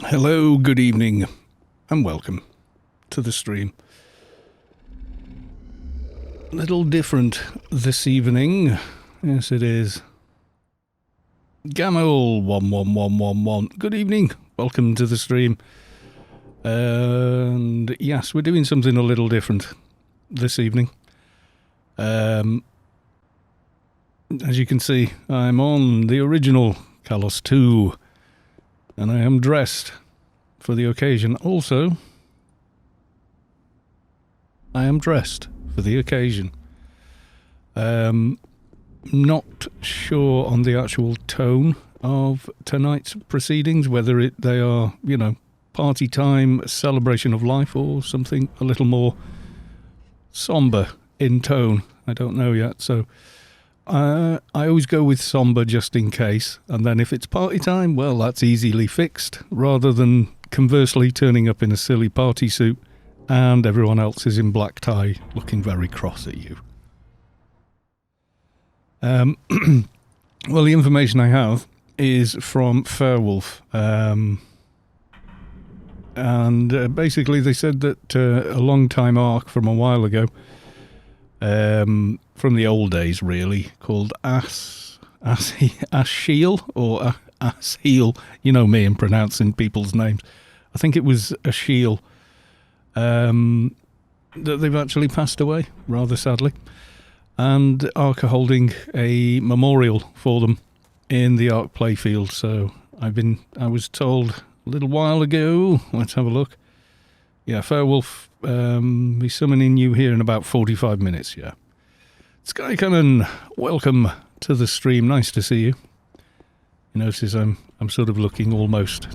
Hello, good evening, and welcome to the stream. A little different this evening. Yes, it is. Gamil 11111. Good evening. Welcome to the stream. And yes, we're doing something a little different this evening. As you can see, I'm on the original Kalos 2. And I am dressed for the occasion. Also, I am dressed for the occasion. Not sure on the actual tone of tonight's proceedings, whether they are, party time, celebration of life, or something a little more somber in tone. I don't know yet, so I always go with somber just in case, and then if it's party time, well, that's easily fixed, rather than conversely turning up in a silly party suit and everyone else is in black tie looking very cross at you. Well, the information I have is from Fairwolf, and basically they said that a long time Ark from a while ago, from the old days really, called Asheal or Asheal. You know me in pronouncing people's names. I think it was Asheal. That they've actually passed away, rather sadly. And Ark are holding a memorial for them in the ARK Playfield. So I was told a little while ago, let's have a look. Yeah, Fairwolf, be summoning you here in about 45 minutes, yeah. Sky Cannon, welcome to the stream. Nice to see you. You notice I'm sort of looking almost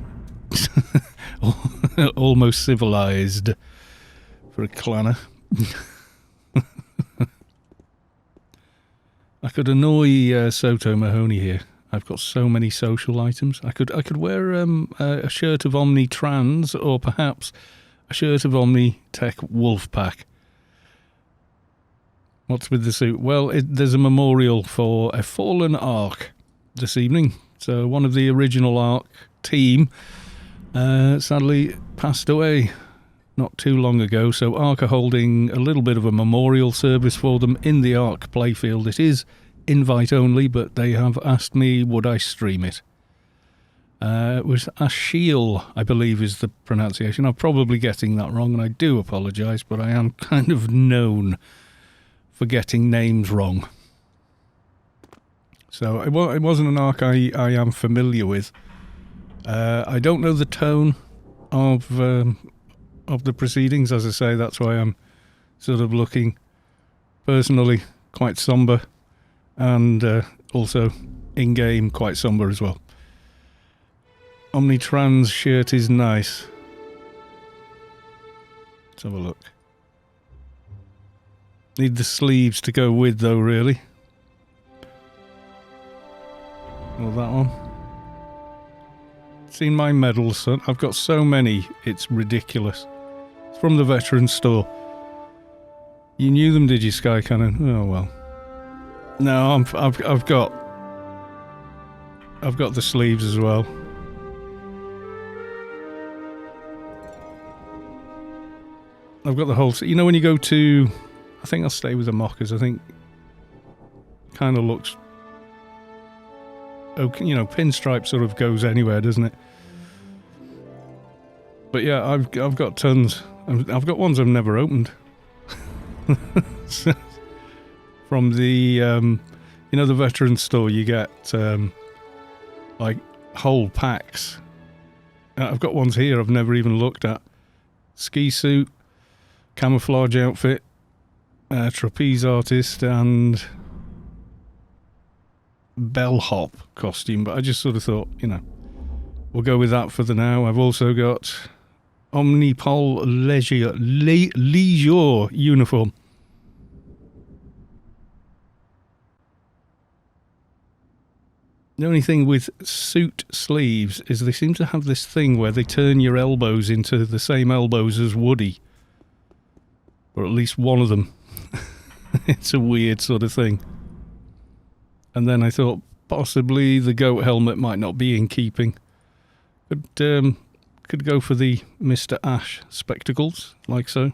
almost civilized for a clanner. I could annoy Soto Mahoney here. I've got so many social items. I could wear a shirt of Omni Trans, or perhaps a shirt of Omni Tech Wolfpack. What's with the suit? Well, there's a memorial for a fallen Ark this evening. So one of the original Ark team sadly passed away not too long ago. So Ark are holding a little bit of a memorial service for them in the ARK Playfield. It is invite only, but they have asked me would I stream it. It was Asheal, I believe is the pronunciation. I'm probably getting that wrong, and I do apologise, but I am kind of known for getting names wrong. So it wasn't an Ark I am familiar with. I don't know the tone of the proceedings. As I say, that's why I'm sort of looking personally quite somber, and also in-game quite somber as well. Omnitrans shirt is nice. Let's have a look. Need the sleeves to go with though, really. Well, that one. Seen my medals, son? I've got so many, it's ridiculous. It's from the veteran store. You knew them, did you, Sky Cannon? Oh well. No, I've got the sleeves as well. I've got the whole... You know when you go to... I think I'll stay with the mockers. I think... Kind of looks... Okay, pinstripe sort of goes anywhere, doesn't it? But yeah, I've got tons. I've got ones I've never opened. From the... the veteran store, you get... like, whole packs. I've got ones here I've never even looked at. Ski suit, camouflage outfit, trapeze artist, and bellhop costume. But I just sort of thought, we'll go with that for the now. I've also got Omnipol Leisure uniform. The only thing with suit sleeves is they seem to have this thing where they turn your elbows into the same elbows as Woody. Or at least one of them. It's a weird sort of thing. And then I thought possibly the goat helmet might not be in keeping. But could go for the Mr. Ash spectacles, like so.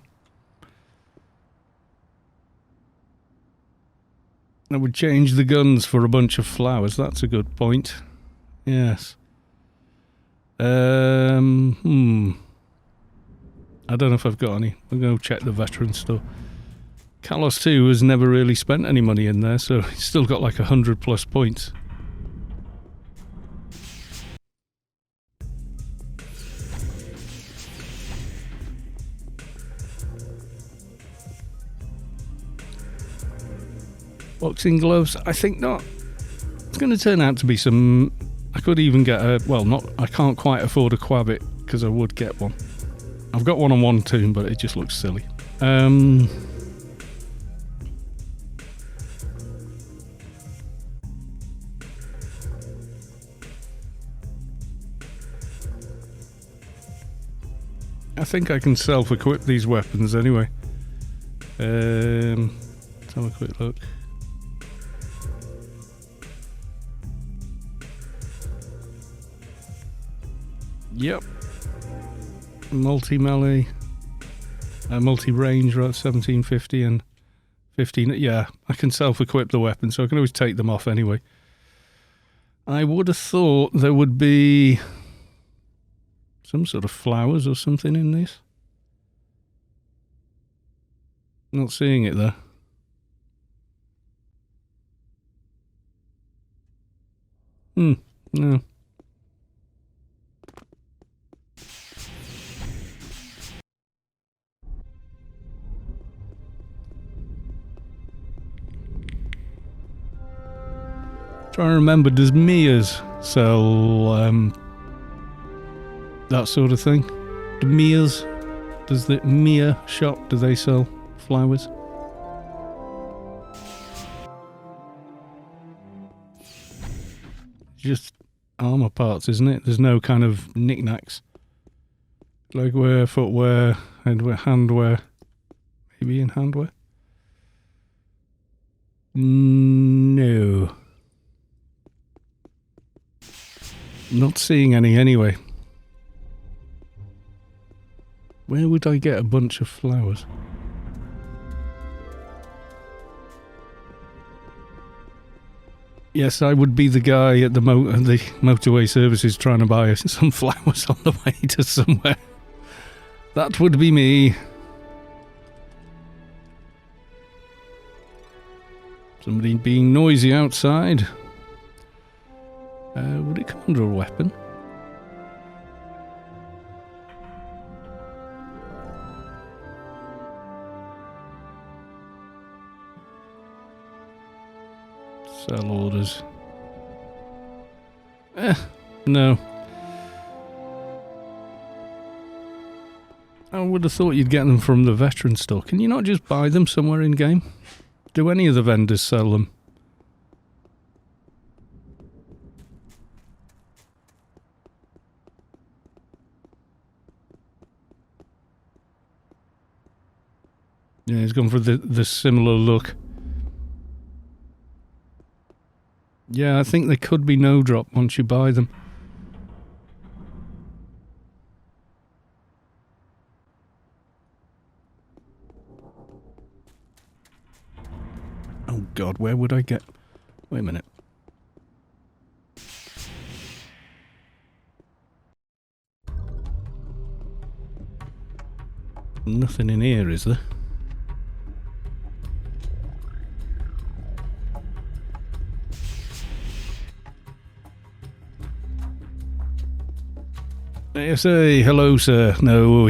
I would change the guns for a bunch of flowers. That's a good point. Yes. I don't know if I've got any. We'll go check the veteran store. Kalos 2 has never really spent any money in there, so he's still got like 100 plus points. Boxing gloves? I think not. It's going to turn out to be some... I could even get a... Well, not... I can't quite afford a Quabbit, because I would get one. I've got one on one tomb, but it just looks silly. I think I can self-equip these weapons anyway. Let's have a quick look. Yep. Multi-melee. Multi-range, right, 1750 and 15. Yeah, I can self-equip the weapon, so I can always take them off anyway. I would have thought there would be some sort of flowers or something in this. Not seeing it there. No. Trying to remember, does Mia's sell that sort of thing? Do Mia's, does the Mia shop, do they sell flowers? Just armour parts, isn't it? There's no kind of knickknacks. Legwear, footwear, headwear, handwear. Maybe in handwear? No. Not seeing any anyway. Where would I get a bunch of flowers? Yes, I would be the guy at the motorway services trying to buy some flowers on the way to somewhere. That would be me. Somebody being noisy outside. Would it come under a weapon? Sell orders. No. I would have thought you'd get them from the veteran store. Can you not just buy them somewhere in game? Do any of the vendors sell them? Yeah, he's gone for the similar look. Yeah, I think they could be no drop once you buy them. Oh God, where would I get... Wait a minute. Nothing in here, is there? Say hello, sir. No,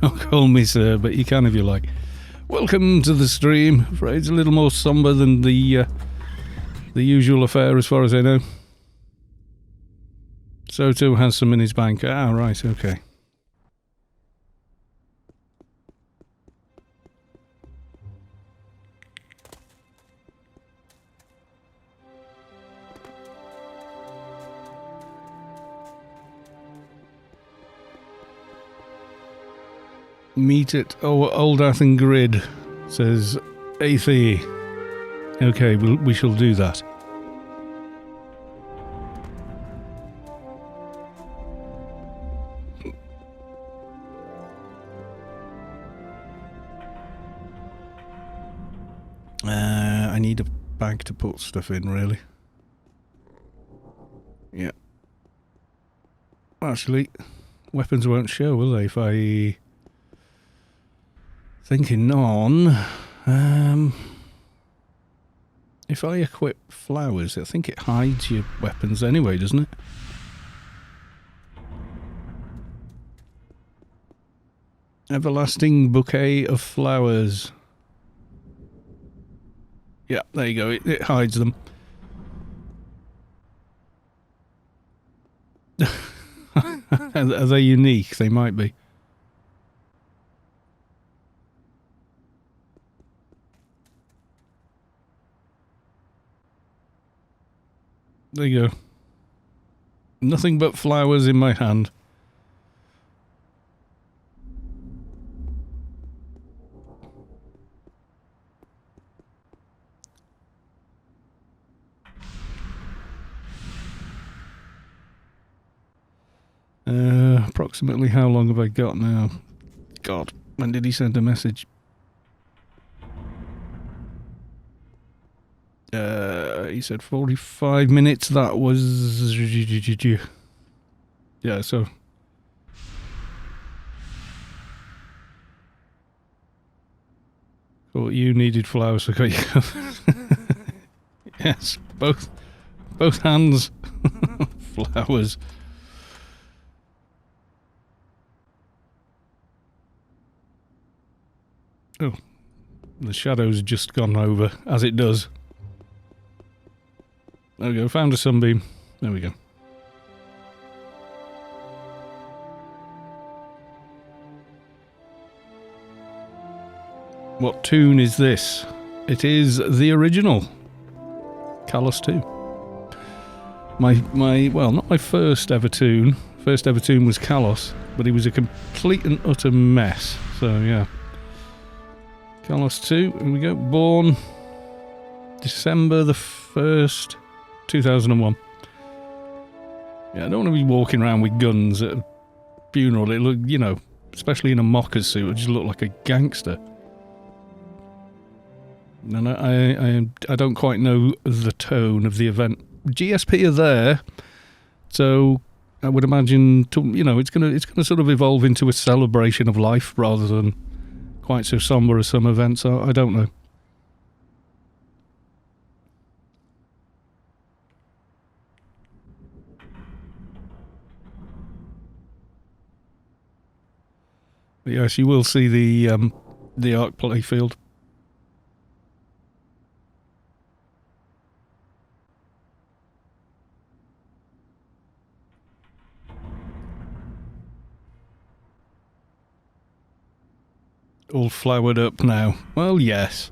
don't call me sir, but you can if you like. Welcome to the stream. Afraid it's a little more somber than the usual affair, as far as I know. Soto has some in his bank. Ah, right, okay. Meet at Old Athen Grid, says Athie. Okay, we shall do that. I need a bag to put stuff in, really. Yeah. Actually, weapons won't show, will they, if I... Thinking on... if I equip flowers, I think it hides your weapons anyway, doesn't it? Everlasting bouquet of flowers. Yeah, there you go. It hides them. Are they unique? They might be. There you go. Nothing but flowers in my hand. Approximately how long have I got now? God, when did he send a message? He said 45 minutes. That was... Yeah, so... Thought you needed flowers, okay. Yes, both hands. Flowers. Oh, the shadow's just gone over, as it does. There we go, found a sunbeam. There we go. What tune is this? It is the original. Kalos 2. Well, not my first ever tune. First ever tune was Kalos, but he was a complete and utter mess. So, yeah. Kalos 2, here we go. Born December the 1st, 2001. Yeah, I don't want to be walking around with guns at a funeral. It look, you know, especially in a mocker suit, it just look like a gangster. And I don't quite know the tone of the event. GSP are there, so I would imagine, you know, it's gonna sort of evolve into a celebration of life rather than quite so somber as some events are. I don't know. But yes, you will see the ARK Playfield. All flowered up now. Well, yes.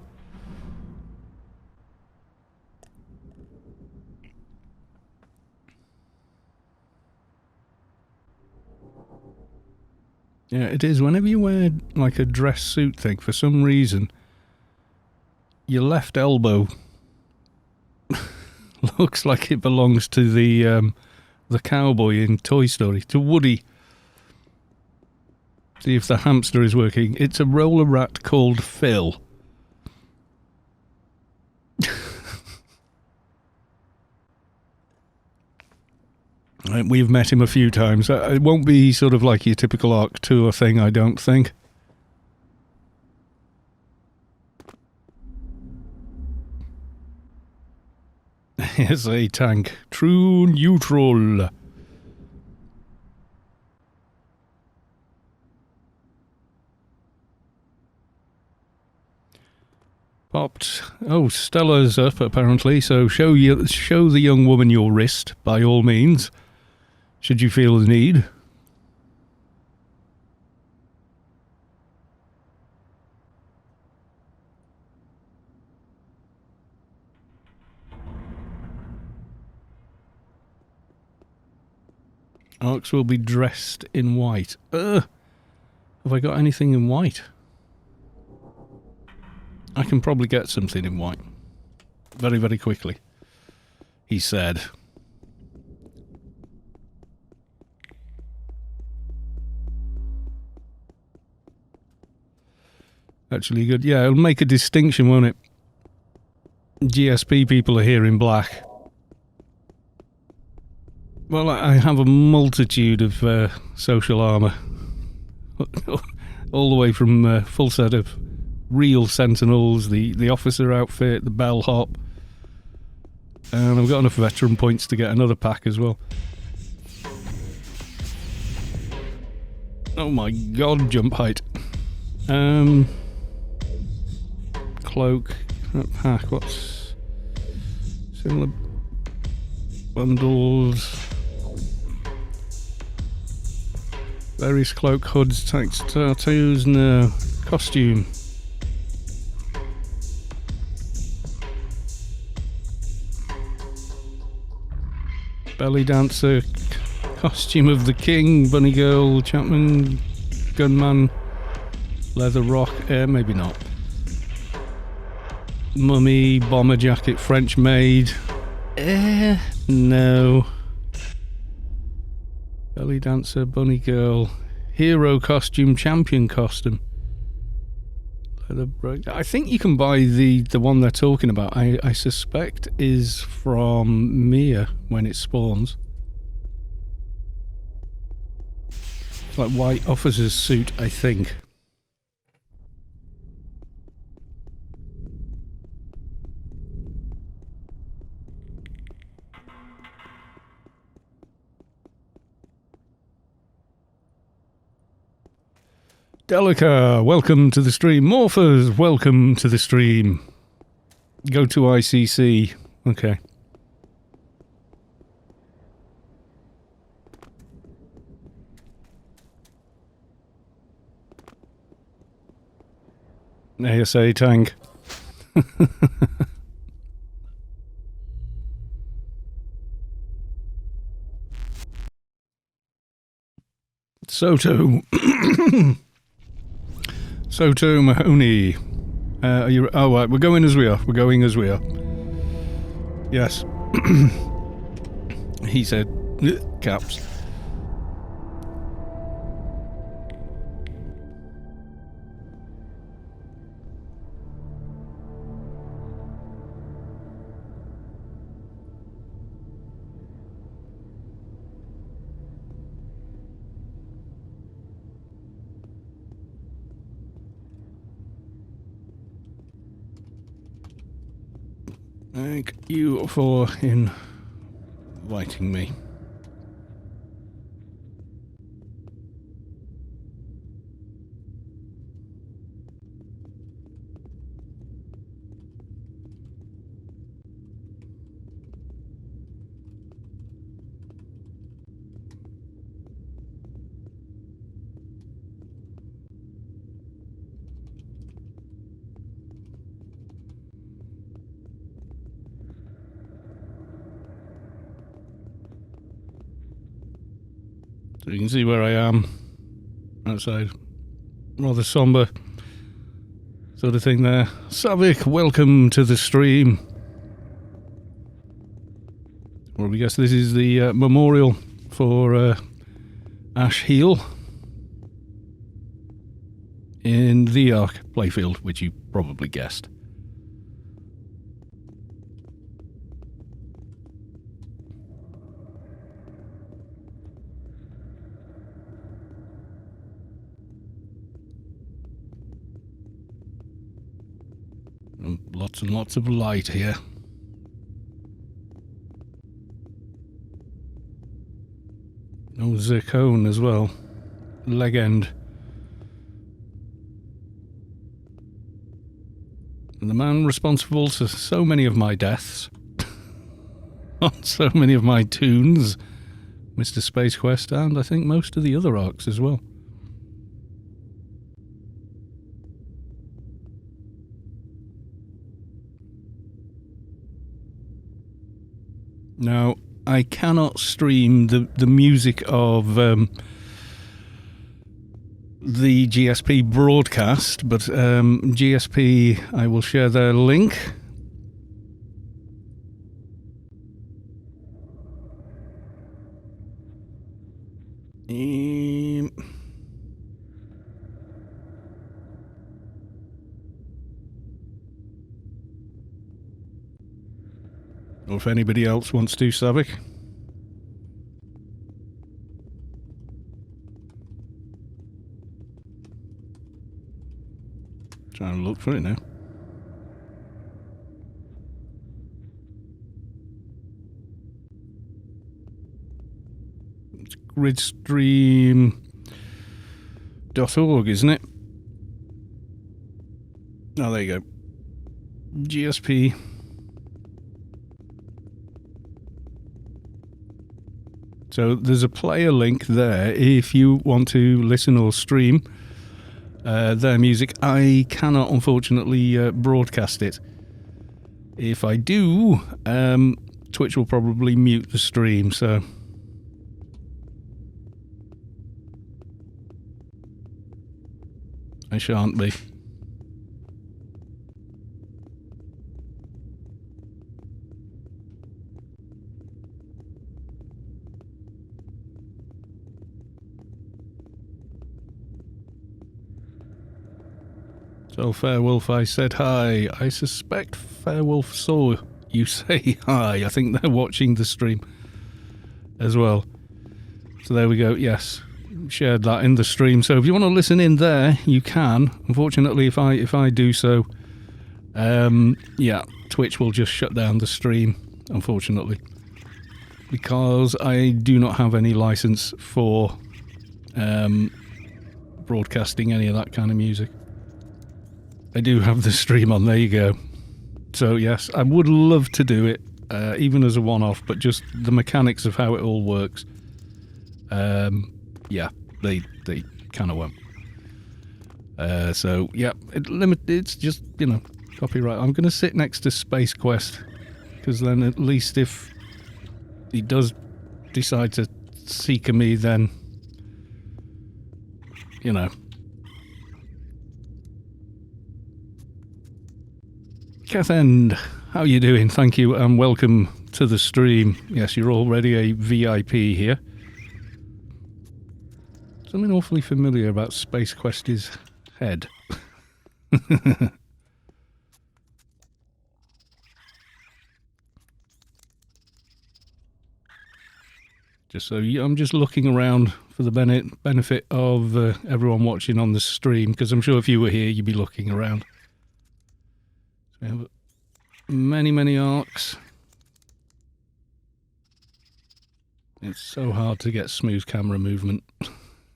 Yeah, it is. Whenever you wear like a dress suit thing, for some reason, your left elbow looks like it belongs to the cowboy in Toy Story, to Woody. See if the hamster is working. It's a roller rat called Phil. We've met him a few times. It won't be sort of like your typical Ark Tour thing, I don't think. Yes, a tank. True neutral. Popped. Oh, Stella's up apparently. So show the young woman your wrist by all means, should you feel the need. Arks will be dressed in white. Have I got anything in white? I can probably get something in white. Very, very quickly. He said. Actually good. Yeah, it'll make a distinction, won't it? GSP people are here in black. Well, I have a multitude of social armour. All the way from full set of real sentinels, the officer outfit, the bellhop. And I've got enough veteran points to get another pack as well. Oh my god, jump height. Cloak, pack, what's... Similar bundles. Various cloak, hoods, tanks, tattoos, no. Costume. Belly dancer, costume of the king, bunny girl, Chapman, gunman, leather rock, maybe not. Mummy, bomber jacket, French maid, no. Belly dancer, bunny girl, hero costume, champion costume. Leather break. I think you can buy the one they're talking about. I suspect is from Mia when it spawns. It's like white officer's suit, I think. Delica, welcome to the stream. Morphers, welcome to the stream. Go to ICC. Okay. ASA tank. Soto. Soto Mahoney. Are you... Oh, right, we're going as we are. We're going as we are. Yes. He said... Caps. Thank you for inviting me. So you can see where I am outside. Rather somber sort of thing there. Saavick, welcome to the stream. Well, I guess this is the memorial for Asheal in the ARK Playfield, which you probably guessed. Lots and lots of light here. No zircon as well. Leg end. And the man responsible for so many of my deaths on so many of my tunes, Mr. Spacequest, and I think most of the other Arks as well. Now, I cannot stream the music of the GSP broadcast, but GSP, I will share their link. Or if anybody else wants to, Saavick. Trying to look for it now. It's gridstream.org, isn't it? Oh, there you go. GSP. So there's a player link there if you want to listen or stream their music. I cannot, unfortunately, broadcast it. If I do, Twitch will probably mute the stream, so... I shan't be. So, Fairwolf, I said hi. I suspect Fairwolf saw you say hi. I think they're watching the stream as well. So there we go. Yes, shared that in the stream. So if you want to listen in there, you can. Unfortunately, if I do so, yeah, Twitch will just shut down the stream, unfortunately, because I do not have any license for broadcasting any of that kind of music. I do have the stream on, there you go. So yes, I would love to do it, even as a one-off, but just the mechanics of how it all works. Yeah, they kind of won't. So yeah, it's just, you know, copyright. I'm going to sit next to Spacequest, because then at least if he does decide to seek me, then, you know. Kathend, how you doing? Thank you and welcome to the stream. Yes, you're already a VIP here. Something awfully familiar about Spacequest's head. Just so I'm just looking around for the benefit of everyone watching on the stream, because I'm sure if you were here, you'd be looking around. We have many arcs. It's so hard to get smooth camera movement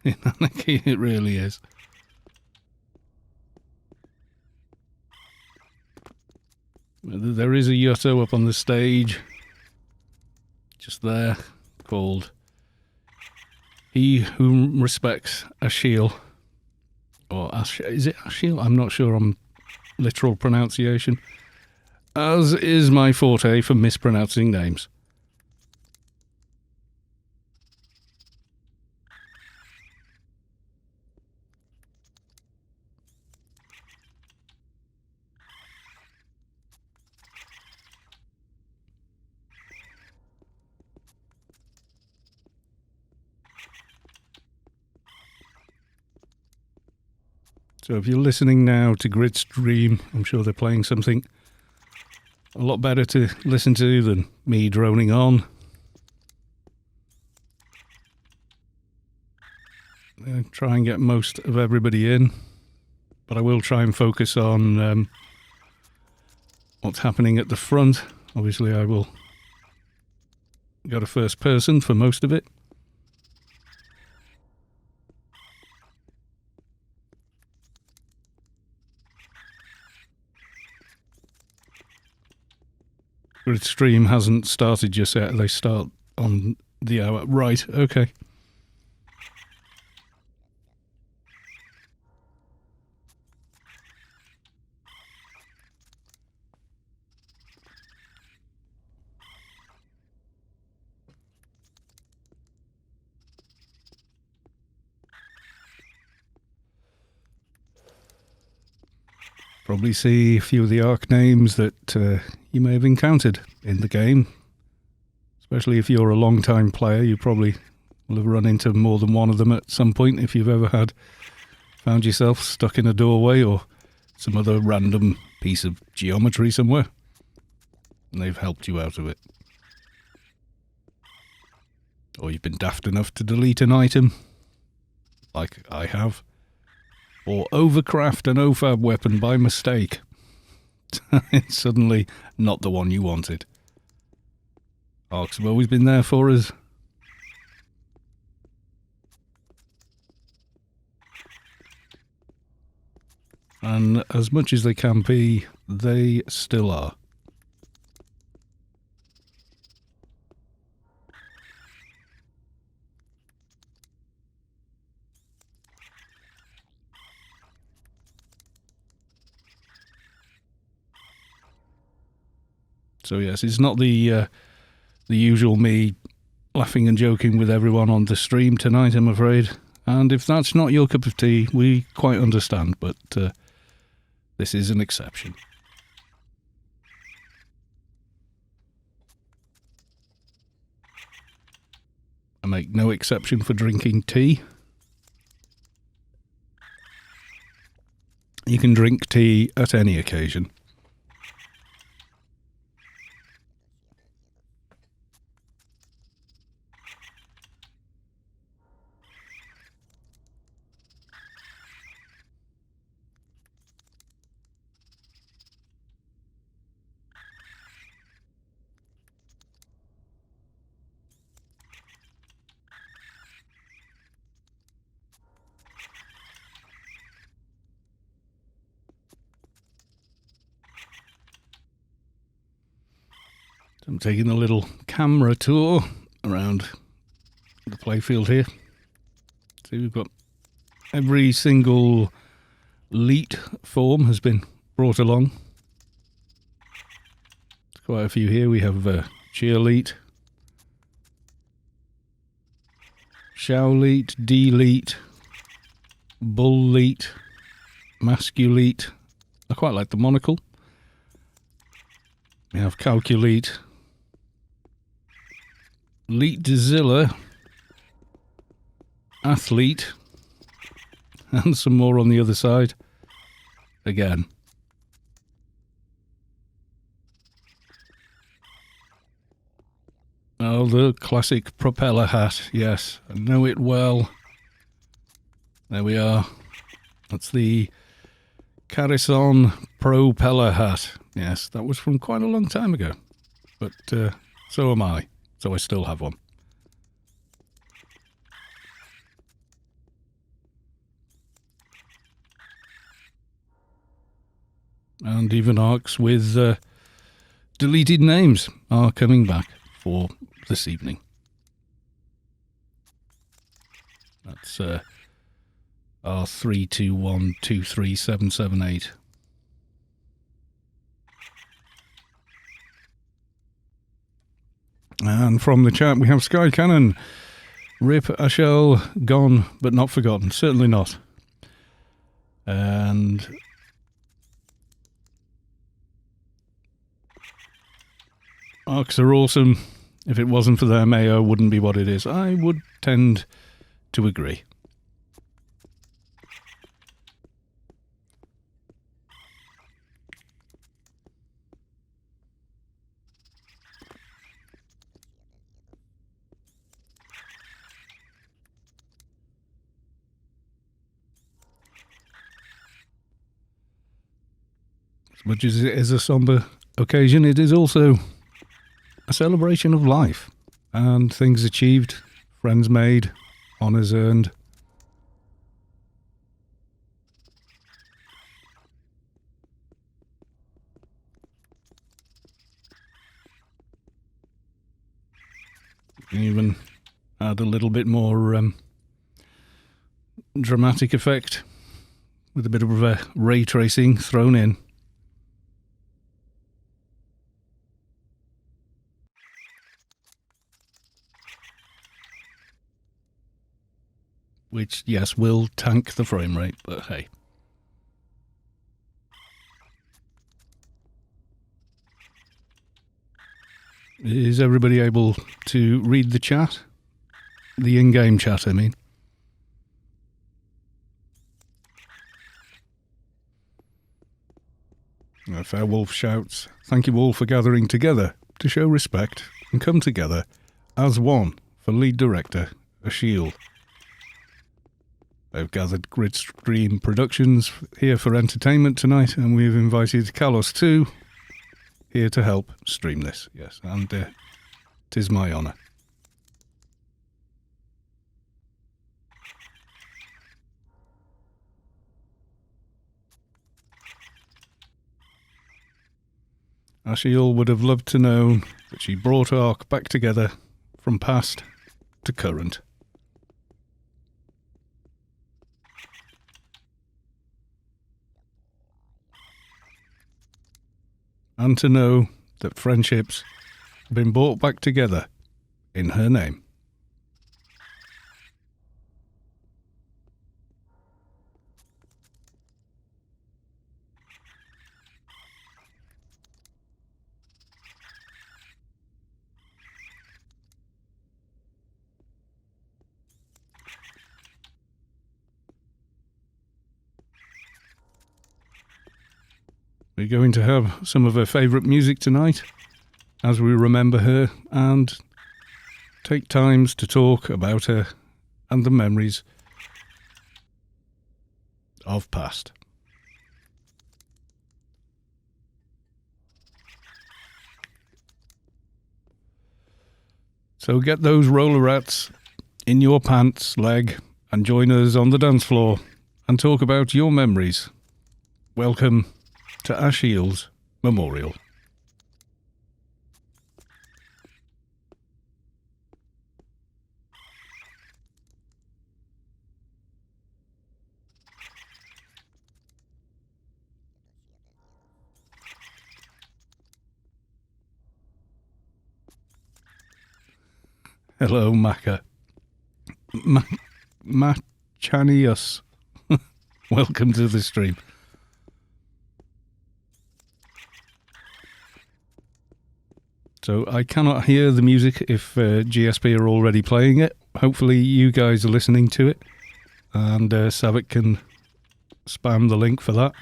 in Anarchy, it really is. There is a Yutto up on the stage, just there, called He Who Respects Asheal. Or is it Asheal? I'm not sure on literal pronunciation, as is my forte for mispronouncing names. So if you're listening now to Gridstream, I'm sure they're playing something a lot better to listen to than me droning on. Try and get most of everybody in, but I will try and focus on what's happening at the front. Obviously I will go to first person for most of it. Stream hasn't started just yet. They start on the hour. Right, okay. Probably see a few of the Ark names that you may have encountered in the game. Especially if you're a long-time player, you probably will have run into more than one of them at some point if you've ever found yourself stuck in a doorway or some other random piece of geometry somewhere. and they've helped you out of it. Or you've been daft enough to delete an item, like I have. Or overcraft an OFAB weapon by mistake. It's suddenly not the one you wanted. Arks have always been there for us. And as much as they can be, they still are. So yes, it's not the usual me laughing and joking with everyone on the stream tonight, I'm afraid. And if that's not your cup of tea, we quite understand, but this is an exception. I make no exception for drinking tea. You can drink tea at any occasion. I'm taking a little camera tour around the playfield here. See, we've got every single Leet form has been brought along. There's quite a few here. We have Cheer Leet, Shao Leet, D Leet, Bull Leet, Masculete. I quite like the monocle. We have Calculate, Leetzilla, Athlete, and some more on the other side. Again. Oh, the classic propeller hat. Yes, I know it well. There we are. That's the Carison propeller hat. Yes, that was from quite a long time ago. But so am I. So I still have one. And even Arks with deleted names are coming back for this evening. That's R32123778. And from the chat we have Sky Cannon. Rip Asheal, gone but not forgotten. Certainly not. And Arks are awesome. If it wasn't for their mayo, wouldn't be what it is. I would tend to agree. As much as it is a somber occasion, it is also a celebration of life and things achieved, friends made, honours earned. You can even add a little bit more dramatic effect with a bit of ray tracing thrown in. Which, yes, will tank the frame rate, but hey. Is everybody able to read the chat? The in-game chat, I mean. Fairwolf shouts, "Thank you all for gathering together to show respect and come together as one for lead director Asheal. I've gathered Gridstream Productions here for entertainment tonight, and we've invited Kalos too here to help stream this." Yes, and 'tis my honour. Asheal would have loved to know that she brought Ark back together from past to current. And to know that friendships have been brought back together in her name. We're going to have some of her favourite music tonight as we remember her and take times to talk about her and the memories of past. So get those roller rats in your pants leg and join us on the dance floor and talk about your memories. Welcome to Asheal's Memorial. Hello, Maka. Machanius. Welcome to the stream. So I cannot hear the music if GSP are already playing it. Hopefully you guys are listening to it. And Saavick can spam the link for that.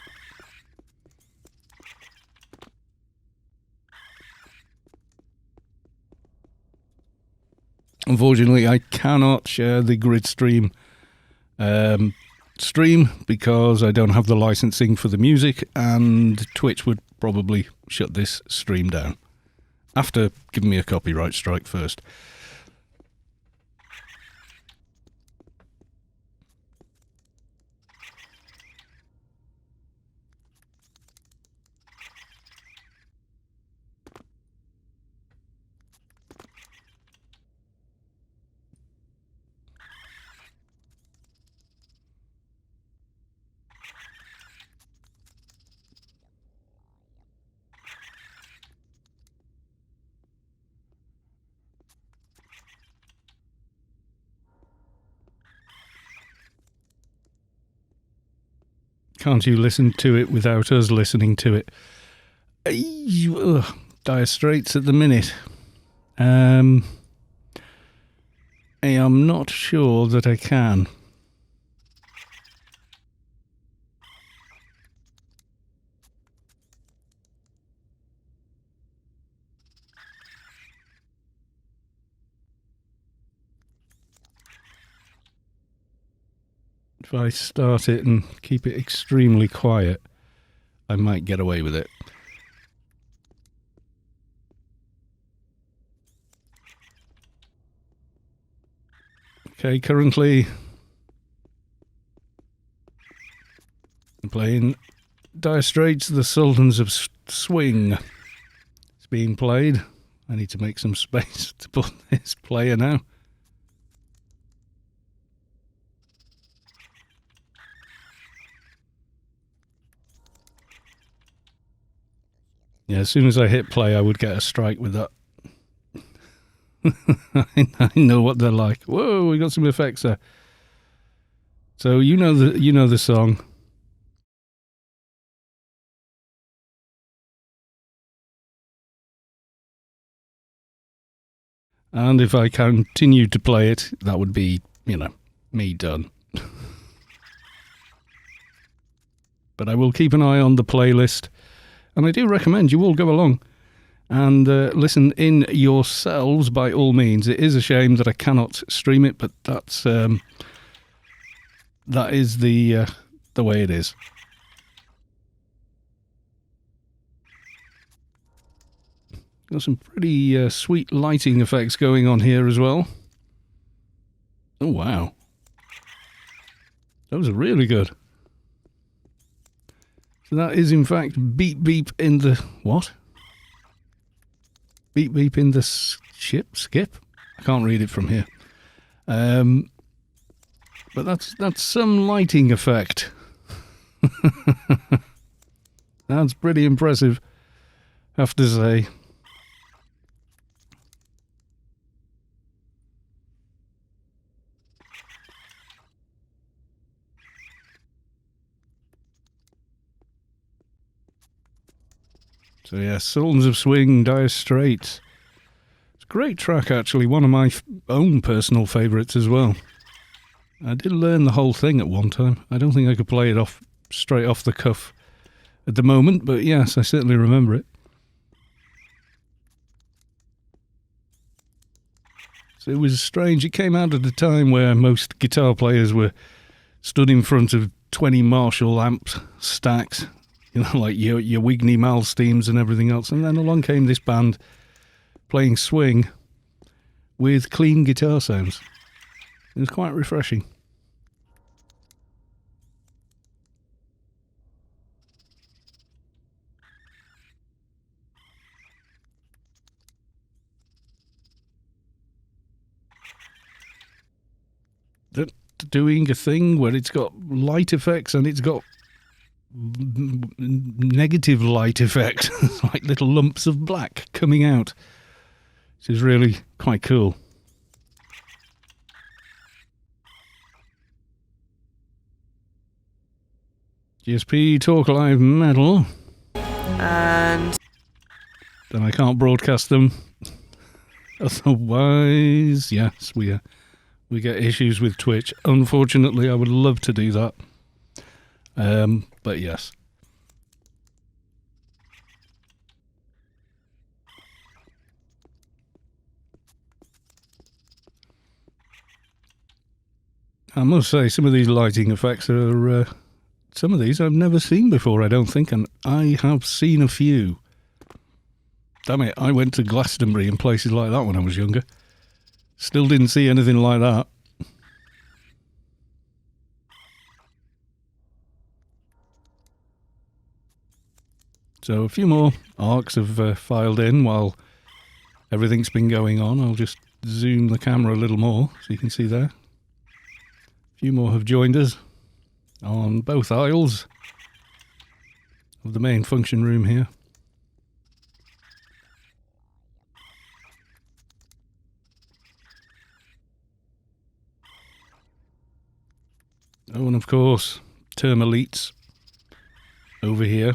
Unfortunately, I cannot share the Gridstream stream because I don't have the licensing for the music, and Twitch would probably shut this stream down after giving me a copyright strike first. Can't you listen to it without us listening to it? Dire straits at the minute. I am not sure that I can. If I start it and keep it extremely quiet, I might get away with it. Okay, currently I'm playing Dire Straits, The Sultans of Swing. It's being played. I need to make some space to put this player now. Yeah, as soon as I hit play, I would get a strike with that. I know what they're like. Whoa, we got some effects there. So you know the song. And if I continued to play it, that would be, me done. But I will keep an eye on the playlist And I do recommend you all go along and listen in yourselves by all means. It is a shame that I cannot stream it, but that is the way it is. Got some pretty sweet lighting effects going on here as well. Oh wow, those are really good. So that is in fact beep beep in the what? Beep beep in the skip. I can't read it from here. But that's some lighting effect. That's pretty impressive, have to say. So yeah, Sultans of Swing, Dire Straits. It's a great track actually, one of my own personal favourites as well. I did learn the whole thing at one time. I don't think I could play it off straight off the cuff at the moment, but yes, I certainly remember it. So it was strange. It came out at a time where most guitar players were stood in front of 20 Marshall amp stacks, you know, like your Wigney Malsteams and everything else. And then along came this band playing swing with clean guitar sounds. It was quite refreshing. Doing a thing where it's got light effects and it's got negative light effect, like little lumps of black coming out, which is really quite cool. GSP Talk Live Metal. And then I can't broadcast them. Otherwise, yes, we get issues with Twitch. Unfortunately, I would love to do that. But yes. I must say, some of these lighting effects are... some of these I've never seen before, I don't think, and I have seen a few. Damn it, I went to Glastonbury and places like that when I was younger. Still didn't see anything like that. So a few more Arks have filed in while everything's been going on. I'll just zoom the camera a little more so you can see there. A few more have joined us on both aisles of the main function room here. Oh, and of course, Leets over here.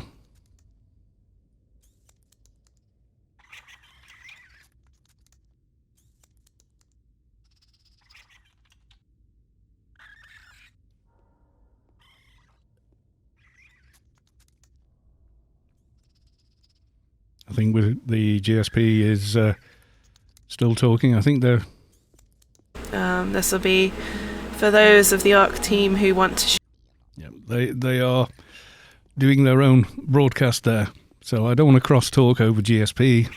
I think with the GSP is still talking. I think they're... This will be for those of the ARK team who want to... Yeah, they are doing their own broadcast there. So I don't want to cross-talk over GSP.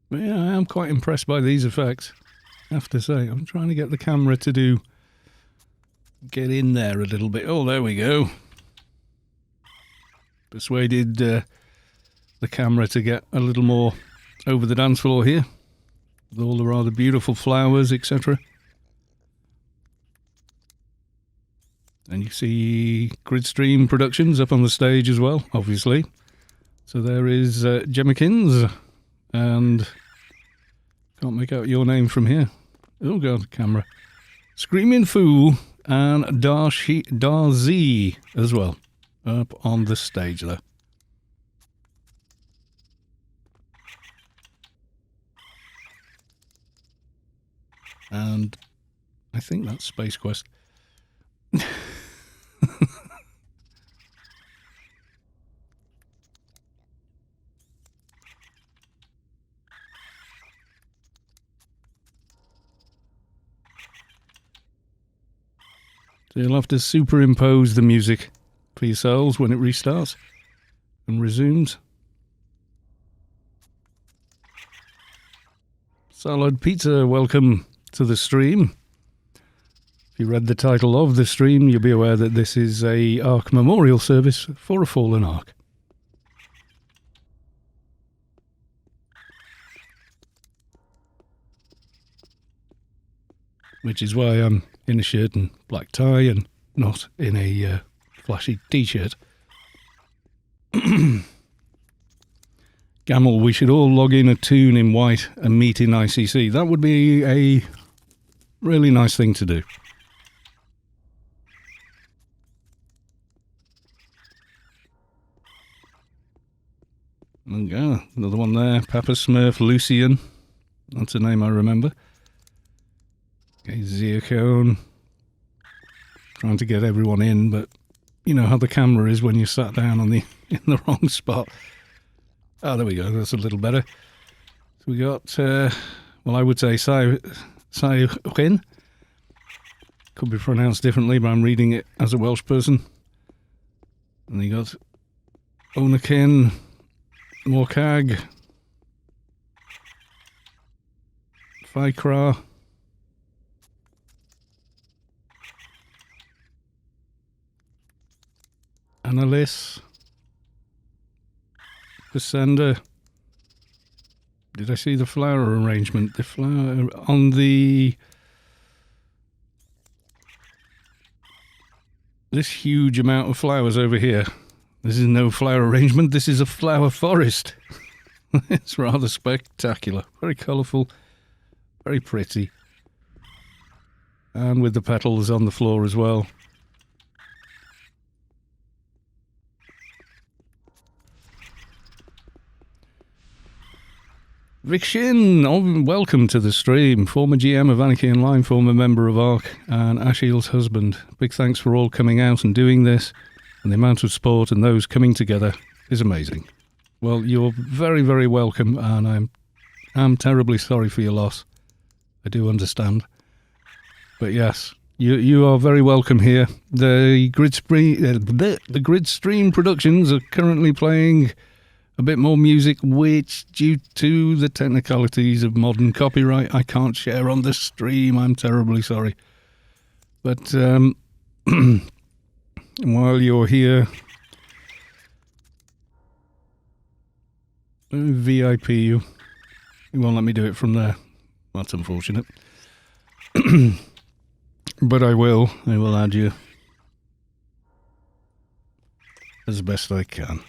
But yeah, I am quite impressed by these effects, I have to say. I'm trying to get the camera to get in there a little bit. Oh, there we go. Persuaded the camera to get a little more over the dance floor here, with all the rather beautiful flowers, etc. And you see Gridstream Productions up on the stage as well, obviously. So there is Jemmikins, and can't make out your name from here. Oh god, camera. Screaming Fool and Darzi as well, up on the stage there. And I think that's Spacequest. So you'll have to superimpose the music for yourselves when it restarts and resumes. Salad Pizza, welcome to the stream. If you read the title of the stream, you'll be aware that this is a ARK Memorial service for a fallen Ark. Which is why I'm in a shirt and black tie and not in a flashy T-shirt. Gamil, we should all log in a tune in white and meet in ICC. That would be a really nice thing to do. Okay, another one there. Papa Smurf Lucian. That's a name I remember. Okay, Zeocone. Trying to get everyone in, but you know how the camera is when you sat down on in the wrong spot. Oh, there we go. That's a little better. So we got, well, I would say Saavick. Could be pronounced differently, but I'm reading it as a Welsh person. And you got Onakin, Morcag, Fikra, Annalise, Descender. Did I see the flower arrangement? The flower on the... This huge amount of flowers over here. This is no flower arrangement, this is a flower forest. It's rather spectacular. Very colourful, very pretty. And with the petals on the floor as well. Vichen, welcome to the stream. Former GM of Anarchy Online, former member of ARK, and Asheal's husband. Big thanks for all coming out and doing this. And the amount of support and those coming together is amazing. Well, you're very, very welcome, and I'm terribly sorry for your loss. I do understand. But yes, you are very welcome here. The Gridstream Productions are currently playing a bit more music, which, due to the technicalities of modern copyright, I can't share on the stream. I'm terribly sorry. But while you're here, VIP you. You won't let me do it from there. That's unfortunate. But I will add you as best I can.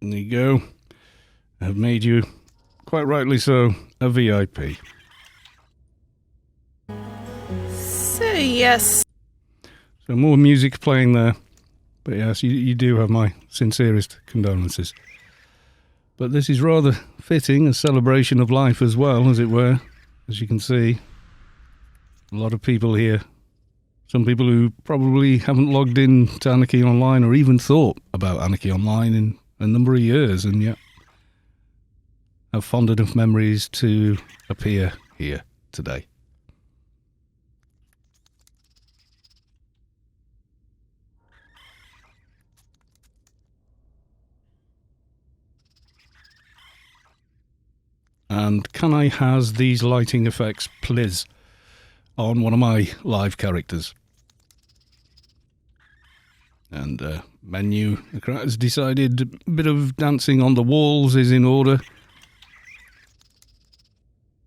There you go. I've made you, quite rightly so, a VIP. So, yes. So more music playing there. But yes, you do have my sincerest condolences. But this is rather fitting, a celebration of life as well, as it were. As you can see, a lot of people here. Some people who probably haven't logged in to Anarchy Online or even thought about Anarchy Online in a number of years, and yet have fond enough memories to appear here today. And can I has these lighting effects, please, on one of my live characters? And Menu. The crowd has decided a bit of dancing on the walls is in order.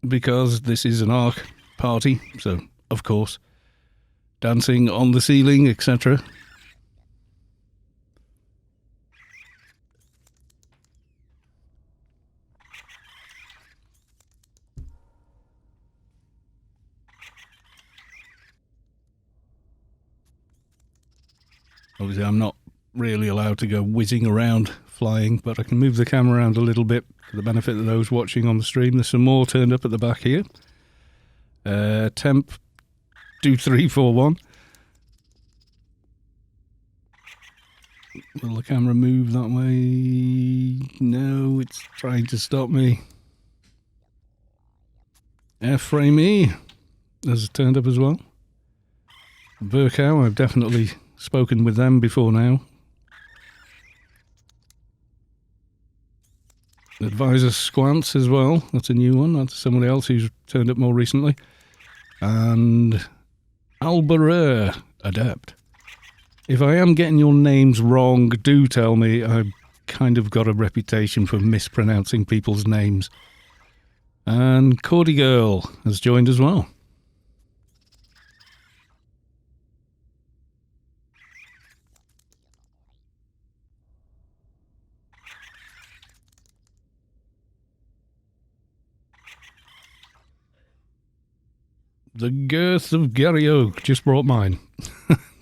Because this is an ARK party, so, of course, dancing on the ceiling, etc. Obviously, I'm not really allowed to go whizzing around flying, but I can move the camera around a little bit for the benefit of those watching on the stream. There's some more turned up at the back here. Temp 2341. Will the camera move that way? No, it's trying to stop me. Airframe E has turned up as well. Burkow, I've definitely spoken with them before now. Advisor Squants as well. That's a new one. That's somebody else who's turned up more recently. And Alberer Adept. If I am getting your names wrong, do tell me. I've kind of got a reputation for mispronouncing people's names. And Cordy Girl has joined as well. The Girth of Gary Oak just brought mine.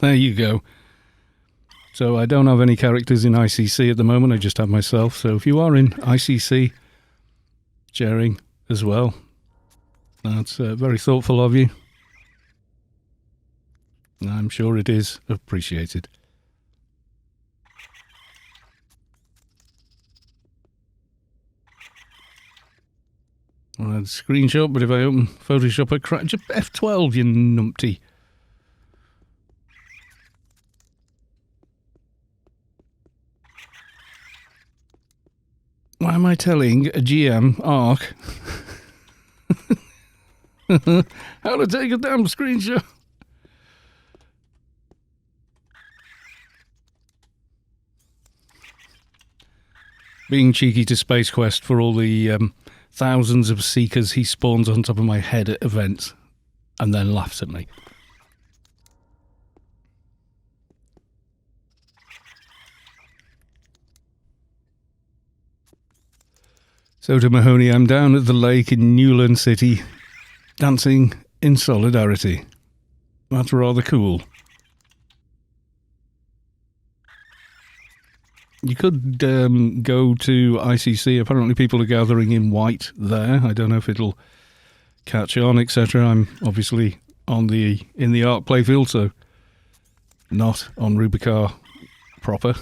There you go. So I don't have any characters in ICC at the moment, I just have myself. So if you are in ICC, sharing as well, that's very thoughtful of you. I'm sure it is appreciated. I had a screenshot, but if I open Photoshop, I crash. F12, you numpty. Why am I telling a GM ARK how to take a damn screenshot? Being cheeky to Spacequest for all the thousands of seekers he spawns on top of my head at events and then laughs at me. So to Mahoney, I'm down at the lake in Newland City, dancing in solidarity. That's rather cool. You could go to ICC. Apparently people are gathering in white there. I don't know if it'll catch on, etc. I'm obviously in the ARK Playfield, so not on Rubicar proper.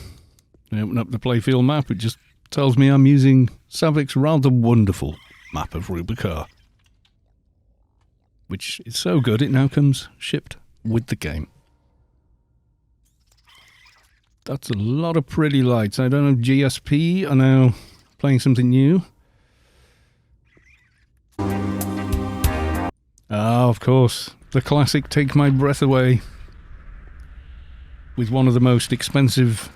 I open up the Playfield map, it just tells me I'm using Saavick's rather wonderful map of Rubicar, which is so good it now comes shipped with the game. That's a lot of pretty lights. I don't know if GSP are now playing something new. Ah, of course. The classic Take My Breath Away. With one of the most expensive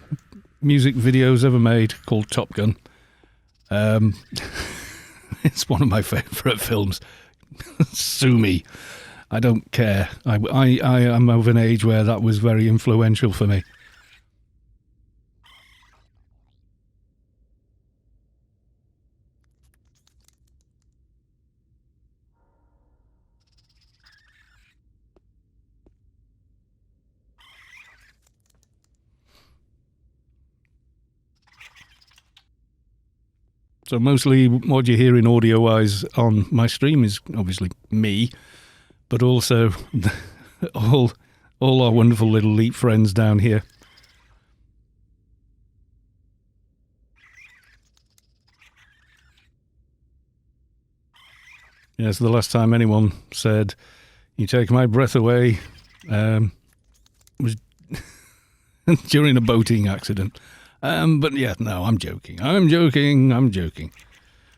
music videos ever made, called Top Gun. It's one of my favourite films. Sue me. I don't care. I am of an age where that was very influential for me. So mostly what you hear in audio-wise on my stream is obviously me, but also all our wonderful little Leet friends down here. Yes, the last time anyone said, "You take my breath away," was during a boating accident. But yeah, no, I'm joking. I'm joking.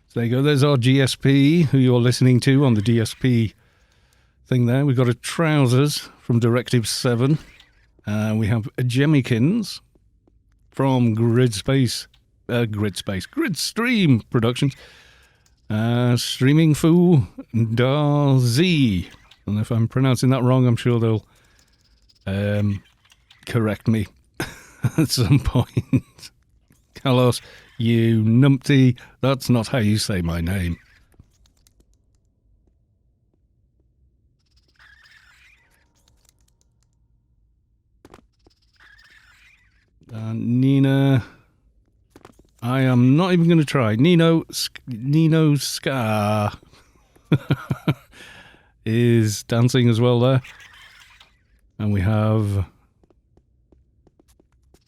So there you go. There's our GSP, who you're listening to on the GSP thing there. We've got a Trousers from Directive 7. We have a Jemmykins from Gridstream Productions. Streamingfu Darzi. And if I'm pronouncing that wrong, I'm sure they'll correct me at some point. Carlos, you numpty, that's not how you say my name. Nina, I am not even going to try. Nino Scar is dancing as well there. And we have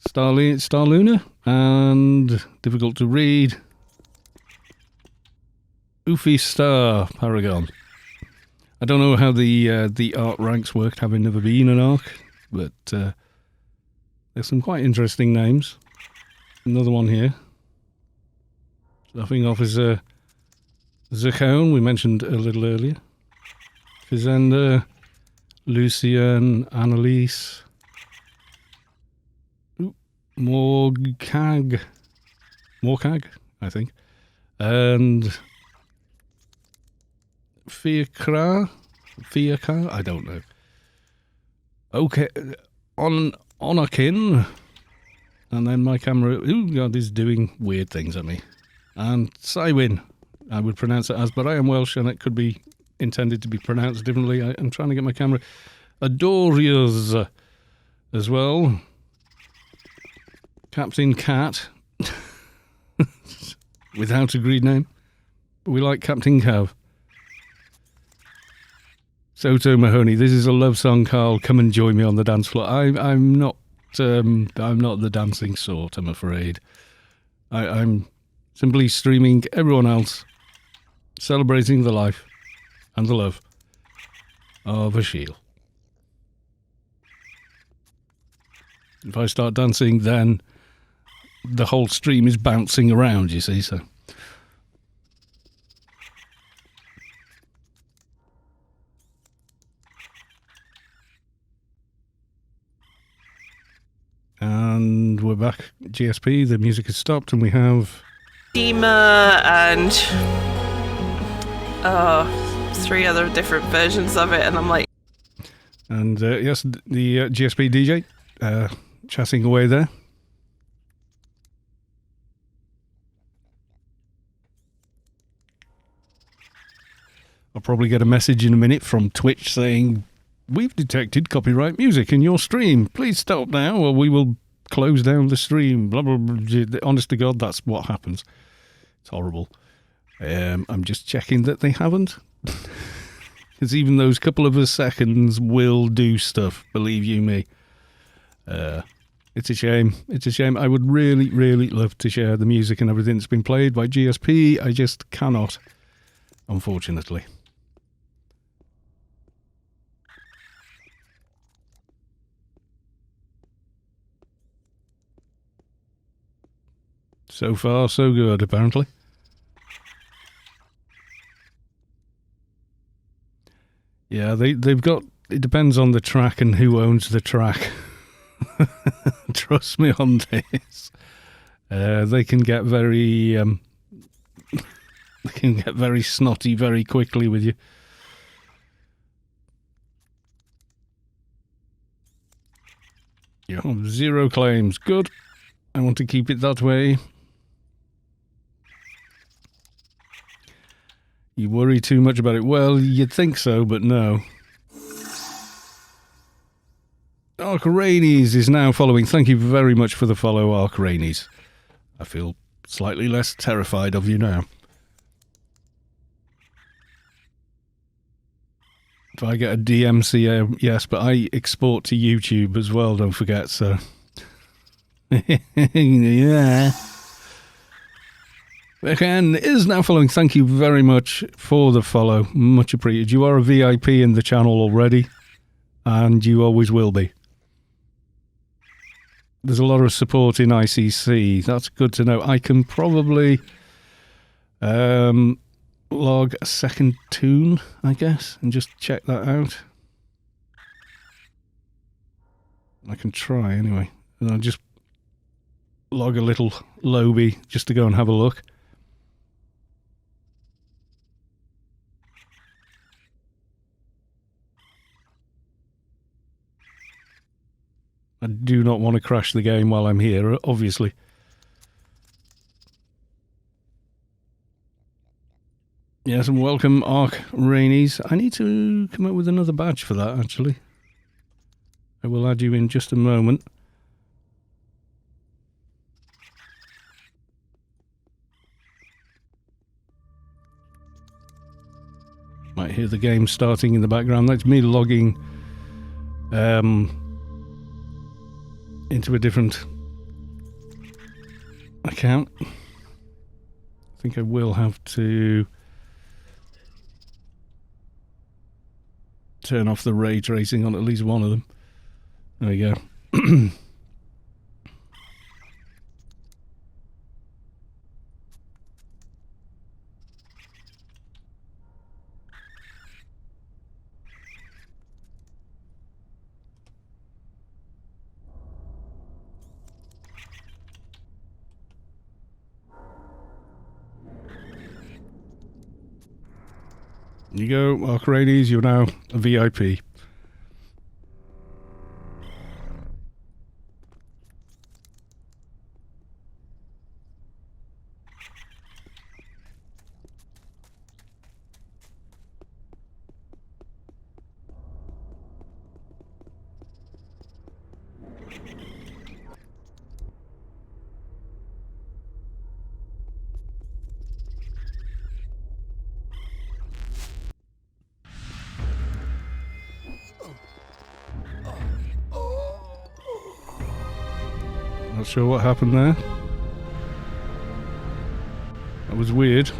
Star Luna and difficult to read Oofy Star Paragon. I don't know how the Ark ranks worked, having never been an Ark, but there's some quite interesting names. Another one here. Staffing Officer Zircone, we mentioned a little earlier. Fizenda, Lucian, Annalise, Morcag, I think, and Fiacra, I don't know. Okay, Onakin, and then my camera, God, is doing weird things at me. And Cywin, I would pronounce it as, but I am Welsh and it could be intended to be pronounced differently. I'm trying to get my camera. Adorius as well. Captain Cat, without a Greek name. But we like Captain Cav. Soto Mahoney, this is a love song, Carl. Come and join me on the dance floor. I'm not the dancing sort, I'm afraid. I'm simply streaming everyone else, celebrating the life and the love of Asheal. If I start dancing, then the whole stream is bouncing around, you see, so. And we're back. GSP, the music has stopped, and we have Dima and 3 other different versions of it, and I'm like... And yes, the GSP DJ chatting away there. I'll probably get a message in a minute from Twitch saying, "We've detected copyright music in your stream. Please stop now or we will close down the stream." Blah, blah, blah. Honest to God, that's what happens. It's horrible. I'm just checking that they haven't. Because even those couple of seconds will do stuff, believe you me. It's a shame. It's a shame. I would really, really love to share the music and everything that's been played by GSP. I just cannot, unfortunately. So far, so good, apparently. Yeah, they've got... It depends on the track and who owns the track. Trust me on this. They can get very... they can get very snotty very quickly with you. Yeah, 0 claims. Good. I want to keep it that way. You worry too much about it. Well, you'd think so, but no. Ark Rainies is now following. Thank you very much for the follow, Ark Rainies. I feel slightly less terrified of you now. If I get a DMCA, yes, but I export to YouTube as well, don't forget, so... yeah. Vichen is now following. Thank you very much for the follow. Much appreciated. You are a VIP in the channel already, and you always will be. There's a lot of support in ICC. That's good to know. I can probably log a second tune, I guess, and just check that out. I can try anyway. And I'll just log a little lobby just to go and have a look. I do not want to crash the game while I'm here, obviously. Yes, and welcome, Ark Rainies. I need to come up with another badge for that, actually. I will add you in just a moment. Might hear the game starting in the background. That's me logging into a different account. I think I will have to turn off the ray tracing on at least one of them. There we go. You go, Ark Rainies, you're now a VIP. Not sure what happened there. That was weird.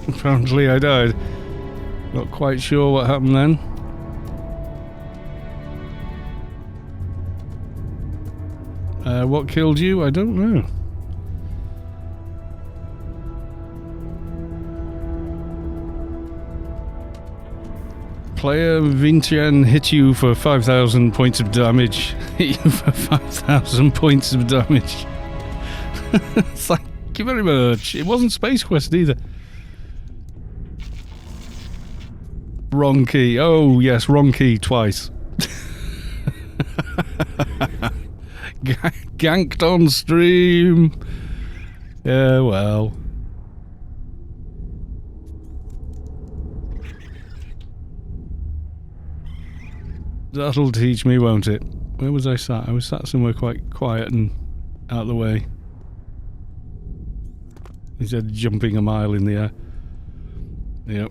Apparently I died. Not quite sure what happened then. What killed you? I don't know. Player Vichen hit you for 5,000 points of damage. Hit you for 5,000 points of damage. Thank you very much. It wasn't Spacequest either. Wrong key. Oh, yes, wrong key twice. Ganked on stream. Yeah, well. That'll teach me, won't it? Where was I sat? I was sat somewhere quite quiet and out of the way. He said jumping a mile in the air. Yep.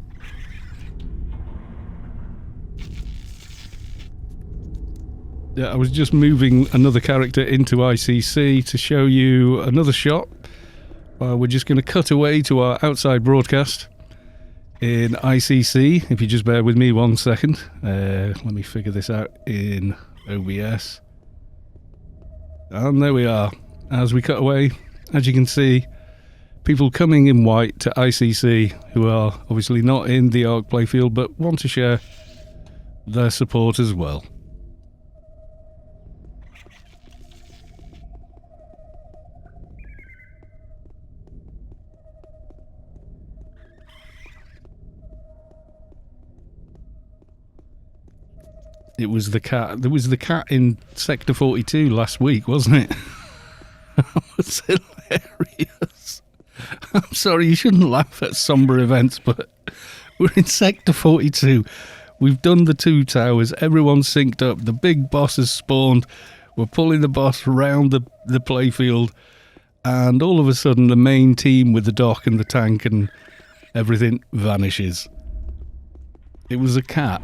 Yeah, I was just moving another character into ICC to show you another shot. We're just going to cut away to our outside broadcast in ICC. If you just bear with me 1 second. Let me figure this out in OBS. And there we are. As we cut away, as you can see, people coming in white to ICC who are obviously not in the ARK Playfield but want to share their support as well. It was the cat. There was the cat in Sector 42 last week, wasn't it? That was hilarious. I'm sorry, you shouldn't laugh at somber events, but we're in Sector 42. We've done the 2 towers. Everyone's synced up. The big boss has spawned. We're pulling the boss around the playfield. And all of a sudden, the main team with the dock and the tank and everything vanishes. It was a cat.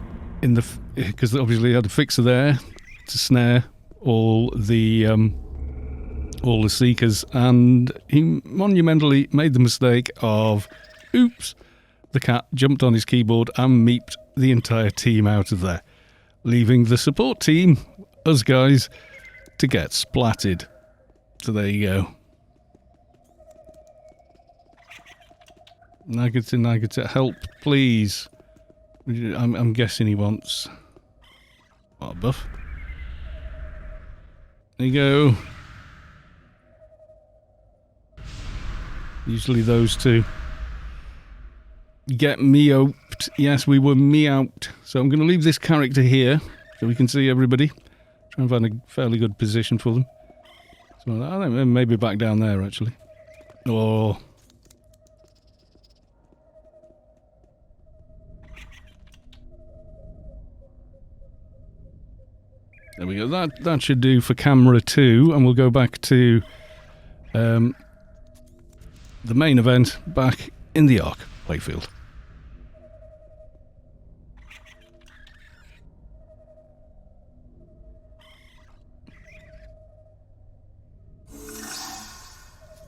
Because obviously he had a fixer there to snare all the seekers, and he monumentally made the mistake of, oops, the cat jumped on his keyboard and meeped the entire team out of there, leaving the support team, us guys, to get splatted. So there you go. Nagata, help, please. I'm guessing he wants... What, a buff? There you go. Usually those two get meowed. Yes, we were meowed. So I'm going to leave this character here so we can see everybody. Try and find a fairly good position for them. So I think maybe back down there, actually. Or... There we go. That should do for camera 2, and we'll go back to the main event back in the ARK Playfield.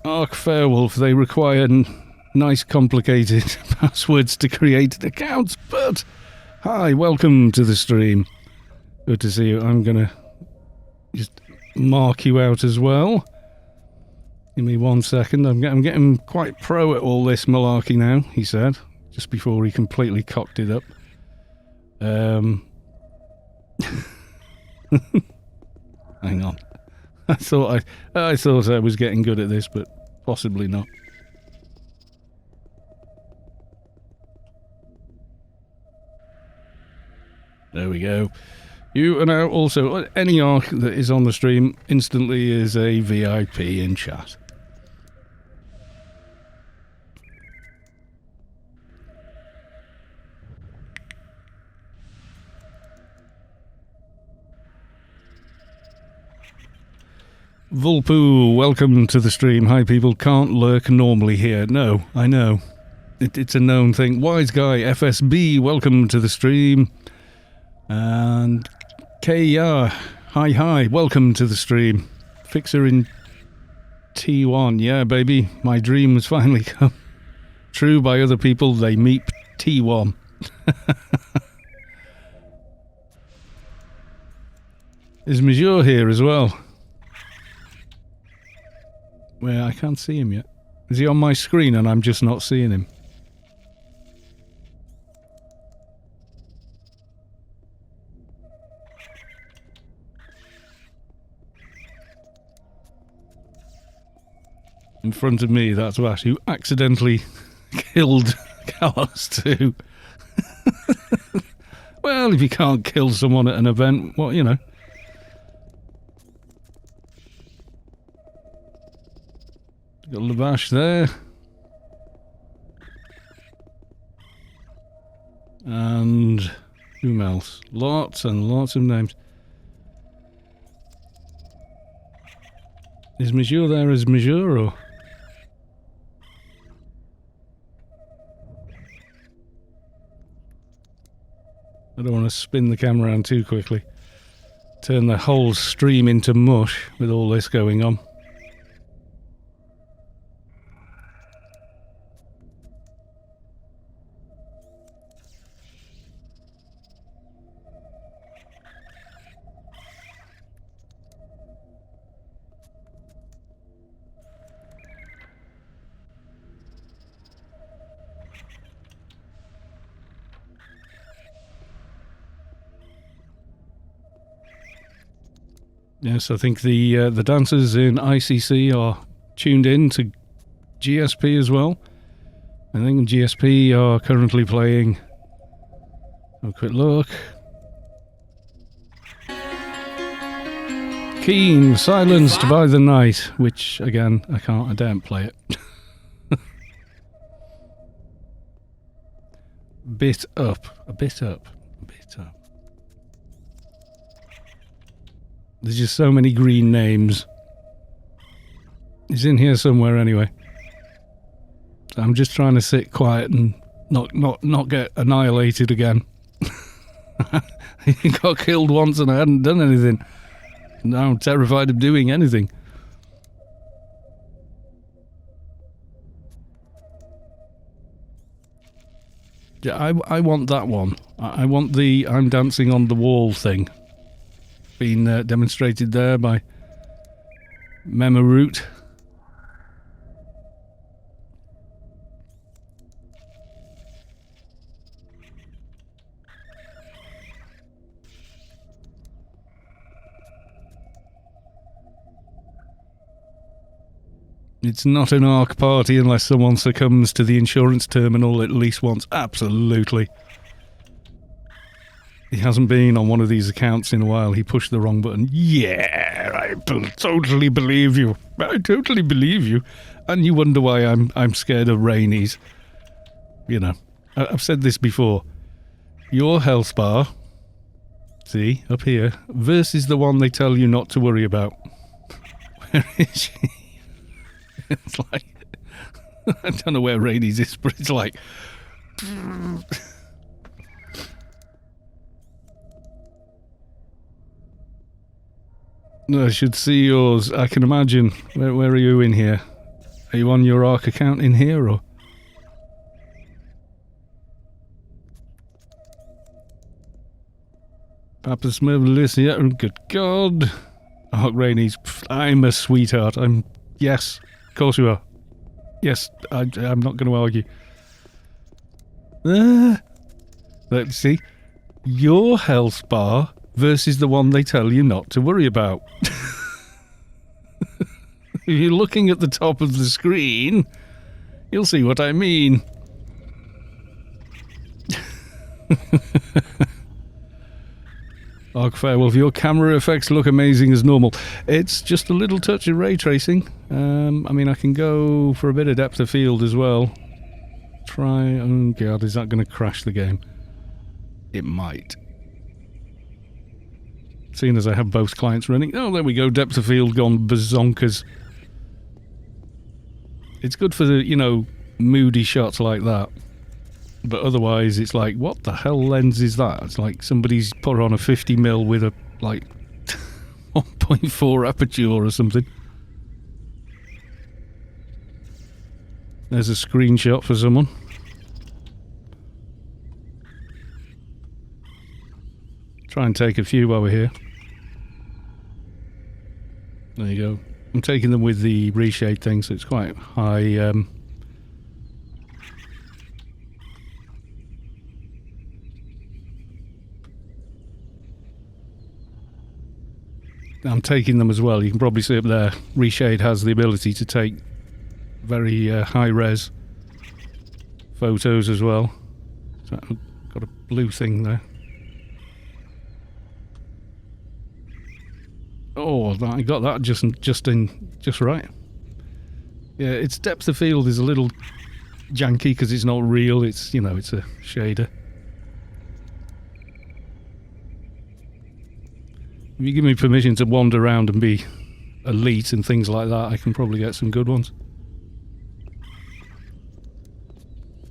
ARK Fairwolf, they require nice complicated passwords to create accounts, but hi, welcome to the stream. Good to see you. I'm gonna just mark you out as well. Give me 1 second. I'm getting quite pro at all this malarkey now, he said, just before he completely cocked it up. Hang on. I thought I was getting good at this, but possibly not. There we go. You are now also, any ARK that is on the stream instantly is a VIP in chat. Vulpoo, welcome to the stream. Hi people, can't lurk normally here. No, I know. It's a known thing. Wise Guy, FSB, welcome to the stream. And KR, hi, welcome to the stream. Fixer in T1, yeah baby, my dream has finally come true by other people, they meet T1. Is Michizure here as well? Where I can't see him yet. Is he on my screen and I'm just not seeing him? In front of me, that's Vash, who accidentally killed Kalos too. Well, if you can't kill someone at an event, what, you know. Got Lavash there. And whom else? Lots and lots of names. Is Michizure there as Michizure or? I don't want to spin the camera around too quickly. Turn the whole stream into mush with all this going on. Yes, I think the dancers in ICC are tuned in to GSP as well. I think GSP are currently playing. Have a quick look. Keen, silenced by the night, which again I daren't play it. a bit up. There's just so many green names. He's in here somewhere anyway. So I'm just trying to sit quiet and not get annihilated again. He got killed once and I hadn't done anything. Now I'm terrified of doing anything. Yeah, I want that one. I want the I'm dancing on the wall thing. Been demonstrated there by Memoroot. It's not an ARK party unless someone succumbs to the insurance terminal at least once. Absolutely. He hasn't been on one of these accounts in a while. He pushed the wrong button. Yeah, I totally believe you. I totally believe you. And you wonder why I'm scared of rainies. You know, I've said this before. Your health bar, see, up here, versus the one they tell you not to worry about. Where is she? It's like... I don't know where Rainey's is, but it's like... I should see yours. I can imagine. Where are you in here? Are you on your ARK account in here, or...? Papa Smith, Alicia, good God. ARK Rainey's... I'm a sweetheart. Yes, of course you are. Yes, I'm not going to argue. Let's see. Your health bar versus the one they tell you not to worry about. If you're looking at the top of the screen, you'll see what I mean. ARK Fairwolf, your camera effects look amazing as normal. It's just a little touch of ray tracing. I mean, I can go for a bit of depth of field as well. Oh God, is that going to crash the game? It might. Seeing as I have both clients running. Oh, there we go, depth of field gone bazonkers. It's good for the, you know, moody shots like that. But otherwise, it's like, what the hell lens is that? It's like somebody's put on a 50mm with a, like, 1.4 aperture or something. There's a screenshot for someone. Try and take a few while we're here. There you go. I'm taking them with the reshade thing, so it's quite high... I'm taking them as well. You can probably see up there, Reshade has the ability to take very high-res photos as well. So I've got a blue thing there. Oh, I got that just right. Yeah, its depth of field is a little janky because it's not real. It's, you know, it's a shader. If you give me permission to wander around and be elite and things like that, I can probably get some good ones.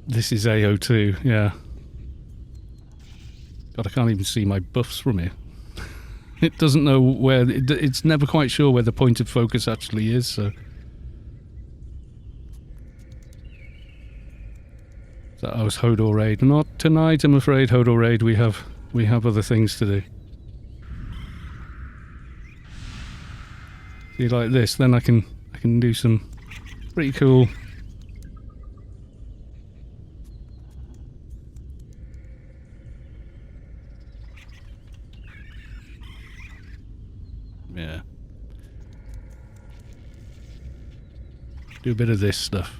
This is AO2, yeah. God, I can't even see my buffs from here. It doesn't know where... It's never quite sure where the point of focus actually is, so... That was Hodor Raid. Not tonight, I'm afraid, Hodor Raid. We have other things to do. See, like this, then I can do some pretty cool... Yeah. Do a bit of this stuff.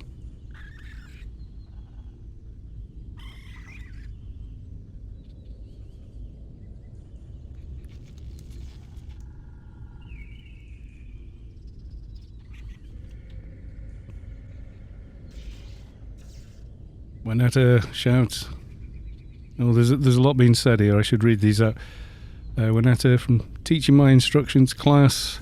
Winetta shouts. Oh, there's a lot being said here. I should read these out. Winetta from teaching my instructions class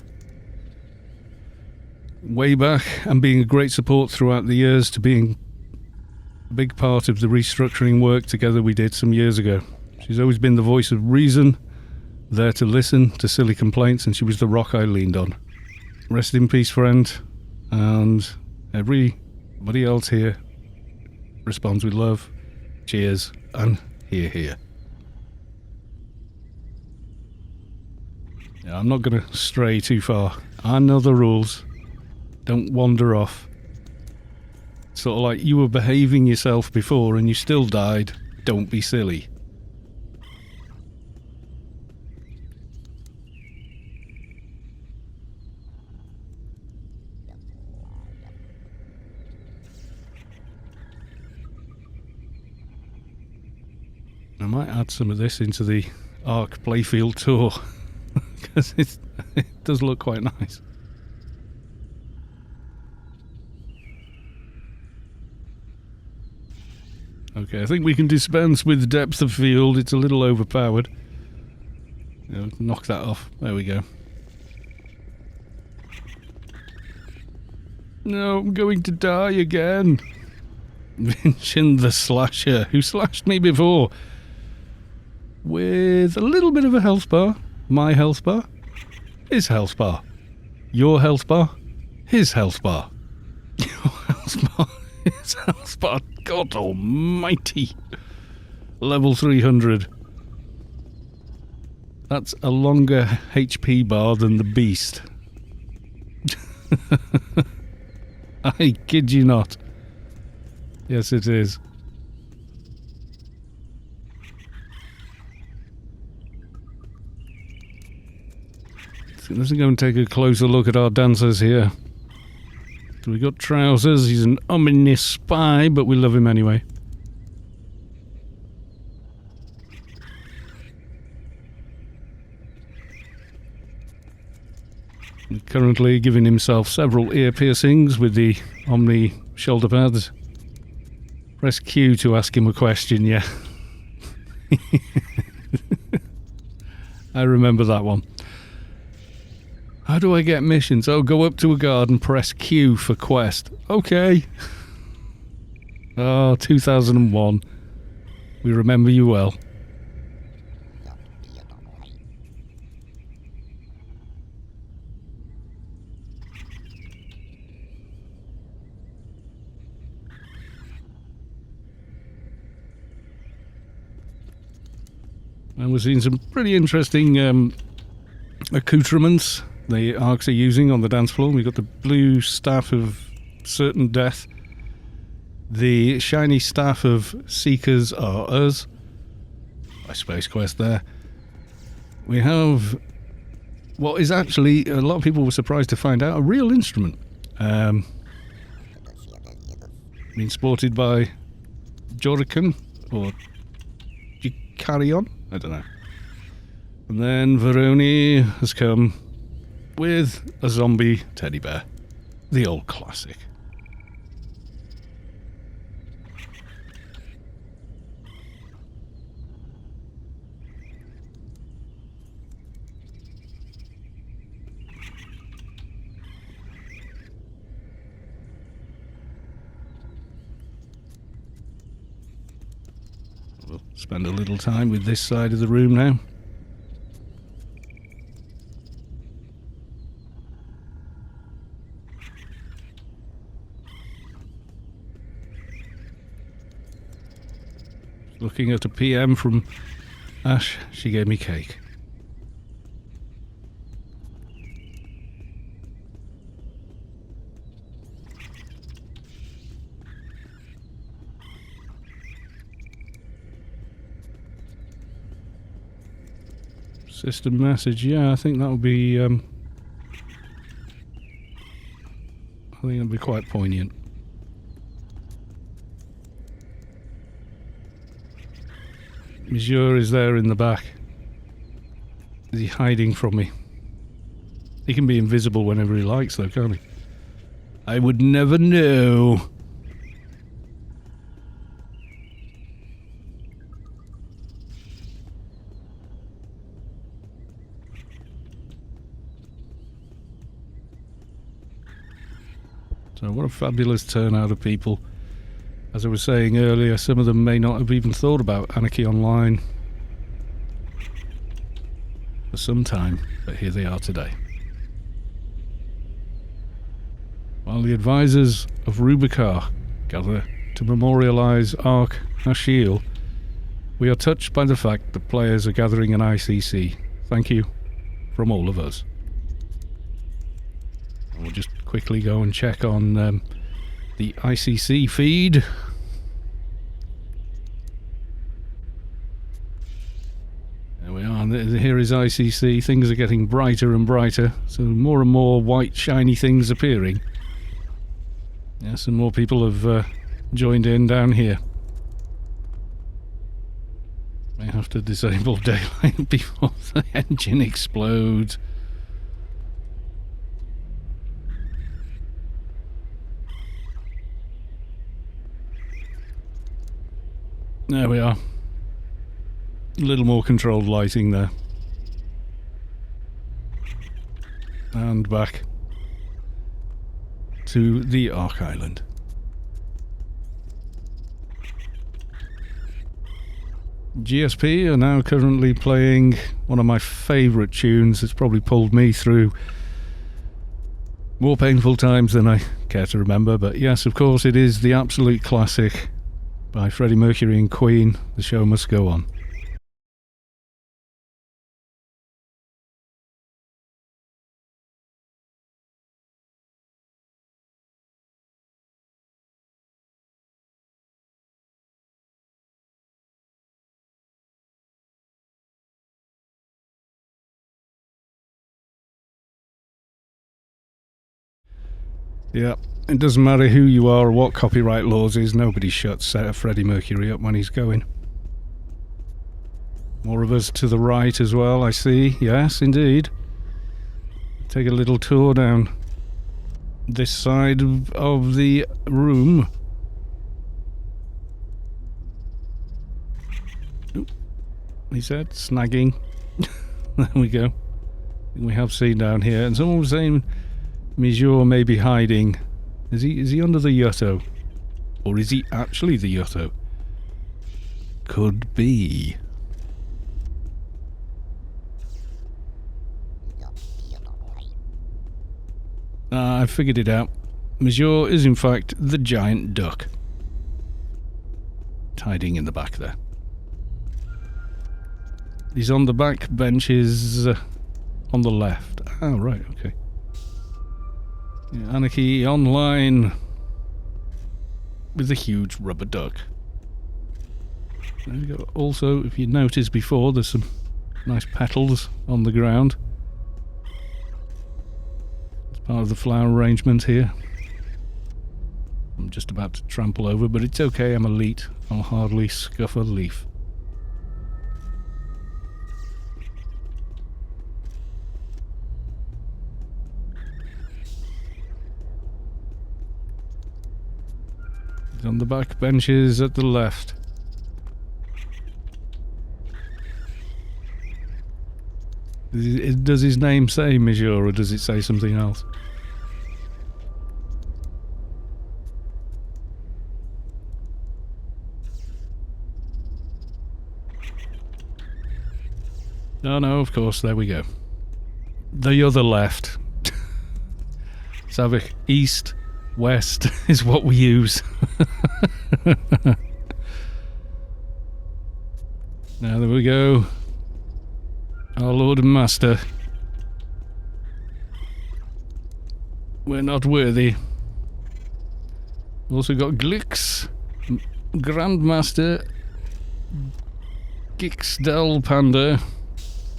way back and being a great support throughout the years to being a big part of the restructuring work together we did some years ago. She's always been the voice of reason, there to listen to silly complaints, and she was the rock I leaned on. Rest in peace, friend, and everybody else here responds with love, cheers, and hear. Yeah, I'm not going to stray too far. I know the rules. Don't wander off. Sort of like you were behaving yourself before and you still died. Don't be silly. I might add some of this into the ARK Playfield tour because it does look quite nice. Okay, I think we can dispense with depth of field. It's a little overpowered. Knock that off. There we go. No, I'm going to die again. Vichen the Slasher, who slashed me before. With a little bit of a health bar. My health bar. His health bar. Your health bar. His health bar. Your health bar. His health bar. God almighty. Level 300. That's a longer HP bar than the beast. I kid you not. Yes, it is. So let's go and take a closer look at our dancers here. So we got Trousers. He's an ominous spy, but we love him anyway. Currently giving himself several ear piercings with the Omni shoulder pads. Press Q to ask him a question, yeah. I remember that one. How do I get missions? Oh, go up to a guard and press Q for quest. Okay. Oh, 2001. We remember you well. And we're seeing some pretty interesting accoutrements the Arks are using on the dance floor. We've got the blue staff of certain death. The shiny staff of Seekers Are Us. By Spacequest there. We have what is actually, a lot of people were surprised to find out, a real instrument. Being sported by Jorican or Carry-On? I don't know. And then Veroni has come with a zombie teddy bear. The old classic. We'll spend a little time with this side of the room now. Looking at a PM from Ash, she gave me cake. System message, yeah, I think that would be, I think that'd be quite poignant. Michizure is there in the back. Is he hiding from me? He can be invisible whenever he likes though, can't he? I would never know. So what a fabulous turnout of people. As I was saying earlier, some of them may not have even thought about Anarchy Online for some time, but here they are today. While the advisors of Rubicar gather to memorialise Ark Asheal, we are touched by the fact that players are gathering in ICC. Thank you from all of us. And we'll just quickly go and check on the ICC feed. There we are. Here is ICC. Things are getting brighter and brighter. So more and more white shiny things appearing. Yes, and more people have joined in down here. I have to disable daylight before the engine explodes. There we are. A little more controlled lighting there. And back to the Ark Island. GSP are now currently playing one of my favourite tunes that's probably pulled me through more painful times than I care to remember, but yes, of course, it is the absolute classic by Freddie Mercury and Queen, The Show Must Go On. Yeah, it doesn't matter who you are or what copyright laws is, nobody shuts Freddie Mercury up when he's going. More of us to the right as well, I see. Yes, indeed. Take a little tour down this side of the room. Oop, he said, snagging. There we go. We have seen down here, and someone was saying Michizure may be hiding. Is he under the Yutto? Or is he actually the Yutto? Could be. I figured it out. Michizure is in fact the giant duck. Hiding in the back there. He's on the back benches on the left. Oh, right, okay. Yeah, Anarchy online with a huge rubber duck. There we go. Also, if you noticed before, there's some nice petals on the ground. It's part of the flower arrangement here. I'm just about to trample over, but it's okay, I'm a Leet. I'll hardly scuff a leaf. On the back benches at the left. Does his name say Michizure, or does it say something else? Oh no, of course, there we go. The other left. Saavick, east. West is what we use. Now there we go. Our Lord and Master. We're not worthy. Also got Glix, Grandmaster, Gixdel Panda,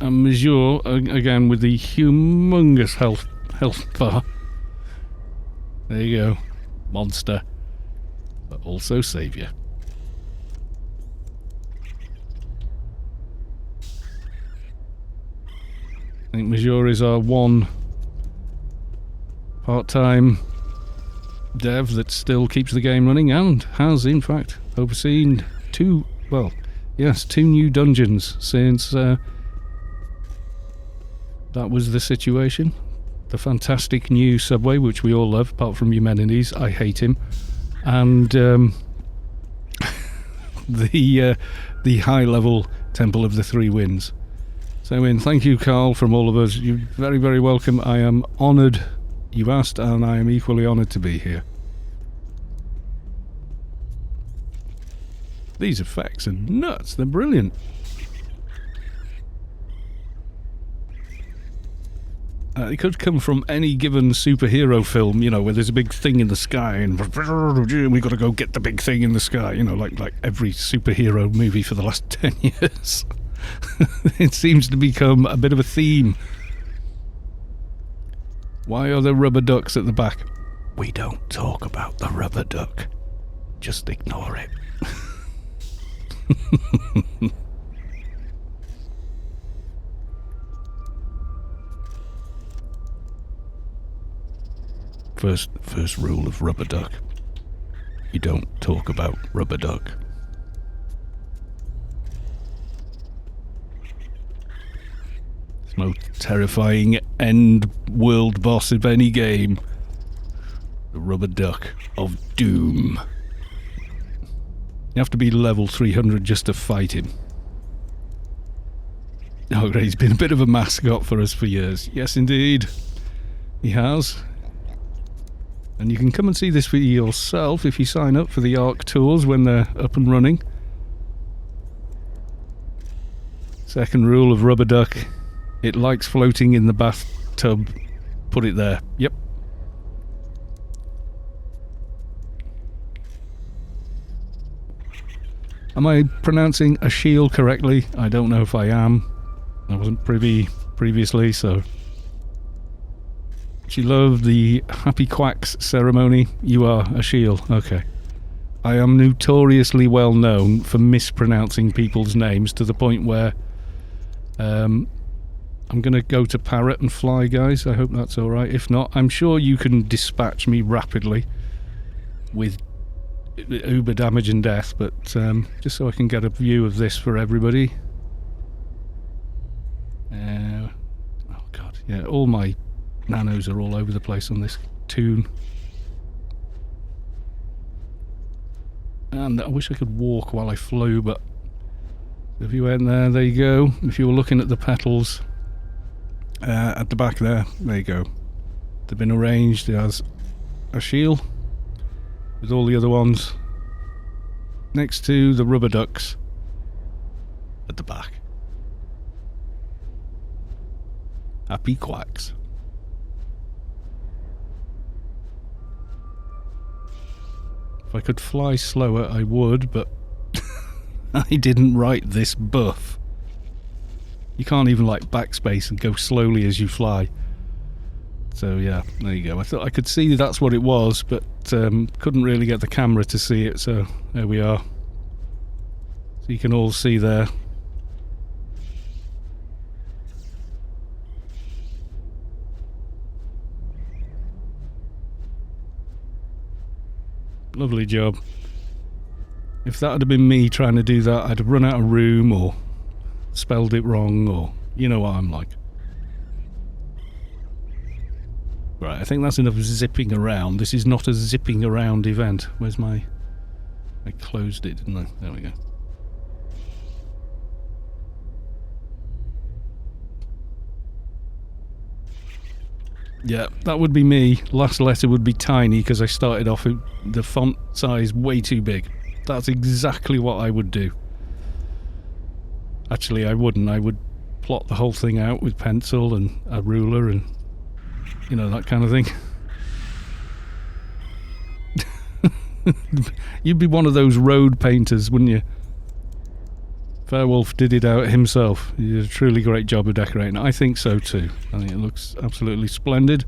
and Michizure again with the humongous health bar. There you go. Monster. But also saviour. I think Michizure is our one part-time dev that still keeps the game running and has, in fact, overseen two new dungeons since that was the situation. The fantastic new subway, which we all love, apart from Eumenides. I hate him. And the high-level Temple of the Three Winds. So, thank you, Carl, from all of us. You're very, very welcome. I am honoured you asked, and I am equally honoured to be here. These effects are nuts. They're brilliant. It could come from any given superhero film, you know, where there's a big thing in the sky and we got to go get the big thing in the sky, you know, like every superhero movie for the last 10 years. It seems to become a bit of a theme. Why are there rubber ducks at the back? We don't talk about the rubber duck. Just ignore it. First rule of Rubber Duck. You don't talk about Rubber Duck. It's the most terrifying end world boss of any game. The Rubber Duck of Doom. You have to be level 300 just to fight him. Oh great, he's been a bit of a mascot for us for years. Yes indeed, he has. And you can come and see this for yourself if you sign up for the ARK tours when they're up and running. Second rule of Rubber Duck. It likes floating in the bathtub. Put it there. Yep. Am I pronouncing Asheal correctly? I don't know if I am. I wasn't privy previously, so... She loved the Happy Quacks ceremony. You are Asheal. Okay. I am notoriously well known for mispronouncing people's names to the point where... I'm going to go to Parrot and fly, guys. I hope that's alright. If not, I'm sure you can dispatch me rapidly with uber damage and death, but just so I can get a view of this for everybody. Oh god, yeah, all my nanos are all over the place on this toon. And I wish I could walk while I flew, but if you went there you go. If you were looking at the petals at the back there you go. They've been arranged as Asheal with all the other ones next to the Rubber Ducks at the back. Happy Quacks. If I could fly slower I would, but I didn't write this buff. You can't even like backspace and go slowly as you fly. So yeah, there you go. I thought I could see that's what it was, but couldn't really get the camera to see it, so there we are. So you can all see there. Lovely job. If that had been me trying to do that, I'd have run out of room or spelled it wrong, or you know what I'm like. Right, I think that's enough zipping around. This is not a zipping around event. Where's my... I closed it, didn't I? There we go. Yeah, that would be me. Last letter would be tiny because I started off with the font size way too big. That's exactly what I would do. Actually, I wouldn't. I would plot the whole thing out with pencil and a ruler and, you know, that kind of thing. You'd be one of those road painters, wouldn't you? Fairwolf did it out himself. He did a truly great job of decorating. I think so too. I think it looks absolutely splendid.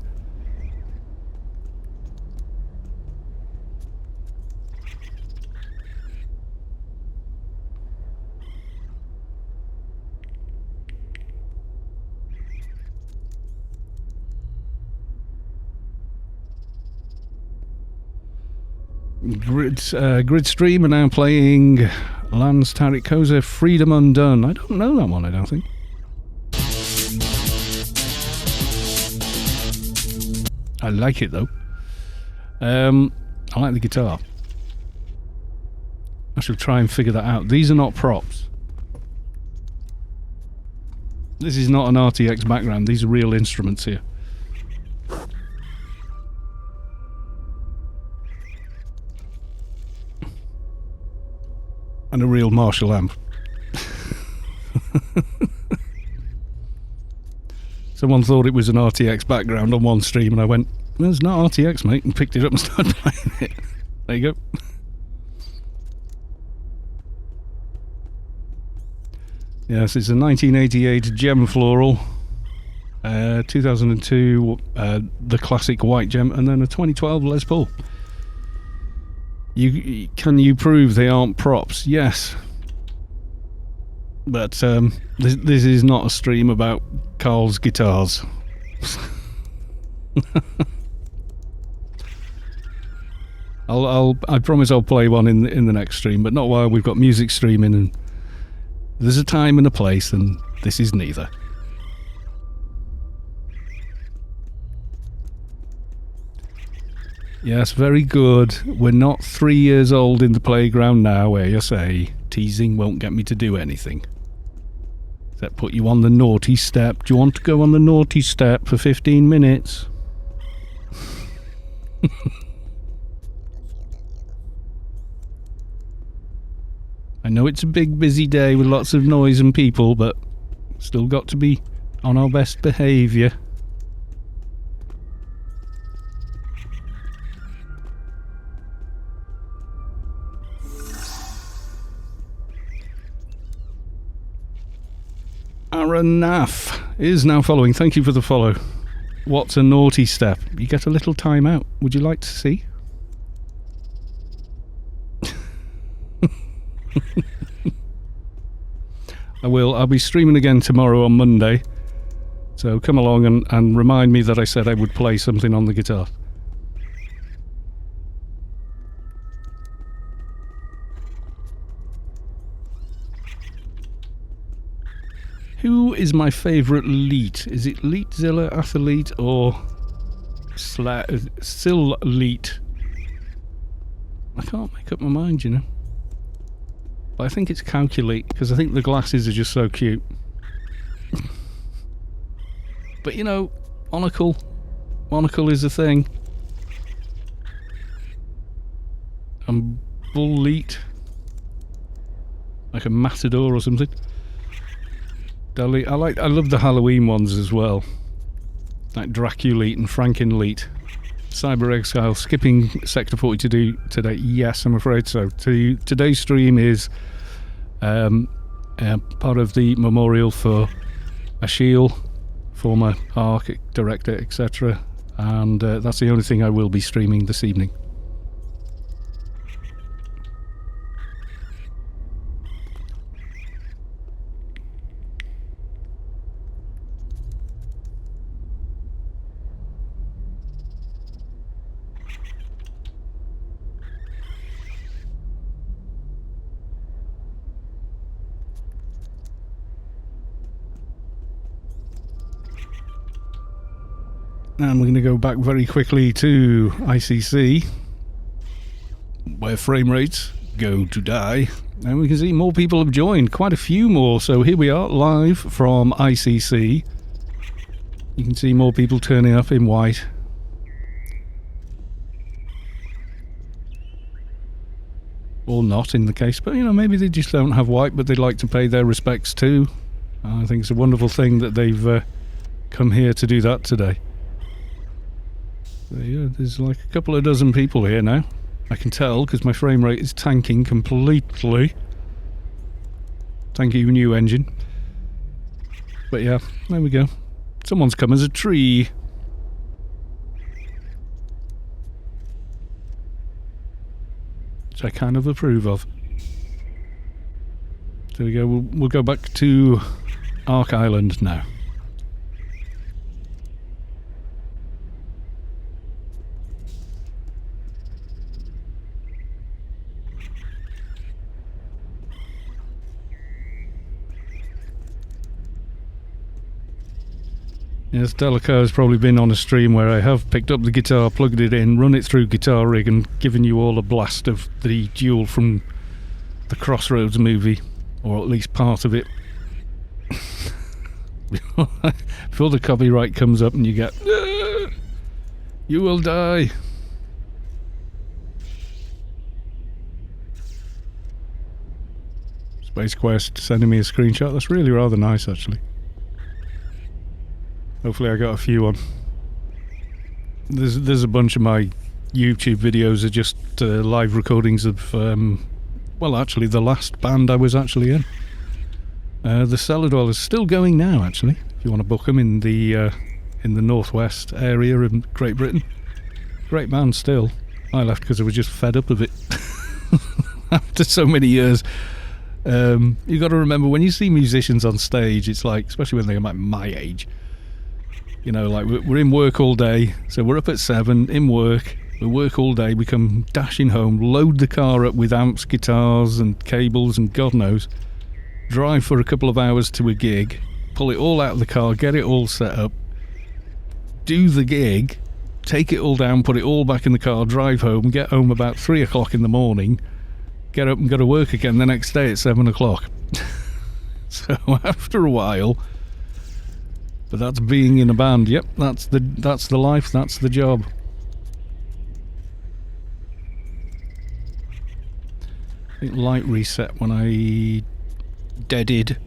Gridstream are now playing Lance Tarikoza Freedom Undone. I don't know that one, I don't think. I like it though. I like the guitar. I shall try and figure that out. These are not props. This is not an RTX background. These are real instruments here. And a real Marshall amp. Someone thought it was an RTX background on one stream and I went, well, it's not RTX, mate, and picked it up and started playing it. There you go. Yes, it's a 1988 Gem Floral, 2002 the classic white gem, and then a 2012 Les Paul. Can you prove they aren't props? Yes. But this is not a stream about Carl's guitars. I promise I'll play one in the next stream, but not while we've got music streaming, and there's a time and a place, and this is neither. Yes, very good. We're not 3 years old in the playground now where you say, teasing won't get me to do anything. Does that put you on the naughty step? Do you want to go on the naughty step for 15 minutes? I know it's a big busy day with lots of noise and people, but still got to be on our best behaviour. Aranaf is now following. Thank you for the follow. What's a naughty step? You get a little time out. Would you like to see? I will. I'll be streaming again tomorrow on Monday. So come along and remind me that I said I would play something on the guitar. Who is my favourite Leet? Is it Leetzilla, Athlete, or Sil Leet? I can't make up my mind, you know. But I think it's Calculate, because I think the glasses are just so cute. But you know, Monocle is a thing. And Bull Leet, like a matador or something. I love the Halloween ones as well, like Draculete and Frankenleet. Cyber Exile skipping Sector 42 today. Yes, I'm afraid so. Today's stream is part of the memorial for Asheal, former ARK director, etc. And that's the only thing I will be streaming this evening. And we're going to go back very quickly to ICC, where frame rates go to die. And we can see more people have joined, quite a few more. So here we are, live from ICC. You can see more people turning up in white. Or not in the case, but you know, maybe they just don't have white, but they'd like to pay their respects too. I think it's a wonderful thing that they've come here to do that today. Yeah, there's like a couple of dozen people here now. I can tell because my frame rate is tanking completely. Thank you, new engine. But yeah, there we go. Someone's come as a tree. Which I kind of approve of. There we go. We'll go back to Ark Island now. Yes, Delica has probably been on a stream where I have picked up the guitar, plugged it in, run it through Guitar Rig and given you all a blast of the duel from the Crossroads movie, or at least part of it. Before the copyright comes up and you get, you will die. Spacequest sending me a screenshot. That's really rather nice, actually. Hopefully I got a few on. There's a bunch of my YouTube videos are just live recordings of, well, actually the last band I was actually in. The Cellar Dwellers still going now, actually. If you want to book them in the northwest area in Great Britain. Great band still. I left because I was just fed up of it. After so many years. You got to remember, when you see musicians on stage, it's like, especially when they're like my age, you know, like we're in work all day, so we're up at 7 in work, We work all day, we come dashing home, load the car up with amps, guitars and cables and God knows, drive for a couple of hours to a gig, pull it all out of the car, get it all set up, do the gig, take it all down, put it all back in the car, drive home, get home about 3 o'clock in the morning, get up and go to work again the next day at 7 o'clock. So after a while, but that's being in a band. Yep, that's the life, that's the job. I think light reset when I deaded.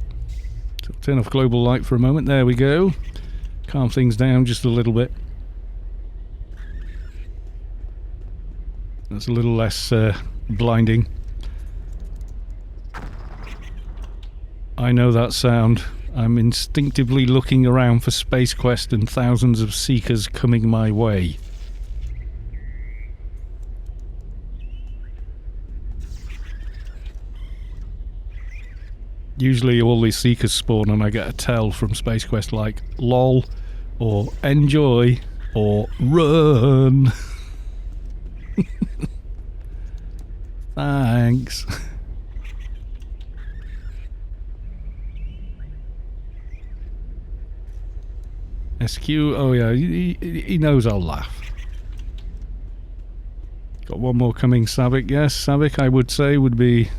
So turn off global light for a moment. There we go. Calm things down just a little bit. That's a little less blinding. I know that sound. I'm instinctively looking around for Spacequest and thousands of seekers coming my way. Usually all these seekers spawn and I get a tell from Spacequest like lol or enjoy or run. Thanks. SQ, oh yeah, he knows I'll laugh. Got one more coming, Saavick. Yes, Saavick I would say would be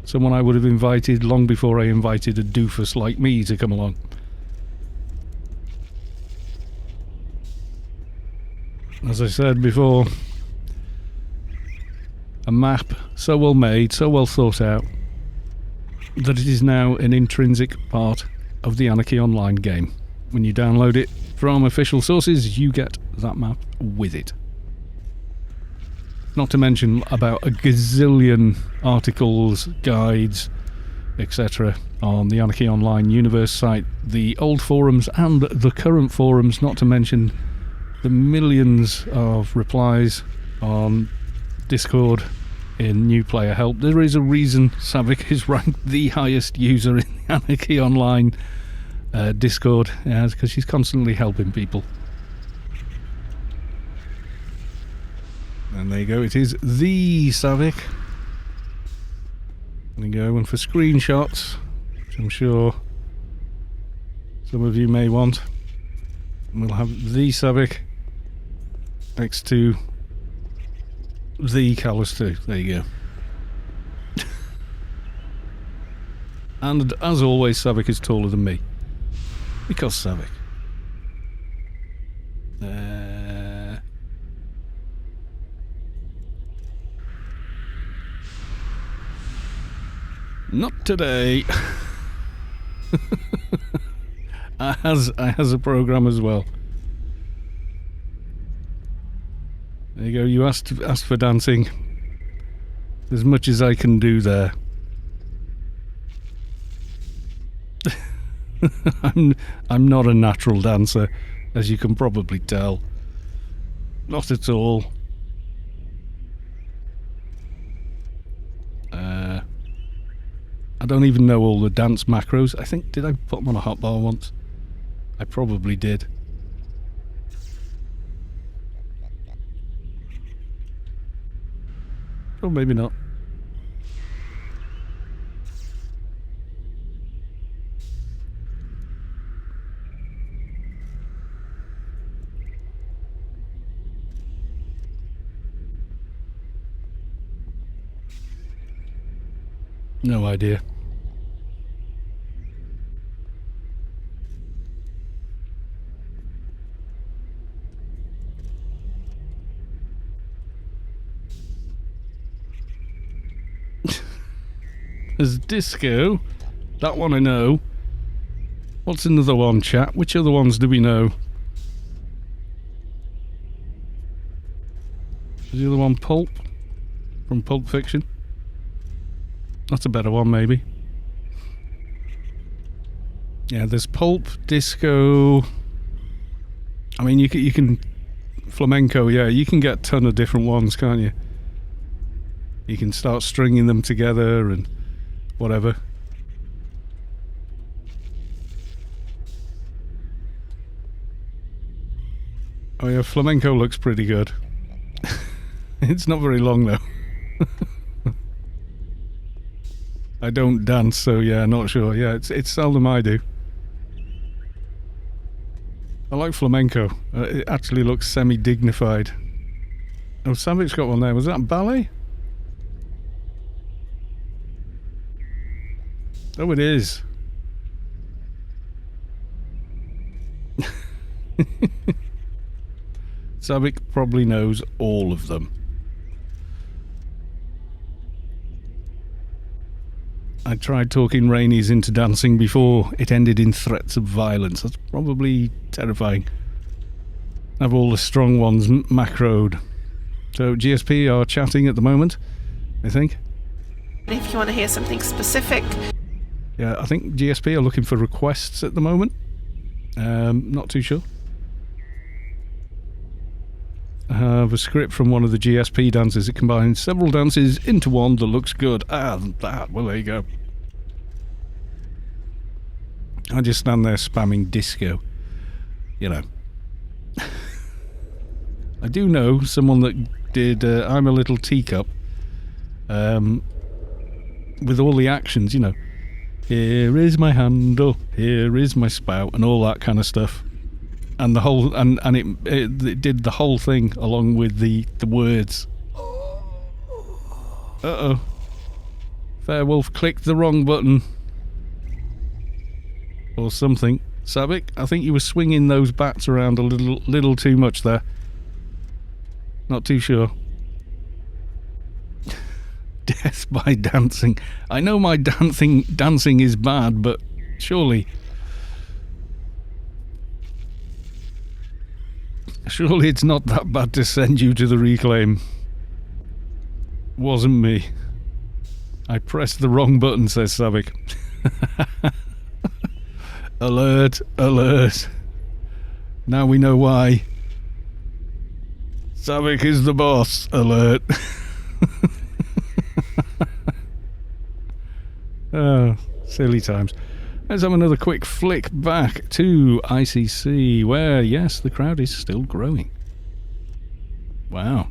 someone I would have invited long before I invited a doofus like me to come along. As I said before, a map so well made, so well thought out, that it is now an intrinsic part of the Anarchy Online game. When you download it from official sources, you get that map with it. Not to mention about a gazillion articles, guides, etc. on the Anarchy Online universe site, the old forums and the current forums, not to mention the millions of replies on Discord in new player help. There is a reason Saavick is ranked the highest user in the Anarchy Online Discord, because she's constantly helping people. And there you go, it is the Saavick. There you go, and for screenshots, which I'm sure some of you may want, we'll have the Saavick next to the Callus 2. There you go. And as always, Saavick is taller than me. Because Saavick. Not today. I has a program as well. There you go. You asked for dancing. As much as I can do there. I'm not a natural dancer, as you can probably tell. Not at all. I don't even know all the dance macros. I think, did I put them on a hotbar once? I probably did. Or maybe not. No idea. There's disco. That one I know. What's another one, chat? Which other ones do we know? Is the other one Pulp? From Pulp Fiction? That's a better one, maybe. Yeah, there's Pulp, Disco. I mean, you can flamenco. Yeah, you can get a ton of different ones, can't you? You can start stringing them together and whatever. Oh yeah, flamenco looks pretty good. It's not very long though. I don't dance, so yeah, not sure. Yeah, it's seldom I do. I like flamenco. It actually looks semi-dignified. Oh, Saavick's got one there. Was that ballet? Oh, it is. Saavick probably knows all of them. I tried talking Rainies into dancing before it ended in threats of violence. That's probably terrifying. Have all the strong ones macroed. So GSP are chatting at the moment, I think. If you want to hear something specific. Yeah, I think GSP are looking for requests at the moment. Not too sure. I have a script from one of the GSP dances. It combines several dances into one that looks good. That. Well, there you go. I just stand there spamming disco. You know. I do know someone that did I'm a Little Teacup. With all the actions, you know. Here is my handle, here is my spout, and all that kind of stuff. And the whole, and it did the whole thing along with the words. Uh-oh. Fairwolf clicked the wrong button. Or something. Saavick, I think you were swinging those bats around a little too much there. Not too sure. Death by dancing. I know my dancing is bad, but surely it's not that bad to send you to the reclaim. Wasn't me. I pressed the wrong button, says Saavick. Alert, alert. Now we know why. Saavick is the boss. Alert. Oh, silly times. Let's have another quick flick back to ICC, where, yes, the crowd is still growing. Wow.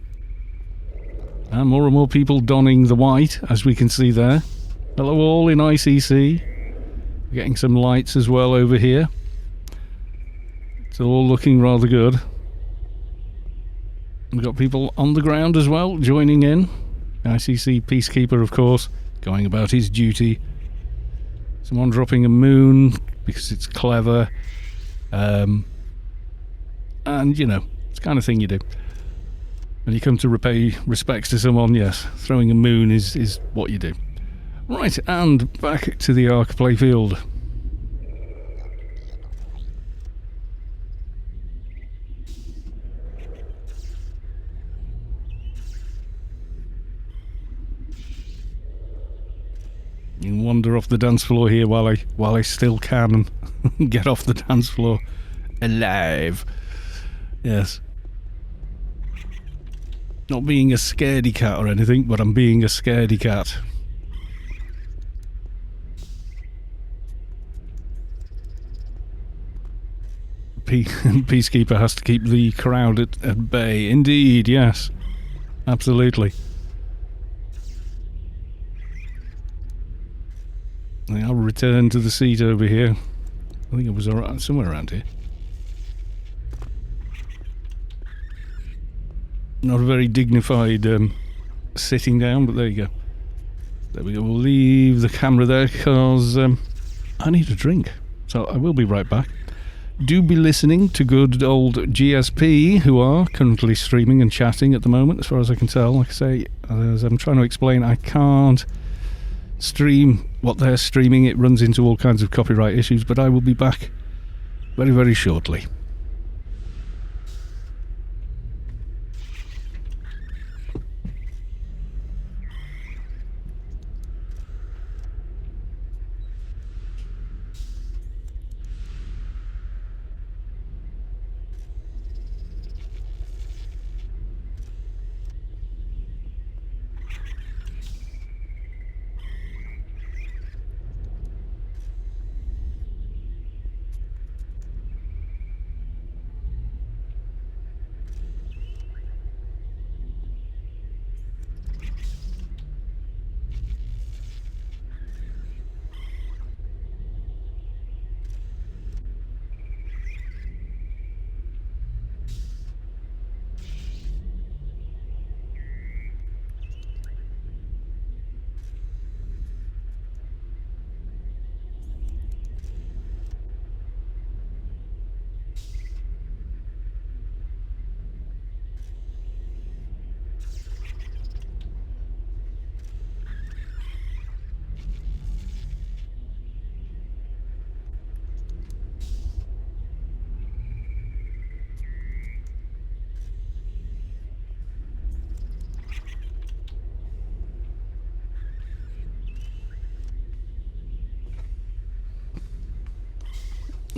And more people donning the white, as we can see there. Hello all in ICC. Getting some lights as well over here. It's all looking rather good. We've got people on the ground as well, joining in. ICC Peacekeeper, of course, going about his duty. Someone dropping a moon because it's clever. And, you know, it's the kind of thing you do. When you come to repay respects to someone, yes, throwing a moon is what you do. Right, and back to the ARK Playfield. You can wander off the dance floor here while I still can and get off the dance floor alive. Yes. Not being a scaredy cat or anything, but I'm being a scaredy cat. Peacekeeper has to keep the crowd at bay. Indeed, yes. Absolutely. I'll return to the seat over here. I think it was somewhere around here. Not a very dignified sitting down, but there you go. There we go. We'll leave the camera there because I need a drink. So I will be right back. Do be listening to good old GSP, who are currently streaming and chatting at the moment, as far as I can tell. Like I say, as I'm trying to explain, I can't stream what they're streaming. It runs into all kinds of copyright issues, but I will be back very, very shortly.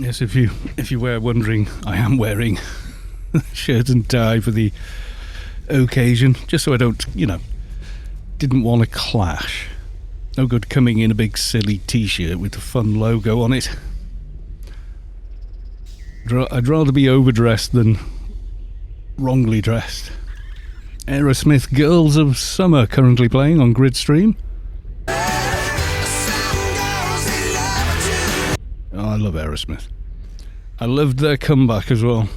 Yes, if you were wondering, I am wearing shirt and tie for the occasion, just so I don't, didn't want to clash. No good coming in a big silly t-shirt with the fun logo on it. I'd rather be overdressed than wrongly dressed. Aerosmith Girls of Summer currently playing on Gridstream. Oh, I love Aerosmith. I loved their comeback as well.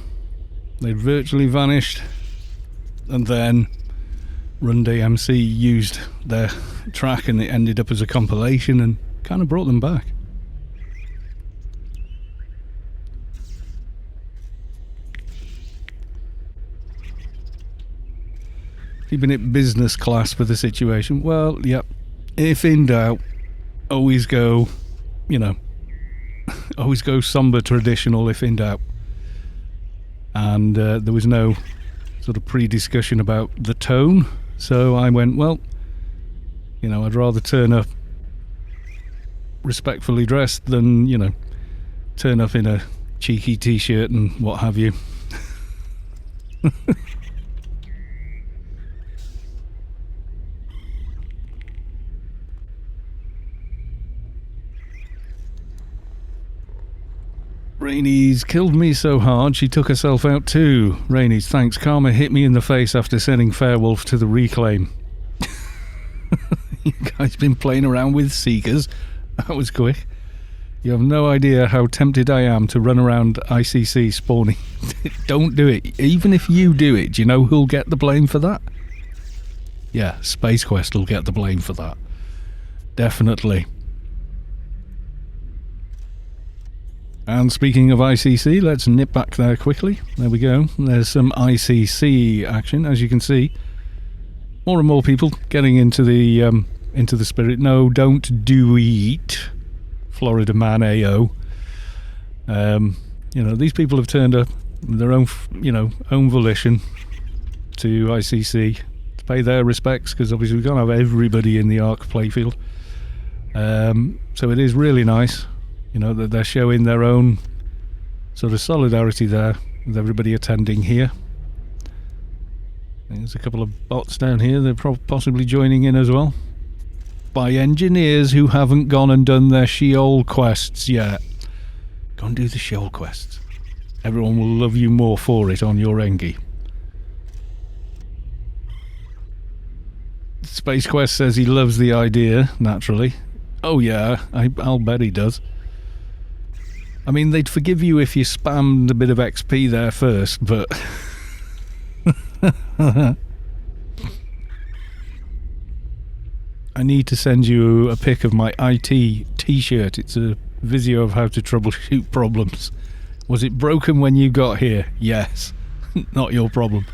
They'd virtually vanished, and then Run DMC used their track and it ended up as a compilation and kind of brought them back. Keeping it business class for the situation. Well, yep. If in doubt, always go, always go somber traditional if in doubt. And there was no sort of pre-discussion about the tone. So I went, well, I'd rather turn up respectfully dressed than, turn up in a cheeky t-shirt and what have you. Rainy's killed me so hard she took herself out too. Rainy's, thanks. Karma hit me in the face after sending Fairwolf to the reclaim. You guys been playing around with Seekers? That was quick. You have no idea how tempted I am to run around ICC spawning. Don't do it. Even if you do it, do you know who'll get the blame for that? Yeah, Spacequest will get the blame for that. Definitely. And speaking of ICC, let's nip back there quickly. There we go. There's some ICC action, as you can see. More and more people getting into the spirit. No, don't do it, Florida man AO. These people have turned up their own, own volition to ICC to pay their respects, because obviously we can't have everybody in the ARK Playfield. So it is really nice. That they're showing their own sort of solidarity there with everybody attending here. There's a couple of bots down here. They're possibly joining in as well. By engineers who haven't gone and done their Sheol quests yet. Go and do the Sheol quests. Everyone will love you more for it on your Engie. Spacequest says he loves the idea, naturally. Oh yeah, I'll bet he does. I mean, they'd forgive you if you spammed a bit of XP there first, but... I need to send you a pic of my IT T-shirt. It's a video of how to troubleshoot problems. Was it broken when you got here? Yes. Not your problem.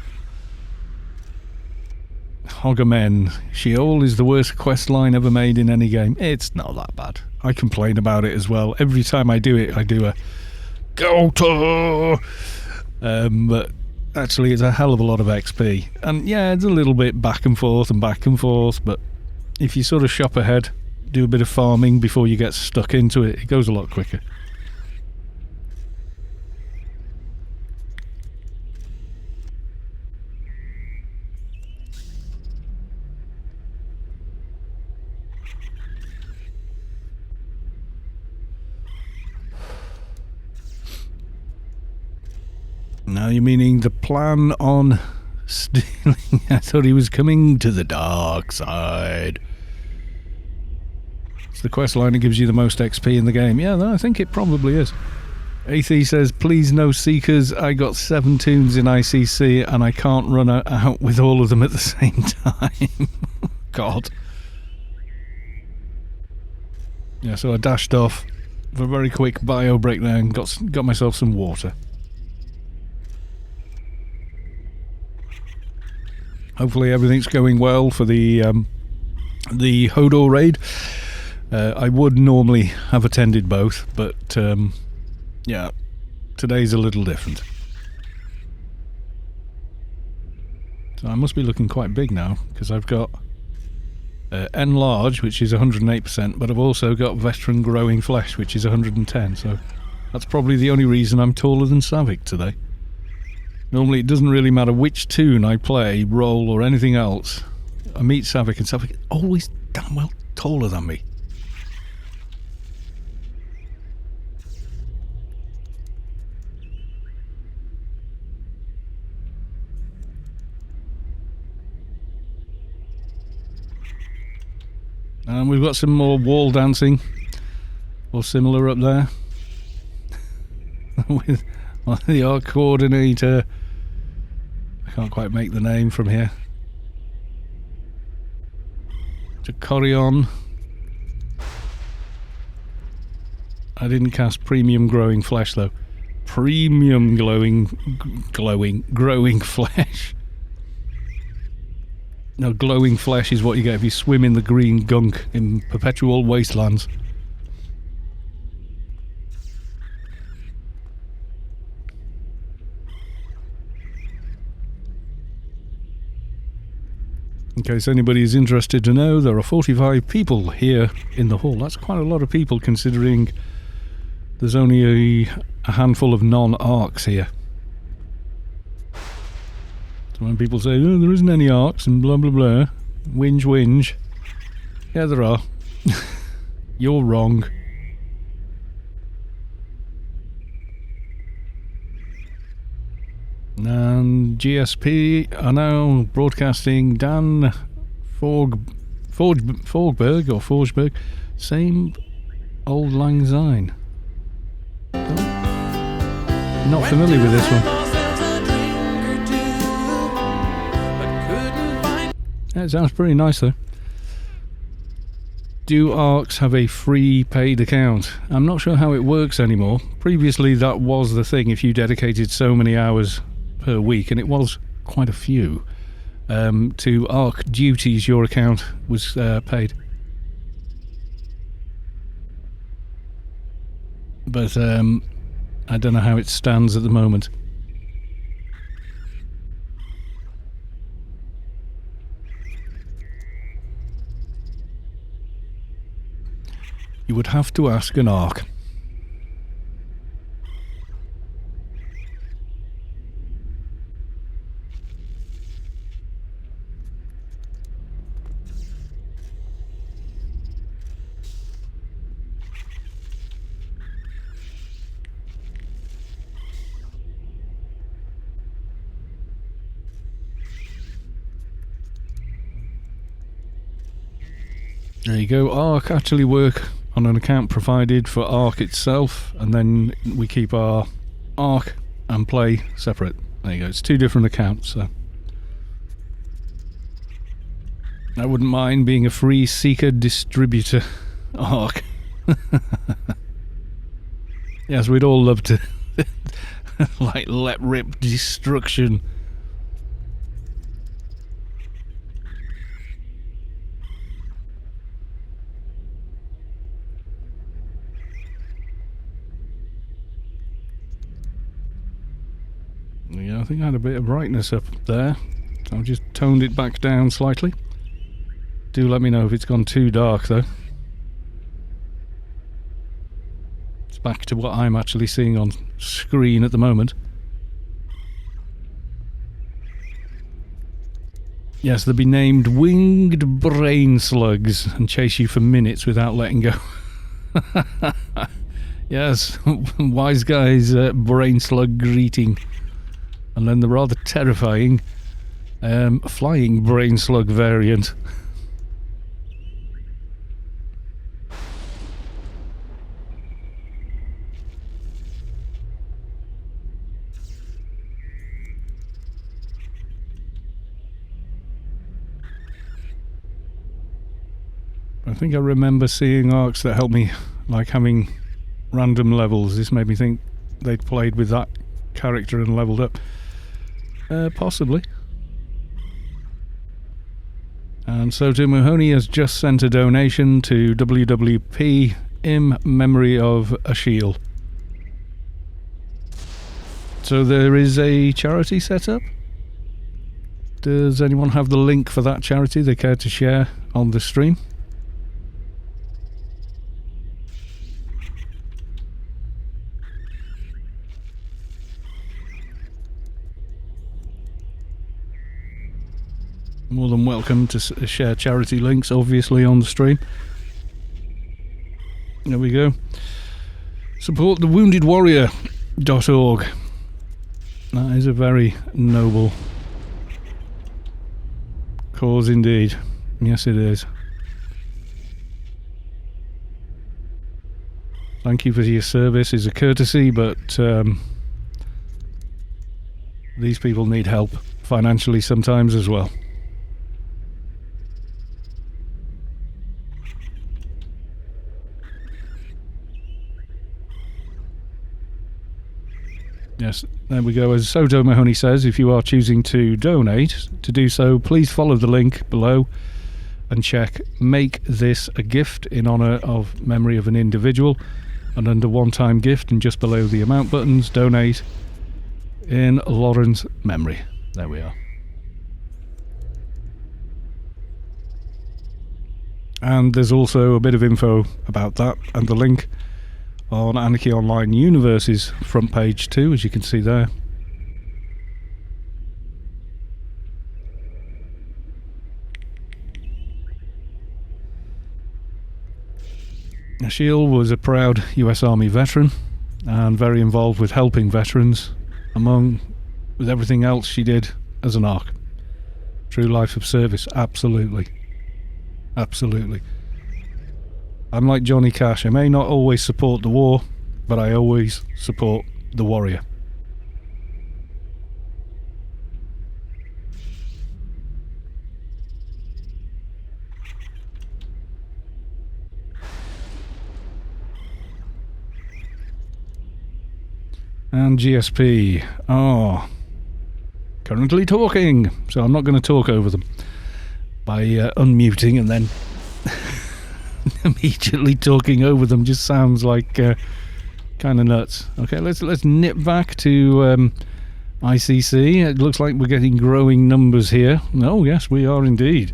Hoggermen. Sheol is the worst quest line ever made in any game. It's not that bad. I complain about it as well. Every time I do it, I do a go to. But actually, it's a hell of a lot of XP. And yeah, it's a little bit back and forth. But if you sort of shop ahead, do a bit of farming before you get stuck into it, it goes a lot quicker. Now you're meaning the plan on stealing... I thought he was coming to the dark side. It's the quest line that gives you the most XP in the game. Yeah, no, I think it probably is. Athie says, please no Seekers. I got 7 tunes in ICC and I can't run out with all of them at the same time. God. Yeah, so I dashed off for a very quick bio breakdown. Got myself some water. Hopefully everything's going well for the Hodor raid. I would normally have attended both, but yeah, today's a little different. So I must be looking quite big now, because I've got Enlarge, which is 108%, but I've also got Veteran Growing Flesh, which is 110, so That's probably the only reason I'm taller than Saavick today. Normally it doesn't really matter which tune I play, roll or anything else. I meet Saavick and Saavick is always damn well taller than me. And we've got some more wall dancing or similar up there with the ARK coordinator. I can't quite make the name from here. Corion. I didn't cast premium growing flesh though. Premium growing flesh. No, glowing flesh is what you get if you swim in the green gunk in perpetual wastelands. In case anybody is interested to know, there are 45 people here in the hall. That's quite a lot of people considering there's only a handful of non-Arks here. So when people say, oh, there isn't any Arks and blah blah blah, whinge whinge. Yeah, there are. You're wrong. And GSP are now broadcasting Dan Forgeberg, same old Lang Syne. Not familiar with this one. Yeah, it sounds pretty nice though. Do Arks have a free paid account? I'm not sure how it works anymore. Previously that was the thing, if you dedicated so many hours per week, and it was quite a few, to Ark duties, your account was paid. But I don't know how it stands at the moment. You would have to ask an Ark. There you go. Ark actually work on an account provided for Ark itself, and then we keep our Ark and play separate. There you go. It's two different accounts, so I wouldn't mind being a free seeker distributor Ark. Yes, we'd all love to like let rip destruction. Yeah, I think I had a bit of brightness up there, so I've just toned it back down slightly. Do let me know if it's gone too dark though. It's back to what I'm actually seeing on screen at the moment. Yes, they'll be named winged brain slugs and chase you for minutes without letting go. Yes, wise guy's brain slug greeting. And then the rather terrifying flying brain slug variant. I think I remember seeing Arks that helped me, like having random levels. This made me think they'd played with that character and leveled up. Possibly. And so to Mahoney has just sent a donation to WWP in memory of Asheal. So there is a charity set up. Does anyone have the link for that charity they care to share on the stream? welcome to share charity links, obviously, on the stream. There we go. Support the woundedwarrior.org. That is a very noble cause indeed. Yes, it is. Thank you for your service. It's a courtesy, but these people need help financially sometimes as well. Yes, there we go. As Soto Mahoney says, if you are choosing to donate, to do so, please follow the link below and check Make This a Gift in honour of memory of an individual, and under one-time gift and just below the amount buttons, donate in Lauren's memory. There we are. And there's also a bit of info about that and the link on Anarchy Online Universe's front page too, as you can see there. Asheal was a proud US Army veteran and very involved with helping veterans, with everything else she did as an ARK. True life of service, absolutely. Absolutely. I'm like Johnny Cash. I may not always support the war, but I always support the warrior. And GSP. Currently talking, so I'm not going to talk over them by unmuting and then immediately talking over them. Just sounds like kind of nuts. Okay, let's nip back to ICC. It looks like we're getting growing numbers here. Oh yes, we are indeed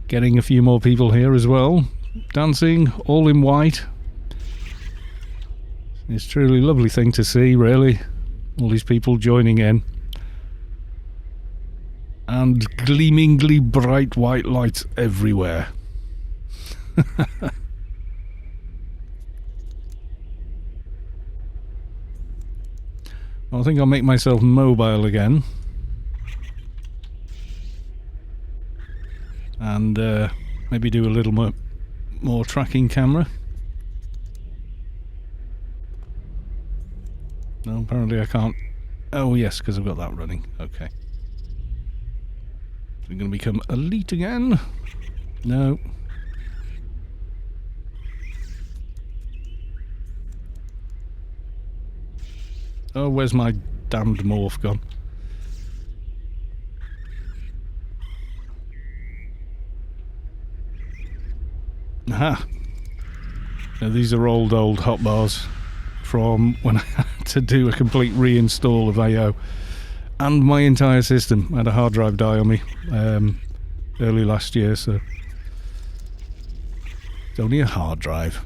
getting a few more people here as well, dancing all in white. It's a truly lovely thing to see, really, all these people joining in, and gleamingly bright white lights everywhere. I think I'll make myself mobile again and maybe do a little more tracking camera. No, apparently I can't. Oh yes, because I've got that running. Okay. We're going to become elite again. No. Oh, where's my damned morph gone? Aha! Now these are old hotbars from when I had to do a complete reinstall of AO and my entire system. I had a hard drive die on me early last year, so it's only a hard drive.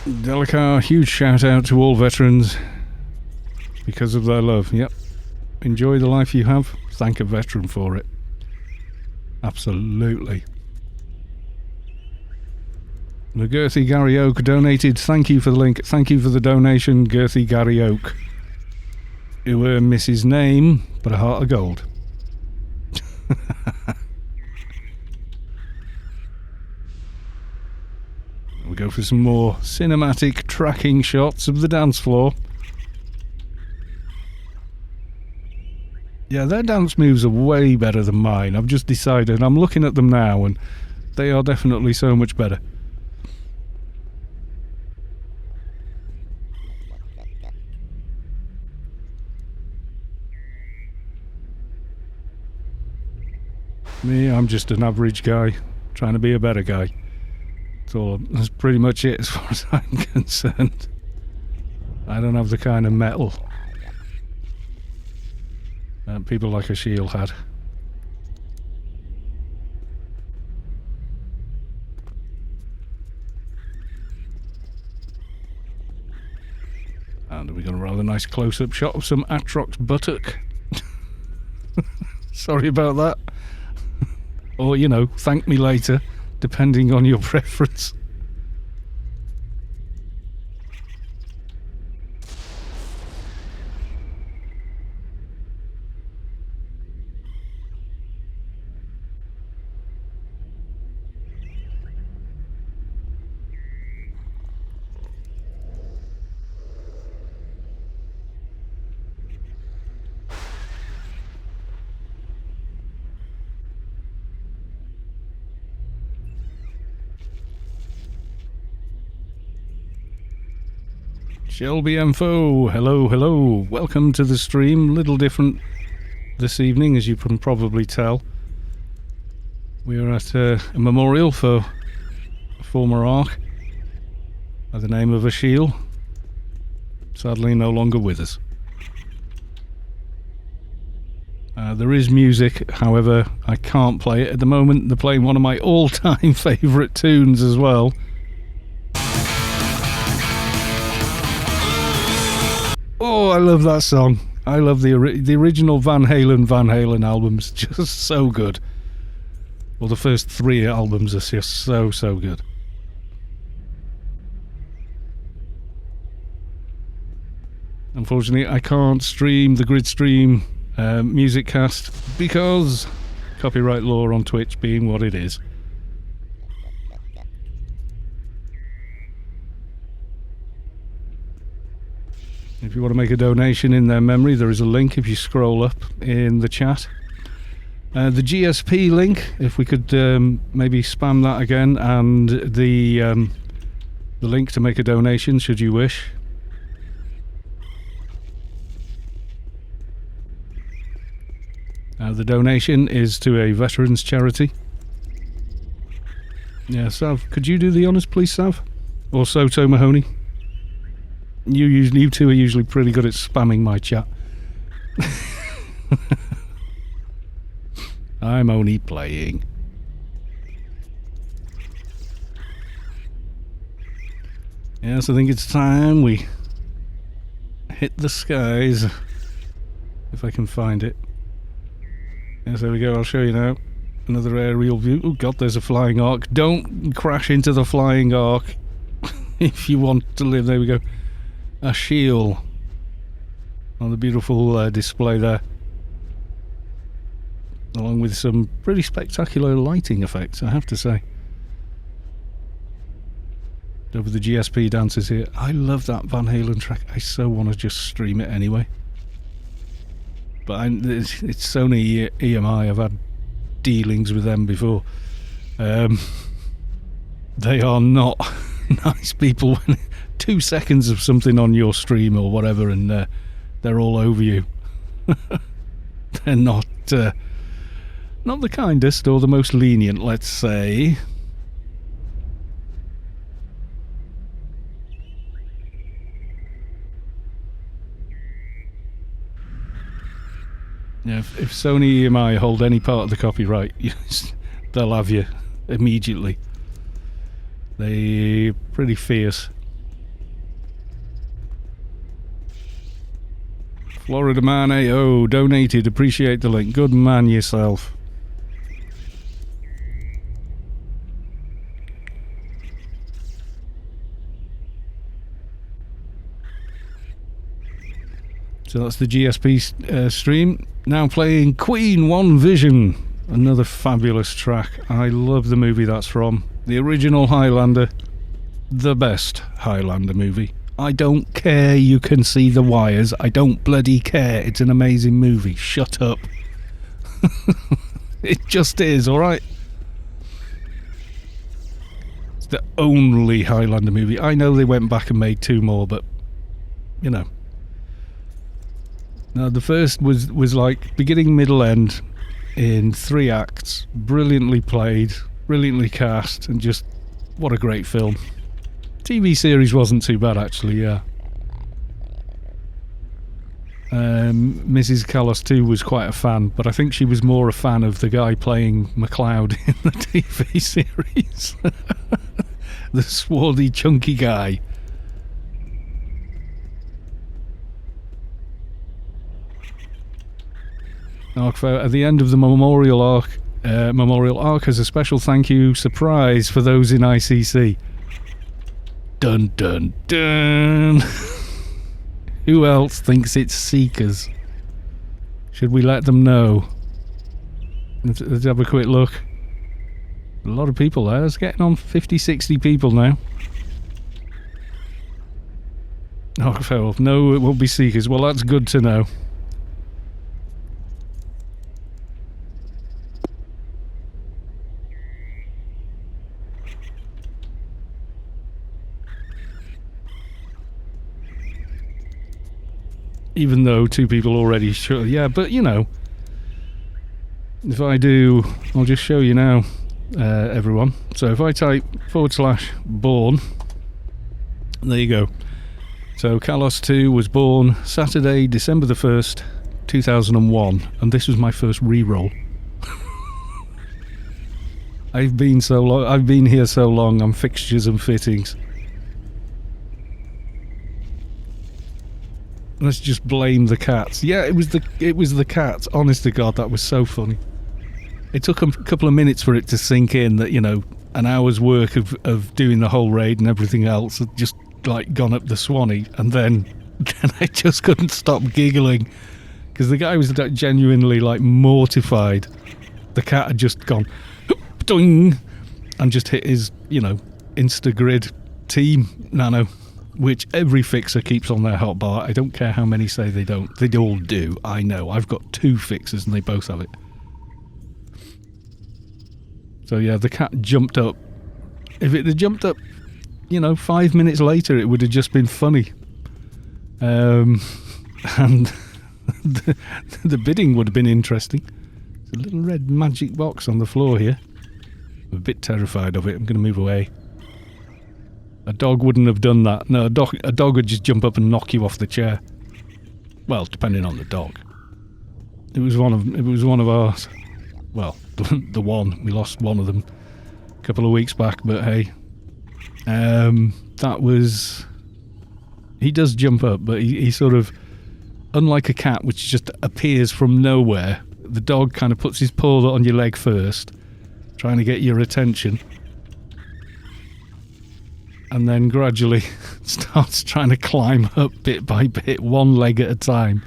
Delicar, huge shout out to all veterans because of their love. Yep. Enjoy the life you have. Thank a veteran for it. Absolutely. The Girthy Gary Oak donated. Thank you for the link. Thank you for the donation, Girthy Gary Oak. Who were miss his name, but a heart of gold. We go for some more cinematic tracking shots of the dance floor. Yeah, their dance moves are way better than mine. I've just decided. I'm looking at them now and they are definitely so much better. Me, I'm just an average guy trying to be a better guy. That's pretty much it as far as I'm concerned. I don't have the kind of metal that people like Asheal had. And we got a rather nice close-up shot of some Atrox buttock. Sorry about that. Or, you know, thank me later, depending on your preference. Shelbyenfo, hello, hello. Welcome to the stream. Little different this evening, as you can probably tell. We are at a memorial for a former Ark by the name of Asheal. Sadly, no longer with us. There is music, however, I can't play it at the moment. They're playing one of my all-time favourite tunes as well. Oh, I love that song. I love the original Van Halen albums. Just so good. Well, the first 3 albums are just so good. Unfortunately, I can't stream the Gridstream music cast because copyright law on Twitch being what it is. If you want to make a donation in their memory, there is a link if you scroll up in the chat. The GSP link, if we could maybe spam that again, and the link to make a donation should you wish. The donation is to a veterans charity. Yeah, Sav, could you do the honours please, Sav? Or Soto Mahoney? You two are usually pretty good at spamming my chat. I'm only playing. Yes, I think it's time we hit the skies. If I can find it. Yes, there we go, I'll show you now. Another aerial view. Oh god, there's a flying Ark. Don't crash into the flying Ark if you want to live. There we go. Asheal on the beautiful display there, along with some pretty spectacular lighting effects, I have to say. Over the GSP dancers here. I love that Van Halen track. I so want to just stream it anyway, but it's Sony EMI. I've had dealings with them before. They are not nice people. 2 seconds of something on your stream or whatever and they're all over you. They're not the kindest or the most lenient, let's say. Yeah, if Sony EMI hold any part of the copyright, they'll have you immediately. They're pretty fierce. Florida Man AO donated, appreciate the link. Good man yourself. So that's the GSP stream. Now playing Queen One Vision, another fabulous track. I love the movie that's from. The original Highlander, the best Highlander movie. I don't care you can see the wires. I don't bloody care. It's an amazing movie. Shut up. It just is, alright? It's the only Highlander movie. I know they went back and made 2 more, but, you know. Now, the first was like beginning, middle, end in 3 acts. Brilliantly played, brilliantly cast, and just what a great film. TV series wasn't too bad, actually, yeah. Mrs. Callas too was quite a fan, but I think she was more a fan of the guy playing MacLeod in the TV series. The swarthy, chunky guy. At the end of the Memorial Ark has a special thank you surprise for those in ICC. Dun dun dun. Who else thinks it's Seekers? Should we let them know? Let's have a quick look. A lot of people there. It's getting on 50, 60 people now. Oh, Fairwolf. No, it won't be Seekers. Well, that's good to know. Even though 2 people already sure. Yeah, but you know, if I do, I'll just show you now, everyone. So if I type /born, there you go. So Kalos2 was born Saturday, December the 1st, 2001, and this was my first re-roll. I've been here so long, I'm fixtures and fittings. Let's just blame the cats. Yeah, it was the cats. Honest to God, that was so funny. It took a couple of minutes for it to sink in that, you know, an hour's work of doing the whole raid and everything else had just like gone up the Swanee, and then I just couldn't stop giggling because the guy was genuinely like mortified. The cat had just gone doing and just hit his, you know, Instagrid team nano, which every fixer keeps on their hotbar. I don't care how many say they don't. They all do. I know. I've got 2 fixers and they both have it. So yeah, the cat jumped up. If it had jumped up, you know, 5 minutes later, it would have just been funny. And the bidding would have been interesting. There's a little red magic box on the floor here. I'm a bit terrified of it. I'm going to move away. A dog wouldn't have done that. No, a dog would just jump up and knock you off the chair. Well, depending on the dog. It was one of ours. Well, the one. We lost one of them a couple of weeks back, but hey. That was... He does jump up, but he sort of... Unlike a cat, which just appears from nowhere, the dog kind of puts his paw on your leg first, trying to get your attention. And then gradually starts trying to climb up bit by bit, one leg at a time.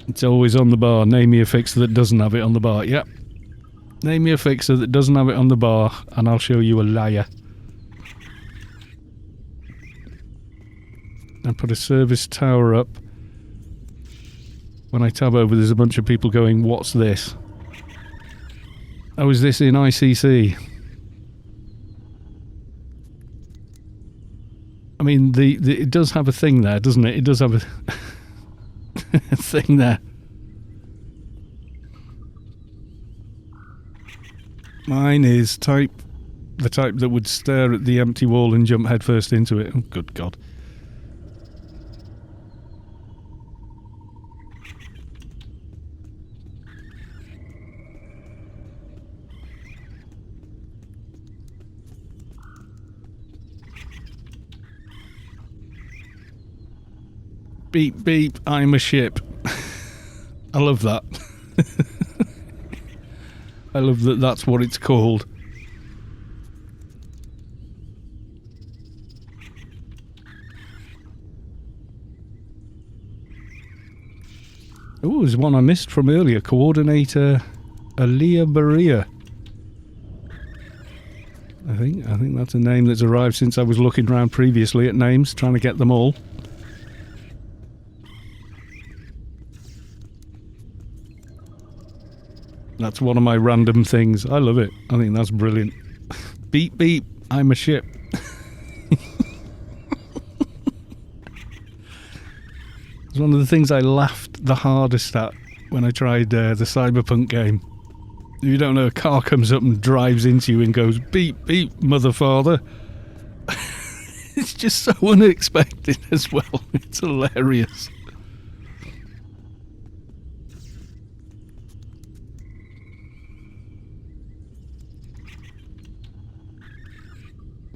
It's always on the bar. Name me a fixer that doesn't have it on the bar. Yep. Name me a fixer that doesn't have it on the bar, and I'll show you a liar. I put a service tower up. When I tab over, there's a bunch of people going, "What's this?" Oh, is this in ICC? I mean, it does have a thing there, doesn't it? It does have a thing there. Mine is the type that would stare at the empty wall and jump headfirst into it. Oh, good God. Beep, beep, I'm a ship. I love that. I love that that's what it's called. Oh, there's one I missed from earlier. Coordinator Alia Berea. I think that's a name that's arrived since I was looking around previously at names, trying to get them all. That's one of my random things. I love it. I think that's brilliant. Beep, beep, I'm a ship. It's one of the things I laughed the hardest at when I tried the Cyberpunk game. If you don't know, a car comes up and drives into you and goes, beep, beep, mother father. It's just so unexpected as well. It's hilarious.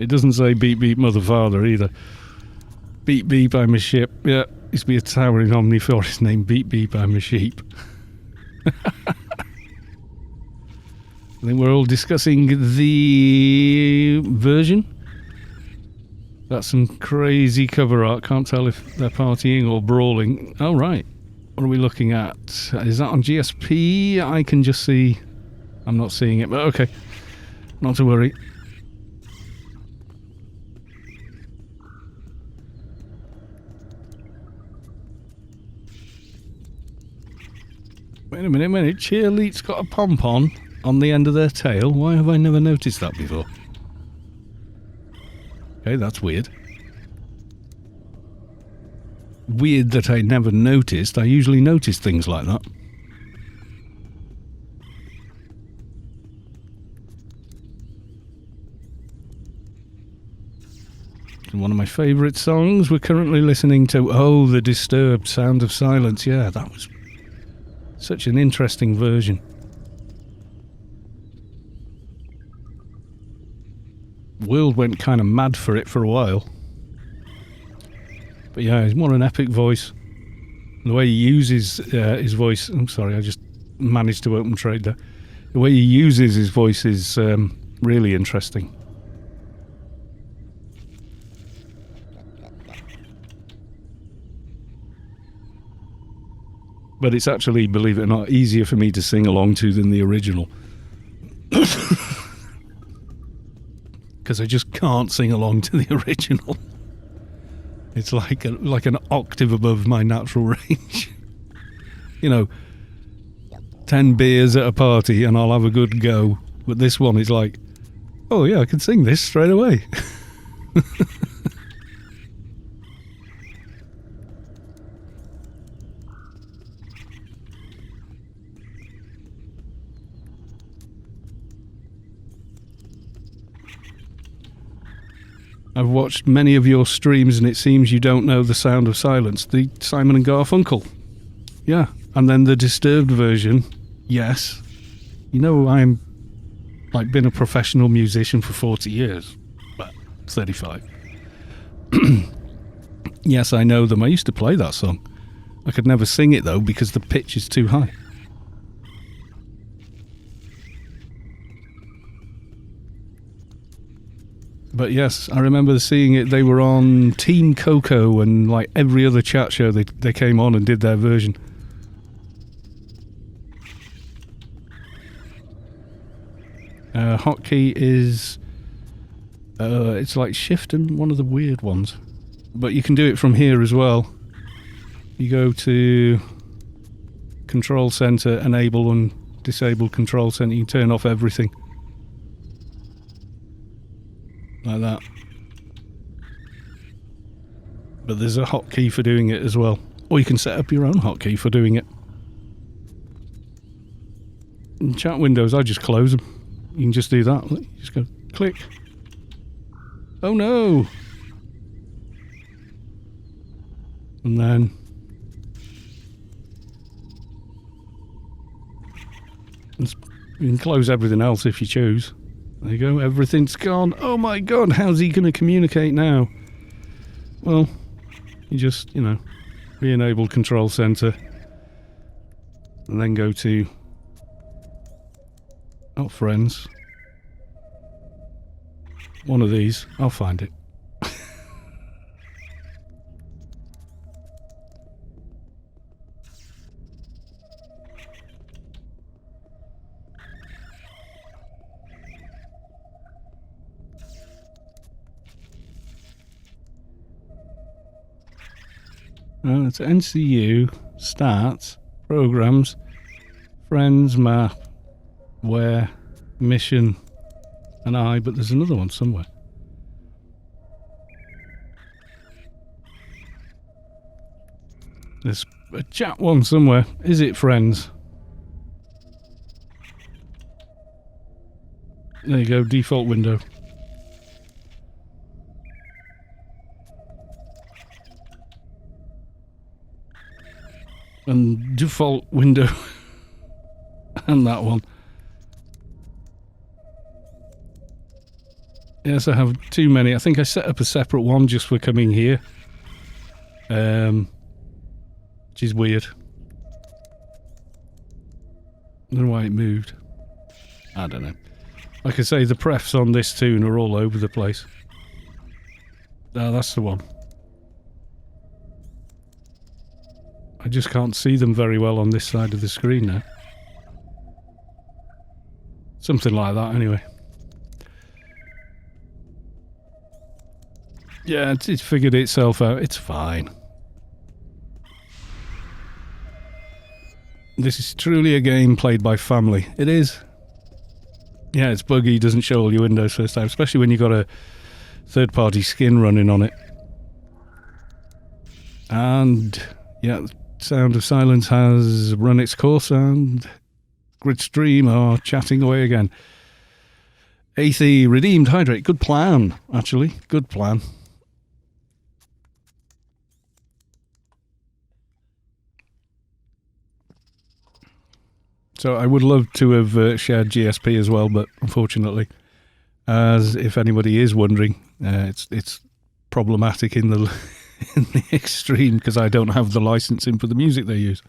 It doesn't say beep beep mother father either. Beep beep, I'm a ship. Yeah, used to be a tower in Omniforest named Beep Beep, I'm a sheep. I think we're all discussing the version. That's some crazy cover art. Can't tell if they're partying or brawling. Oh, right. What are we looking at? Is that on GSP? I can just see... I'm not seeing it, but okay. Not to worry. Wait a minute. Cheerlead's got a pom-pom on the end of their tail. Why have I never noticed that before? Okay, that's weird. Weird that I never noticed. I usually notice things like that. One of my favourite songs we're currently listening to. Oh, the Disturbed Sound of Silence. Yeah, that was such an interesting version. World went kind of mad for it for a while. But yeah, he's more an epic voice. The way he uses his voice... I'm sorry, I just managed to open trade there. The way he uses his voice is really interesting. But it's actually, believe it or not, easier for me to sing along to than the original. Because I just can't sing along to the original. It's like an octave above my natural range. 10 beers at a party and I'll have a good go. But this one is like, oh yeah, I can sing this straight away. I've watched many of your streams and it seems you don't know the Sound of Silence, the Simon and Garfunkel. Yeah, and then the Disturbed version, yes. I'm been a professional musician for 40 years. Well, 35. Yes, I know them. I used to play that song. I could never sing it though because the pitch is too high. But yes, I remember seeing it. They were on Team Coco and like every other chat show they came on and did their version. Hotkey is... it's like shift and one of the weird ones. But you can do it from here as well. You go to Control Center, enable and disable Control Center. You can turn off everything. Like that. But there's a hotkey for doing it as well. Or you can set up your own hotkey for doing it. In chat windows, I just close them. You can just do that. You just go click. Oh no! And then you can close everything else if you choose. There you go, everything's gone. Oh my god, how's he going to communicate now? Well, you just, re-enable Control Center. And then go to... friends. One of these. I'll find it. It's NCU, Stats, Programs, Friends, Map, Where, Mission, and but there's another one somewhere. There's a chat one somewhere. Is it Friends? There you go, default window. And default window. And that one. Yes, I have too many. I think I set up a separate one just for coming here. Which is weird. I don't know why it moved. I don't know. Like I say, the prefs on this tune are all over the place. Ah, that's the one. I just can't see them very well on this side of the screen now. Something like that, anyway. Yeah, it's figured itself out. It's fine. This is truly a game played by family. It is. Yeah, it's buggy. It doesn't show all your windows first time, especially when you've got a third-party skin running on it. And, yeah, Sound of Silence has run its course, and Gridstream are chatting away again. AC redeemed Hydrate. Good plan, actually. Good plan. So I would love to have shared GSP as well, but unfortunately, as if anybody is wondering, it's problematic in the in the extreme because I don't have the licensing for the music they use.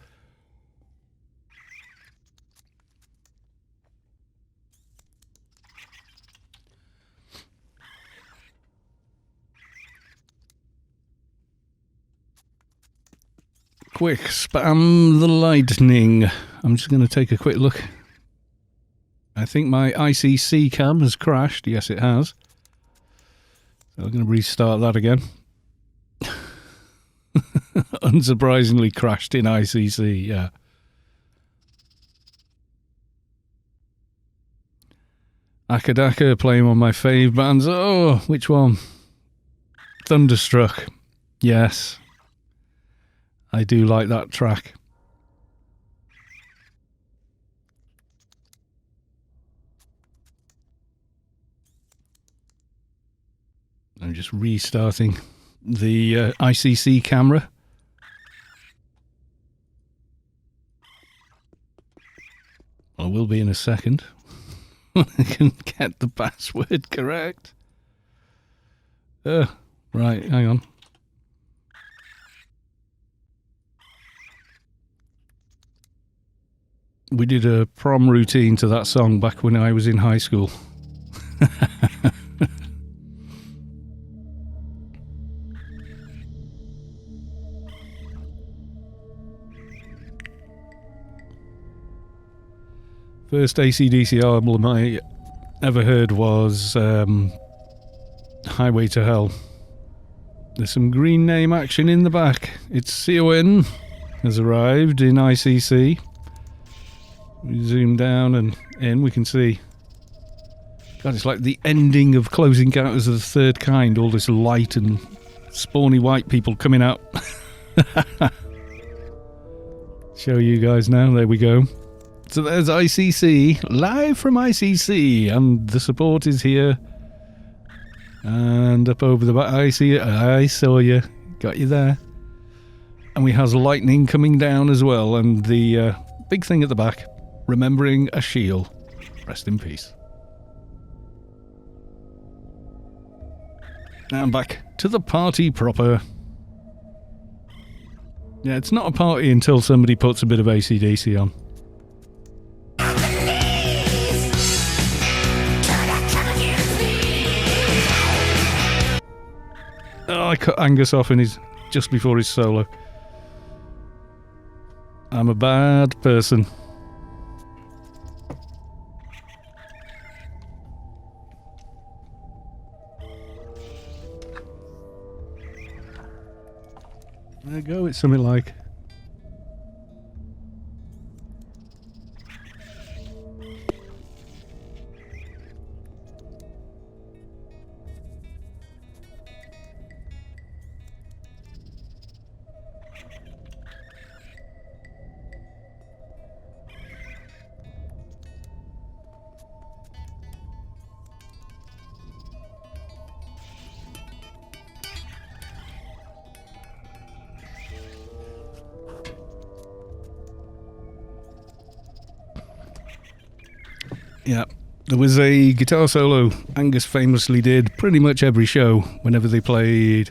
Quick, spam the lightning. I'm just going to take a quick look. I think my ICC cam has crashed. Yes, it has. So I'm going to restart that again. Unsurprisingly crashed in ICC, yeah. Akadaka playing one of my fave bands. Oh, which one? Thunderstruck. Yes. I do like that track. I'm just restarting the ICC camera. I will be in a second. I can get the password correct. Right, hang on. We did a prom routine to that song back when I was in high school. First AC/DC album I ever heard was Highway to Hell. There's some green name action in the back. It's CON has arrived in ICC. We zoom down and in, we can see. God, it's like the ending of Close Encounters of the Third Kind. All this light and spawny white people coming out. Show you guys now. There we go. So there's ICC, live from ICC, and the support is here. And up over the back, I see it. I saw you. Got you there. And we has lightning coming down as well, and the big thing at the back, remembering Asheal. Rest in peace. Now back to the party proper. Yeah, it's not a party until somebody puts a bit of AC/DC on. Oh, I cut Angus off just before his solo. I'm a bad person. There you go, it's something like... Yeah, There was a guitar solo Angus famously did pretty much every show whenever they played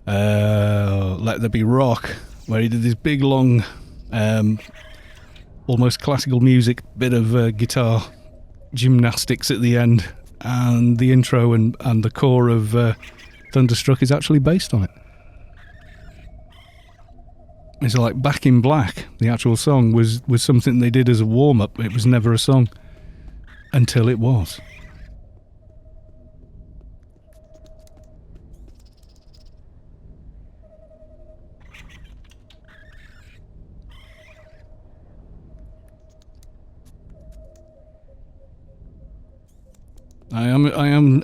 Let There Be Rock, where he did this big long almost classical music bit of guitar gymnastics at the end, and the intro and the core of Thunderstruck is actually based on it. It's like Back in Black, the actual song, was something they did as a warm-up. It was never a song until it was.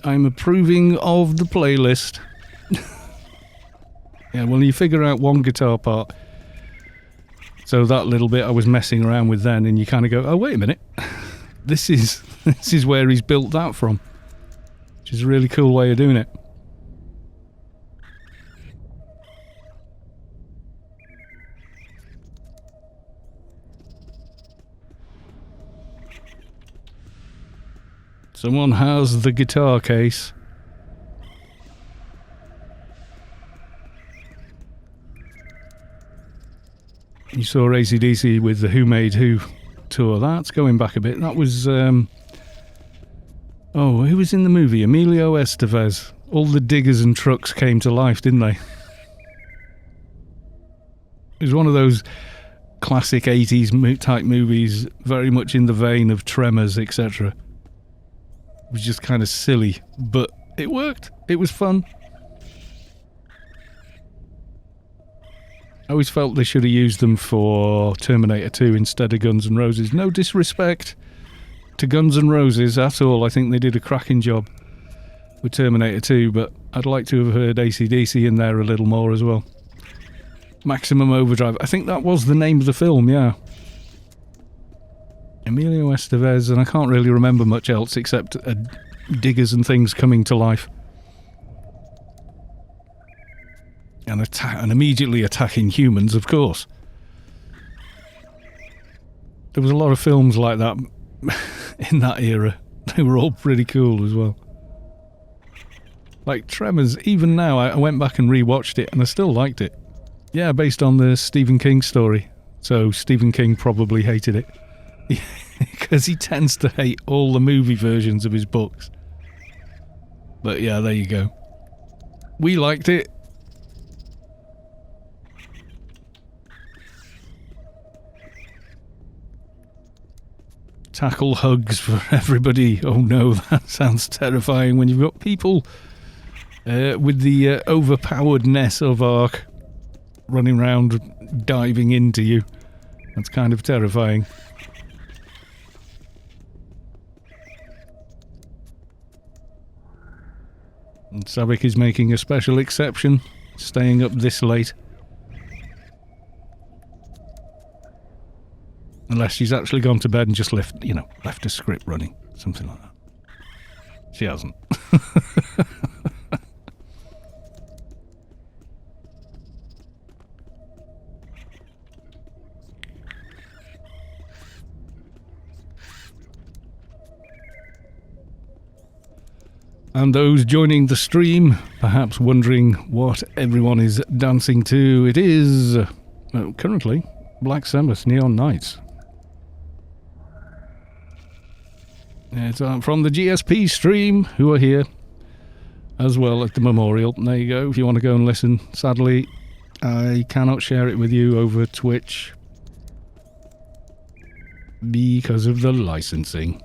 I'm approving of the playlist. Yeah, well, you figure out one guitar part. So that little bit I was messing around with then, and you kind of go, oh, wait a minute. This is where he's built that from. Which is a really cool way of doing it. Someone has the guitar case. You saw AC/DC with the Who Made Who tour. That's going back a bit. That was, who was in the movie? Emilio Estevez. All the diggers and trucks came to life, didn't they? It was one of those classic 80s type movies, very much in the vein of Tremors, etc. It was just kind of silly, but it worked. It was fun. I always felt they should have used them for Terminator 2 instead of Guns N' Roses. No disrespect to Guns N' Roses at all. I think they did a cracking job with Terminator 2, but I'd like to have heard AC/DC in there a little more as well. Maximum Overdrive. I think that was the name of the film, yeah. Emilio Estevez, and I can't really remember much else except diggers and things coming to life. And immediately attacking humans, of course. There was a lot of films like that in that era. They were all pretty cool as well. Like Tremors, even now, I went back and rewatched it and I still liked it. Yeah, based on the Stephen King story. So Stephen King probably hated it. Because he tends to hate all the movie versions of his books. But yeah, there you go. We liked it. Tackle hugs for everybody. Oh no, that sounds terrifying when you've got people with the overpoweredness of Ark running around diving into you. That's kind of terrifying. And Saavick is making a special exception, staying up this late. Unless she's actually gone to bed and just left a script running. Something like that. She hasn't. And those joining the stream, perhaps wondering what everyone is dancing to, it is, currently, Black Sabbath Neon Nights. It's from the GSP stream, who are here as well at the Memorial. There you go, if you want to go and listen. Sadly, I cannot share it with you over Twitch because of the licensing.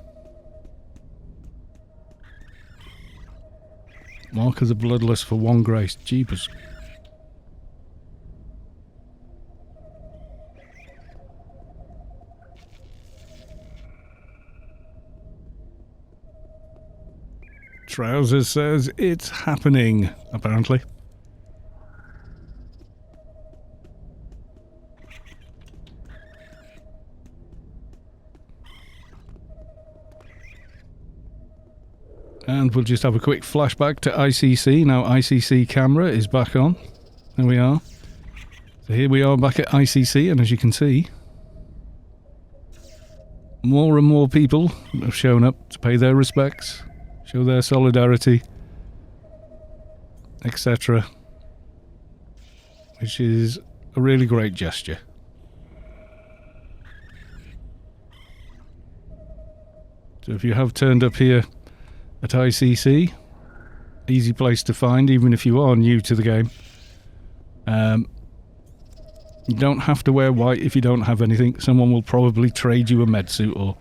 Mark of the Bloodless for one grace. Jeepers. Trousers says it's happening, apparently. And we'll just have a quick flashback to ICC. Now ICC camera is back on. There we are. So here we are back at ICC, and as you can see, more and more people have shown up to pay their respects, show their solidarity, etc. Which is a really great gesture. So if you have turned up here at ICC, easy place to find even if you are new to the game. You don't have to wear white if you don't have anything. Someone will probably trade you a med suit or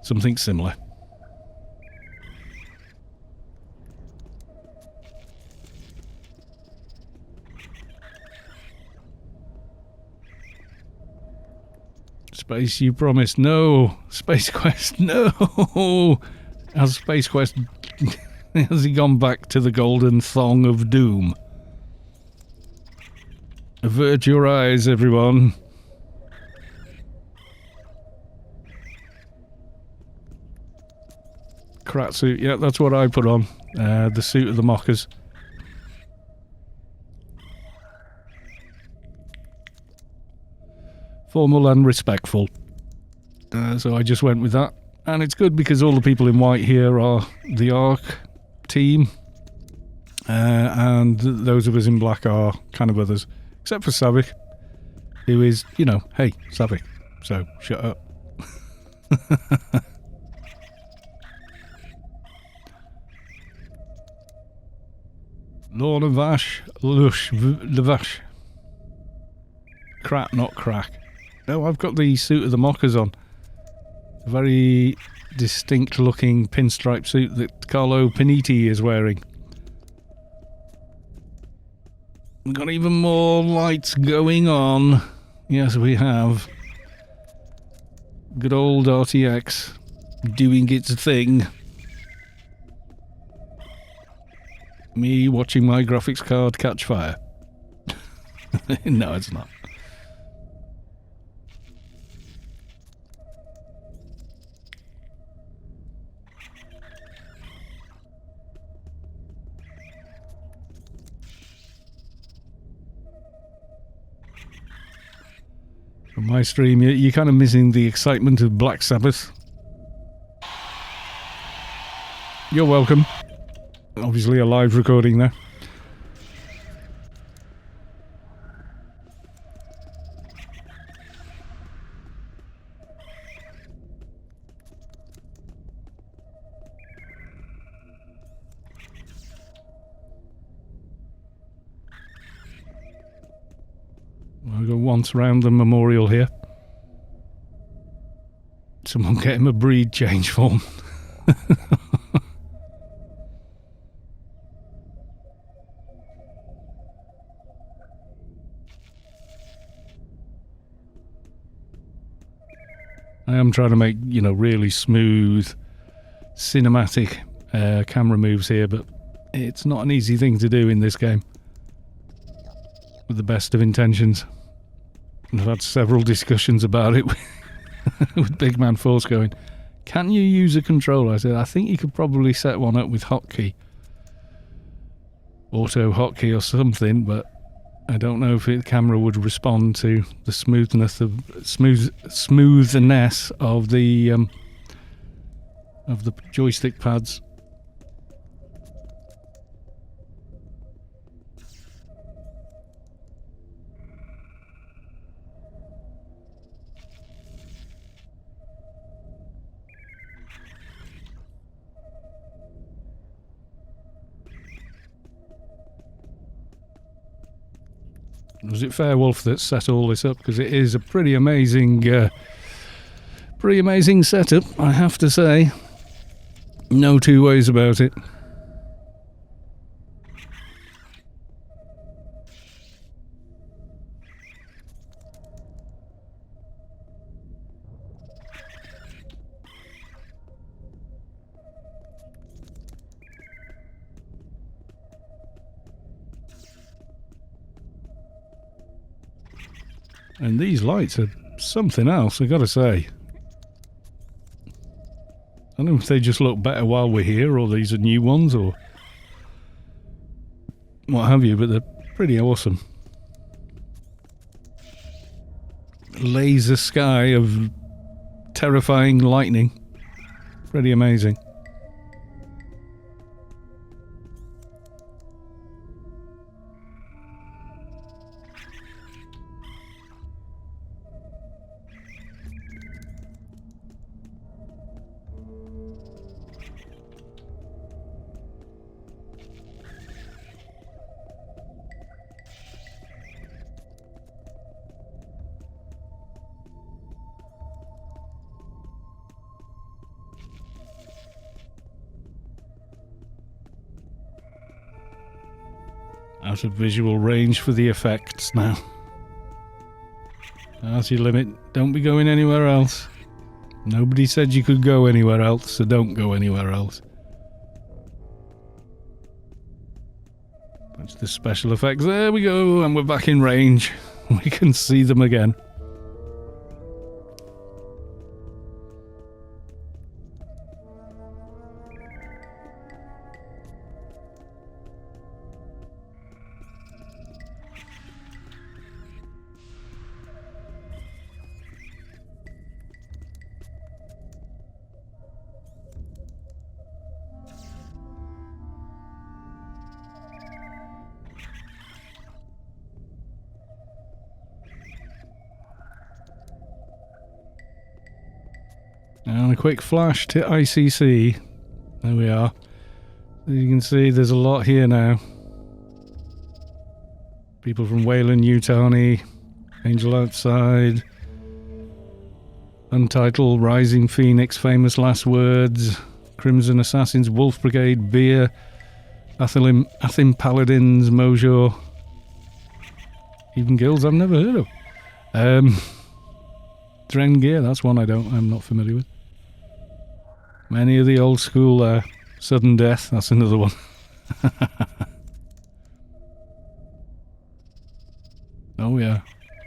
something similar. Space, you promised. No! Spacequest, no! Has Spacequest... has he gone back to the golden thong of doom? Avert your eyes, everyone. Krat suit, yeah, that's what I put on. The suit of the mockers. Formal and respectful. So I just went with that. And it's good because all the people in white here are the ARK team. And those of us in black are kind of others. Except for Saavick, who is, you know, hey, Saavick. So, shut up. Lorna Vash, Lush, Levash. Krat, not crack. No, I've got the suit of the mockers on. A very distinct looking pinstripe suit that Carlo Paniti is wearing. We've got even more lights going on. Yes, we have. Good old RTX doing its thing. Me watching my graphics card catch fire. No, it's not. From my stream, you're kind of missing the excitement of Black Sabbath. You're welcome. Obviously a live recording there. I'll go once round the memorial here. Someone get him a breed change form. I am trying to make, you know, really smooth, cinematic camera moves here, but it's not an easy thing to do in this game. With the best of intentions. I've had several discussions about it with Big Man Force going, can you use a controller? I said, I think you could probably set one up with hotkey. Auto hotkey or something, but I don't know if the camera would respond to the smoothness of the joystick pads. Was it Fairwolf that set all this up? Because it is a pretty amazing setup, I have to say. No two ways about it. And these lights are something else, I gotta say. I don't know if they just look better while we're here, or these are new ones, or what have you, but they're pretty awesome. Laser sky of terrifying lightning. Pretty amazing. Out of visual range for the effects now. That's your limit. Don't be going anywhere else. Nobody said you could go anywhere else, so don't go anywhere else. That's the special effects. There we go, and we're back in range. We can see them again. And a quick flash to ICC. There we are. As you can see, there's a lot here now. People from Wayland, Utani, Angel Outside, Untitled, Rising Phoenix, Famous Last Words, Crimson Assassins, Wolf Brigade, Beer, Athin Paladins, Mojor, even guilds I've never heard of. Drengir, that's one I'm not familiar with. Many of the old school Sudden Death, that's another one. Oh yeah,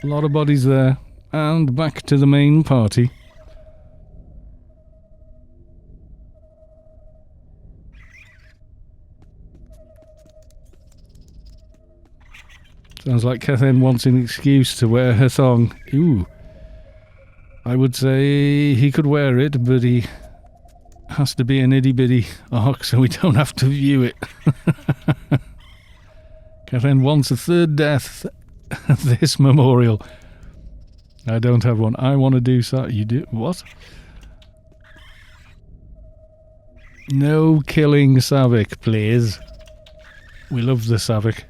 a lot of bodies there. And back to the main party. Sounds like Kethen wants an excuse to wear her thong. Ooh. I would say he could wear it, but he has to be an itty-bitty Ark so we don't have to view it. Kethen wants a third death at this memorial. I don't have one. I want to do so. You do? What? No killing Saavick, please. We love the Saavick.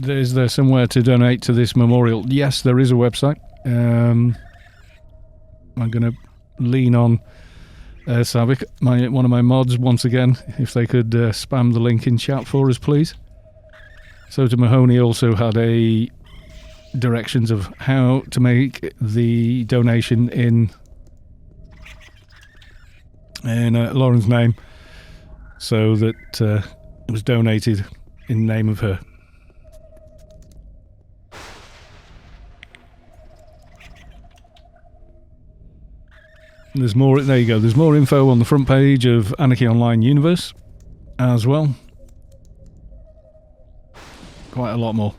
Is there somewhere to donate to this memorial? Yes, there is a website. I'm going to lean on Saavick, one of my mods, once again, if they could spam the link in chat for us, please. Soda Mahoney also had directions of how to make the donation in Lauren's name, so that it was donated in the name of her. There's more. There you go. There's more info on the front page of Anarchy Online Universe as well. Quite a lot more.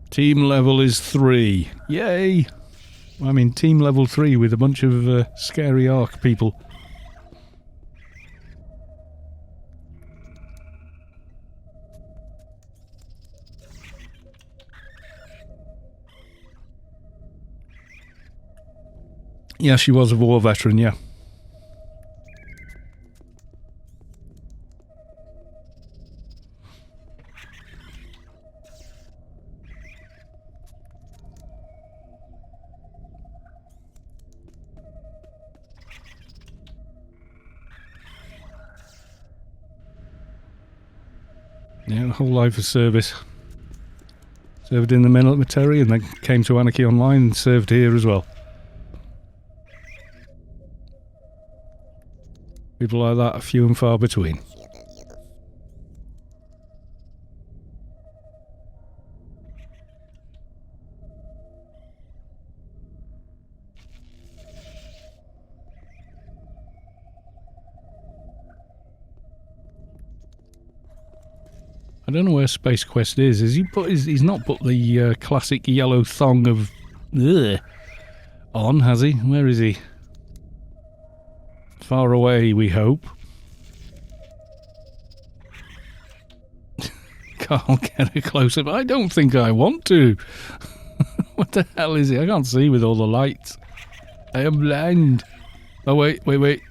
Team level is 3. Yay! I mean, team level 3 with a bunch of scary Ark people. Yeah, she was a war veteran, yeah. Yeah, whole life of service. Served in the military and then came to Anarchy Online and served here as well. People like that are few and far between. don't know where Spacequest is. Has he put he's not put the classic yellow thong of on, has he? Where is he? Far away, we hope. Can't get a close-up. I don't think I want to. What the hell is he? I can't see with all the lights. I am blind. Oh, wait.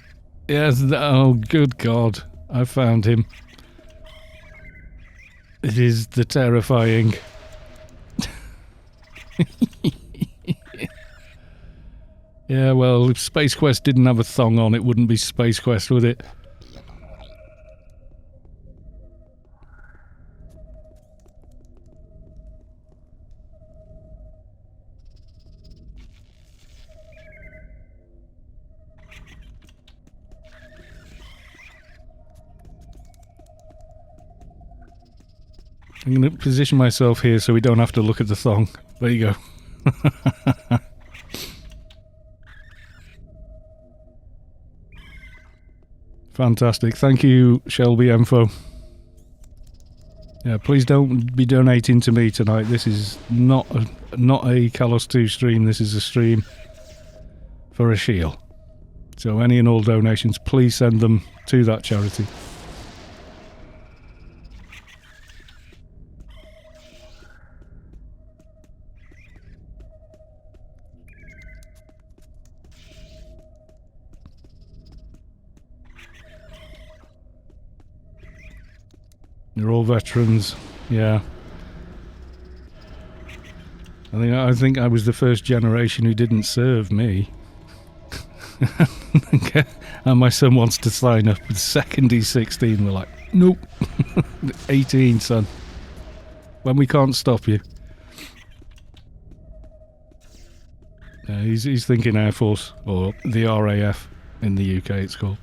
Yes, oh, good God. I found him. It is the terrifying. Yeah, well, if Spacequest didn't have a thong on, it wouldn't be Spacequest, would it? I'm going to position myself here so we don't have to look at the thong. There you go. Fantastic. Thank you, Shelbyenfo. Yeah, please don't be donating to me tonight. This is not a Kalos 2 stream. This is a stream for Asheal. So any and all donations, please send them to that charity. They're all veterans, yeah. I think I was the first generation who didn't serve me. And my son wants to sign up. The second he's 16, we're like, nope. 18, son. When we can't stop you. He's thinking Air Force, or the RAF in the UK it's called.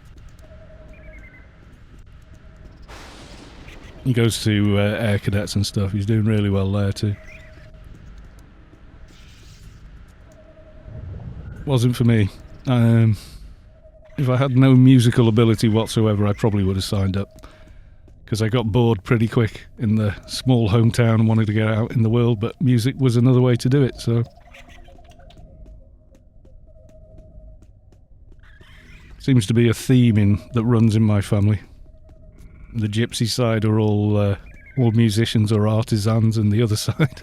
He goes to air cadets and stuff. He's doing really well there too. Wasn't for me. If I had no musical ability whatsoever, I probably would have signed up. Because I got bored pretty quick in the small hometown and wanted to get out in the world, but music was another way to do it, so... Seems to be a theme that runs in my family. The gypsy side are all musicians or artisans, and the other side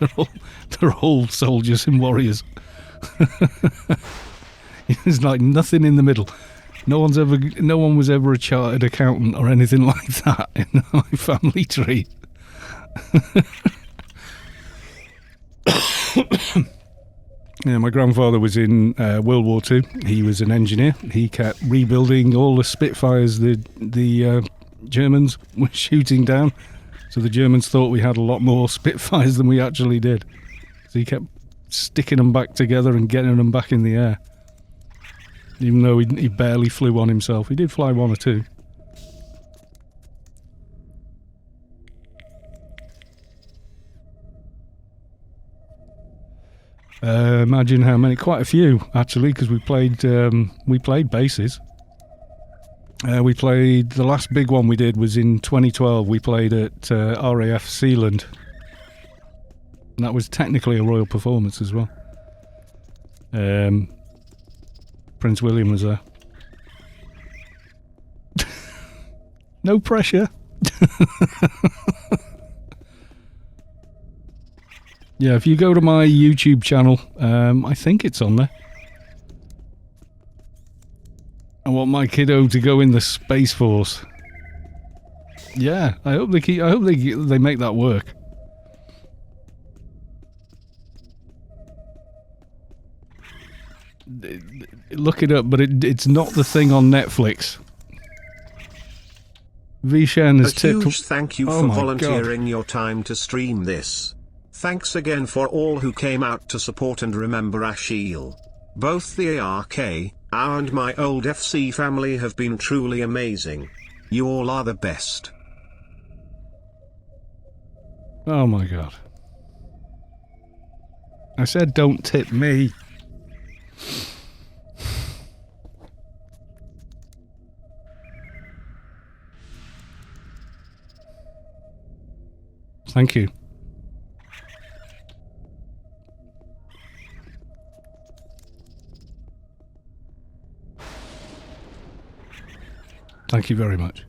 they're all soldiers and warriors. There's like nothing in the middle. No one was ever a chartered accountant or anything like that in my family tree. Yeah, my grandfather was in World War II. He was an engineer. He kept rebuilding all the Spitfires the Germans were shooting down. So the Germans thought we had a lot more Spitfires than we actually did. So he kept sticking them back together and getting them back in the air. Even though he barely flew one himself. He did fly one or two. Imagine how many. Quite a few, actually, because we played bases. We played, the last big one we did was in 2012. We played at RAF Sealand. And that was technically a royal performance as well. Prince William was there. No pressure. Yeah, if you go to my YouTube channel, I think it's on there. I want my kiddo to go in the Space Force. Yeah, I hope they make that work. Look it up, but it's not the thing on Netflix. Vichen has tipped. A huge thank you for volunteering your time to stream this. Thanks again for all who came out to support and remember Asheal. Both the ARK, our and my old FC family have been truly amazing. You all are the best. Oh my god. I said don't tip me. Thank you. Thank you very much.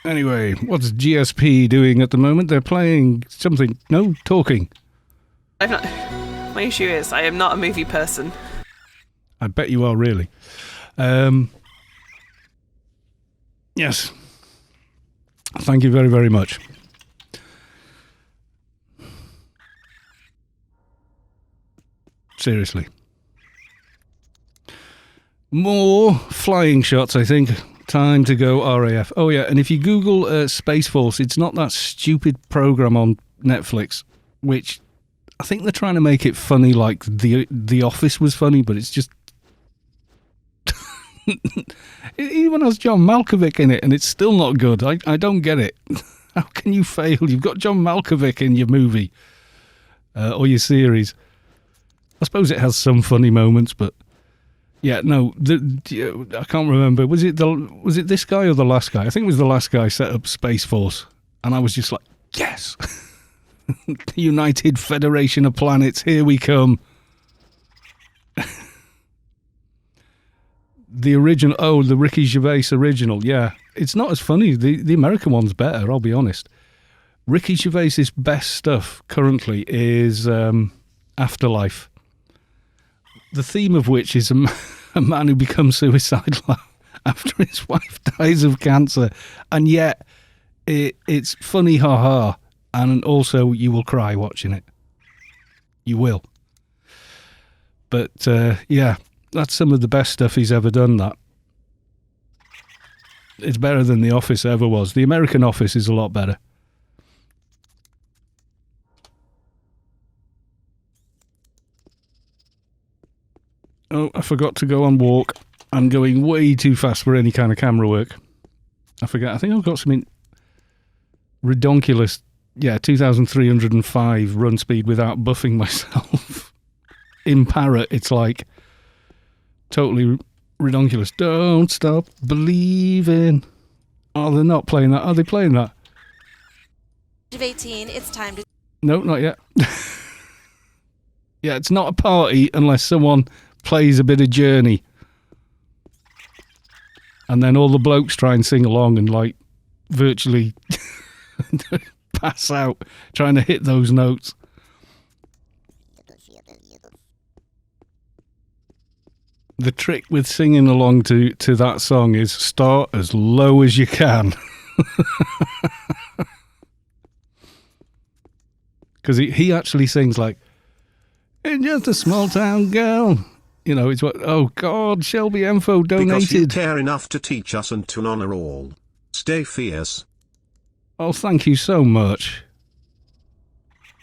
Anyway, what's GSP doing at the moment? They're playing something. No, talking. My issue is I am not a movie person. I bet you are, really. Yes. Thank you very, very much. Seriously. More flying shots, I think. Time to go RAF. Oh, yeah, and if you Google Space Force, it's not that stupid program on Netflix, which I think they're trying to make it funny like The Office was funny, but it's just... It even has John Malkovich in it, and it's still not good. I don't get it. How can you fail? You've got John Malkovich in your movie or your series. I suppose it has some funny moments, but... Yeah, no, I can't remember. Was it this guy or the last guy? I think it was the last guy set up Space Force, and I was just like, yes, the United Federation of Planets, here we come. The original, the Ricky Gervais original, yeah, it's not as funny. The American one's better, I'll be honest. Ricky Gervais's best stuff currently is Afterlife. The theme of which is a man who becomes suicidal after his wife dies of cancer. And yet, it's funny, ha-ha. And also, you will cry watching it. You will. But, yeah, that's some of the best stuff he's ever done, that. It's better than The Office ever was. The American Office is a lot better. Oh, I forgot to go on walk. I'm going way too fast for any kind of camera work. I forget. I think I've got something redonkulous. Yeah, 2,305 run speed without buffing myself. In Parrot, it's like totally redonkulous. Don't stop believing. Oh, they're not playing that. Are they playing that? Of 18, it's time to... No, not yet. Yeah, it's not a party unless someone plays a bit of Journey. And then all the blokes try and sing along and, like, virtually pass out trying to hit those notes. The trick with singing along to that song is start as low as you can. Because he actually sings like, "In just a small town girl." You know, it's what, oh God, Shelbyenfo donated. Because you care enough to teach us and to honour all. Stay fierce. Oh, thank you so much.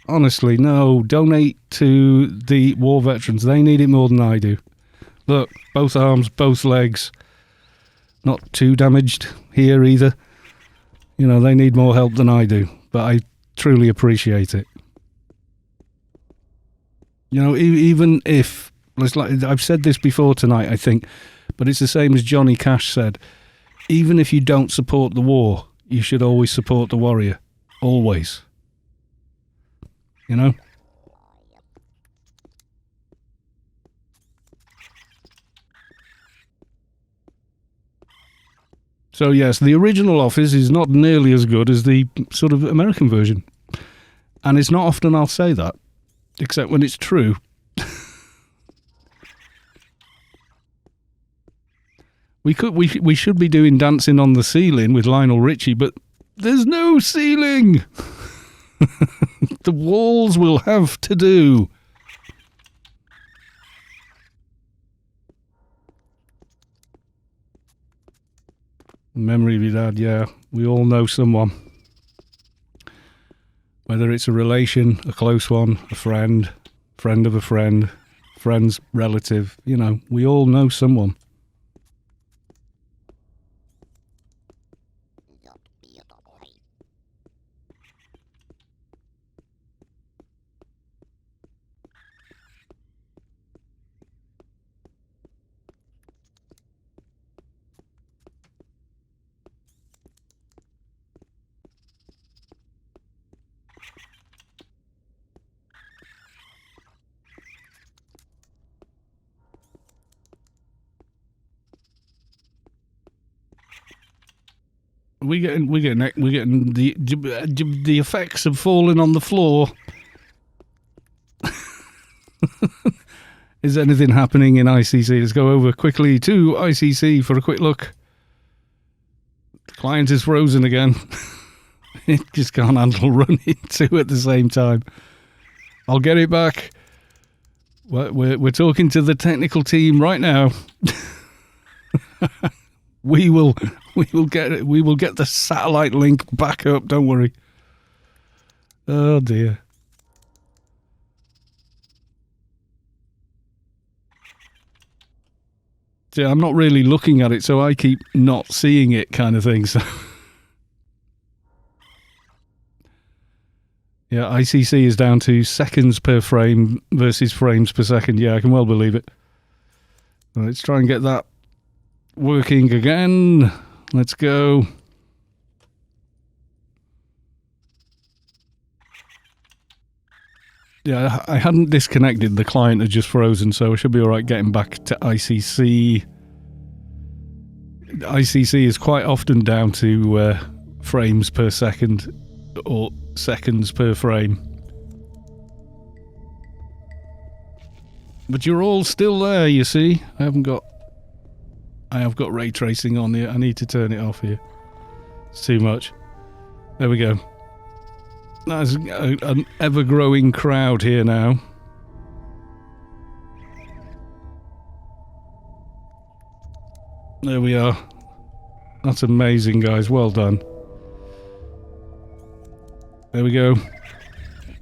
Honestly, no, donate to the war veterans. They need it more than I do. Look, both arms, both legs. Not too damaged here either. You know, they need more help than I do. But I truly appreciate it. You know, even if... Like, I've said this before tonight, I think, but it's the same as Johnny Cash said. Even if you don't support the war, you should always support the warrior. Always. You know? So yes, the original Office is not nearly as good as the sort of American version. And it's not often I'll say that, except when it's true. We should be doing Dancing on the Ceiling with Lionel Richie, but there's no ceiling. The walls will have to do. Memory of your dad, yeah. We all know someone. Whether it's a relation, a close one, a friend, friend of a friend, friend's relative, you know, we all know someone. we're getting the effects of falling on the floor. Is anything happening in ICC? Let's go over quickly to ICC for a quick look. The client is frozen again. It just can't handle running two at the same time. I'll get it back. We're talking to the technical team right now. We will get it. We will get the satellite link back up. Don't worry. Oh dear. See, I'm not really looking at it, so I keep not seeing it, kind of thing. So, yeah, ICC is down to seconds per frame versus frames per second. Yeah, I can well believe it. Let's try and get that working again. Let's go. Yeah, I hadn't disconnected. The client had just frozen, so I should be all right getting back to ICC. ICC is quite often down to frames per second or seconds per frame. But you're all still there, you see. I have got ray tracing on here. I need to turn it off here. It's too much. There we go. There's an ever-growing crowd here now. There we are. That's amazing, guys. Well done. There we go.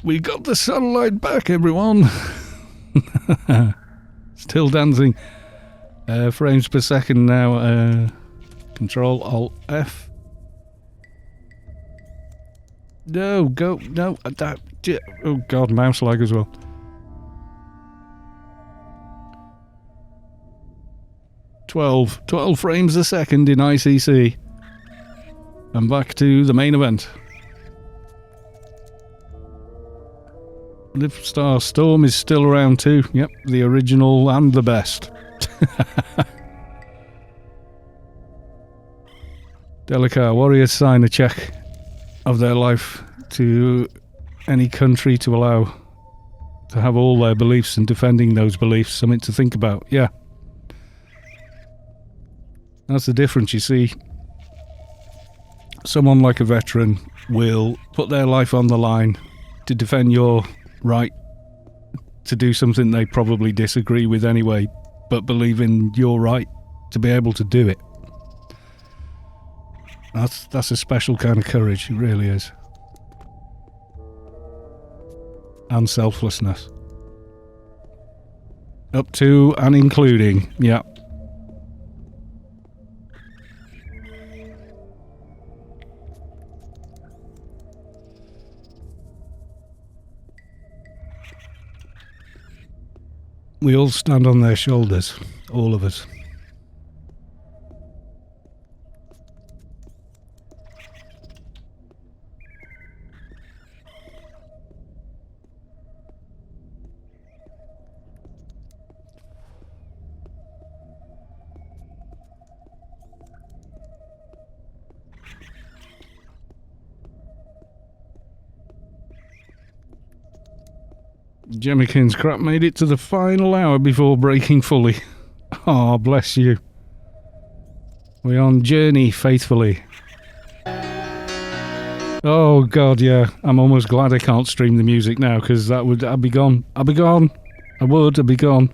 We got the satellite back, everyone. Still dancing. Frames per second now. Control Alt F. No, go, no, oh god, mouse lag as well. Twelve frames a second in ICC. And back to the main event. Lift Star Storm is still around too. Yep, the original and the best. Delicar Warriors sign a check of their life to any country to allow to have all their beliefs, and defending those beliefs something to think about. Yeah, that's the difference, you see. Someone like a veteran will put their life on the line to defend your right to do something they probably disagree with anyway, but believe in your right to be able to do it. That's a special kind of courage, it really is. And selflessness. Up to and including, yeah. We all stand on their shoulders, all of us. Jemmikins crap made it to the final hour before breaking fully. Oh, bless you. We're on journey faithfully. Oh god, yeah. I'm almost glad I can't stream the music now, because I'd be gone. I'd be gone. I'd be gone.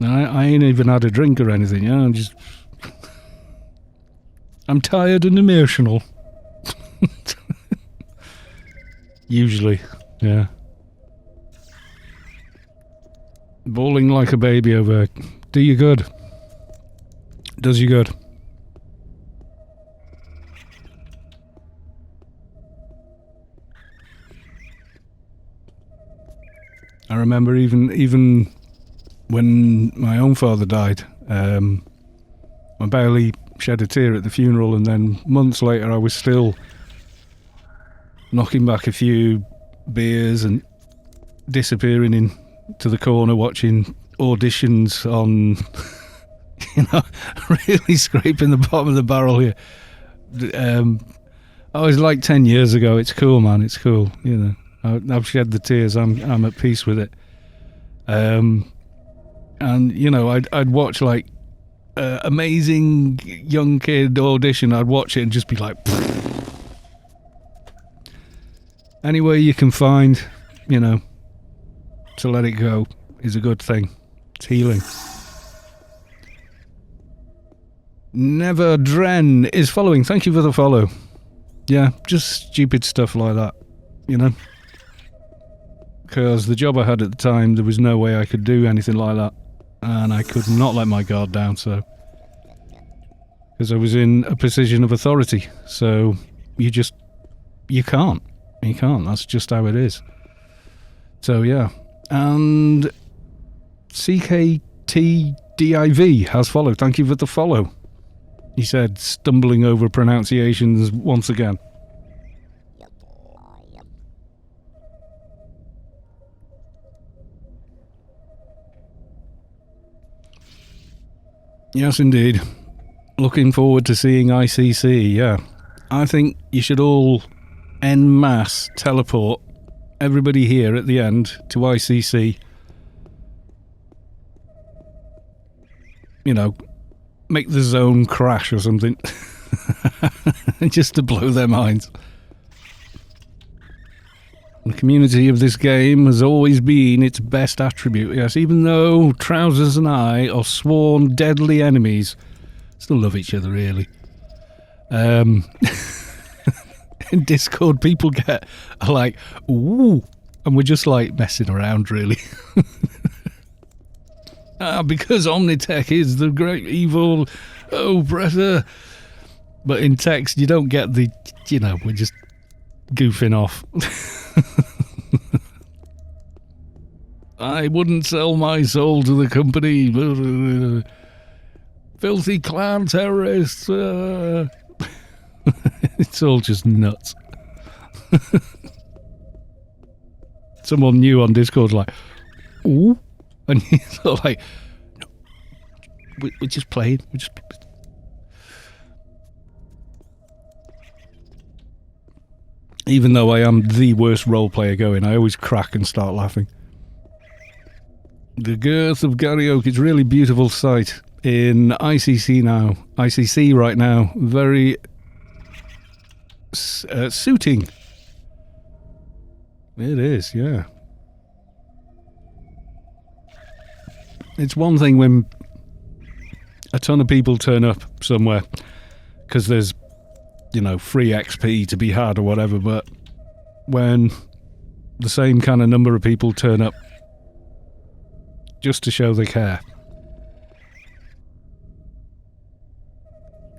I ain't even had a drink or anything, yeah. I'm tired and emotional. Usually, yeah. Bawling like a baby over. Do you good? Does you good? I remember even when my own father died, I barely shed a tear at the funeral, and then months later I was still knocking back a few beers and disappearing in to the corner watching auditions on, really scraping the bottom of the barrel here. I was like 10 years ago. It's cool, man. It's cool. I've shed the tears. I'm at peace with it. And I'd watch like amazing young kid audition. I'd watch it and just be like, pfft. Any way you can find, to let it go is a good thing. It's healing. Never Dren is following. Thank you for the follow. Yeah, just stupid stuff like that, Because the job I had at the time, there was no way I could do anything like that. And I could not let my guard down, so... Because I was in a position of authority. So, you can't. You can't. That's just how it is. So, yeah. And CKTDIV has followed. Thank you for the follow. He said, stumbling over pronunciations once again. Yes, indeed. Looking forward to seeing ICC, yeah. I think you should all en masse teleport everybody here at the end to ICC. Make the zone crash or something. Just to blow their minds. The community of this game has always been its best attribute, yes, even though Trousers and I are sworn deadly enemies, still love each other, really. In Discord, people get like, ooh, and we're just like messing around, really. Because Omnitech is the great evil oppressor. But in text, you don't get the, we're just goofing off. I wouldn't sell my soul to the company. Filthy clan terrorists. It's all just nuts. Someone new on Discord's like, ooh. And he's sort of like, no, we're just playing. Even though I am the worst role player going, I always crack and start laughing. The girth of Gary Oak is really beautiful sight in ICC now. ICC right now, very suiting. It is, yeah. It's one thing when a ton of people turn up somewhere because there's, free XP to be had or whatever, but when the same kind of number of people turn up just to show they care,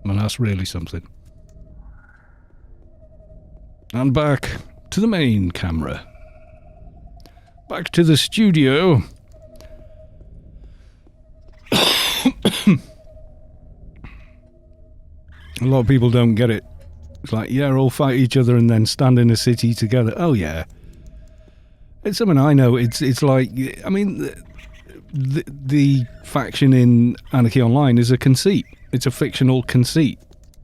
and that's really something. And back to the main camera. Back to the studio. A lot of people don't get it. It's like, yeah, all fight each other and then stand in a city together. Oh, yeah. It's something I know. It's like, I mean, the faction in Anarchy Online is a conceit. It's a fictional conceit.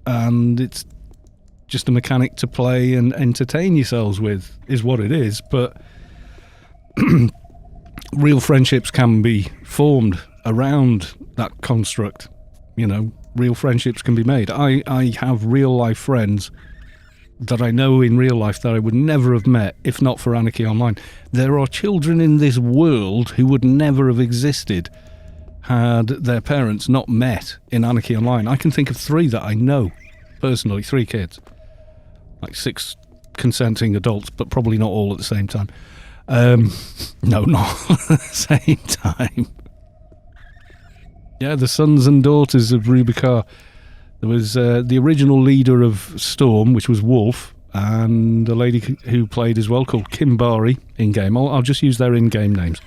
And it's just a mechanic to play and entertain yourselves with, is what it is. But real friendships can be formed around that construct. Real friendships can be made. I have real life friends that I know in real life that I would never have met if not for Anarchy Online. There are children in this world who would never have existed had their parents not met in Anarchy Online. I can think of 3 that I know personally, 3 kids. Like 6 consenting adults, but probably not all at the same time. No, not at the same time. Yeah, the sons and daughters of Rubicar. There was the original leader of Storm, which was Wolf, and a lady who played as well called Kimbari in-game. I'll just use their in-game names.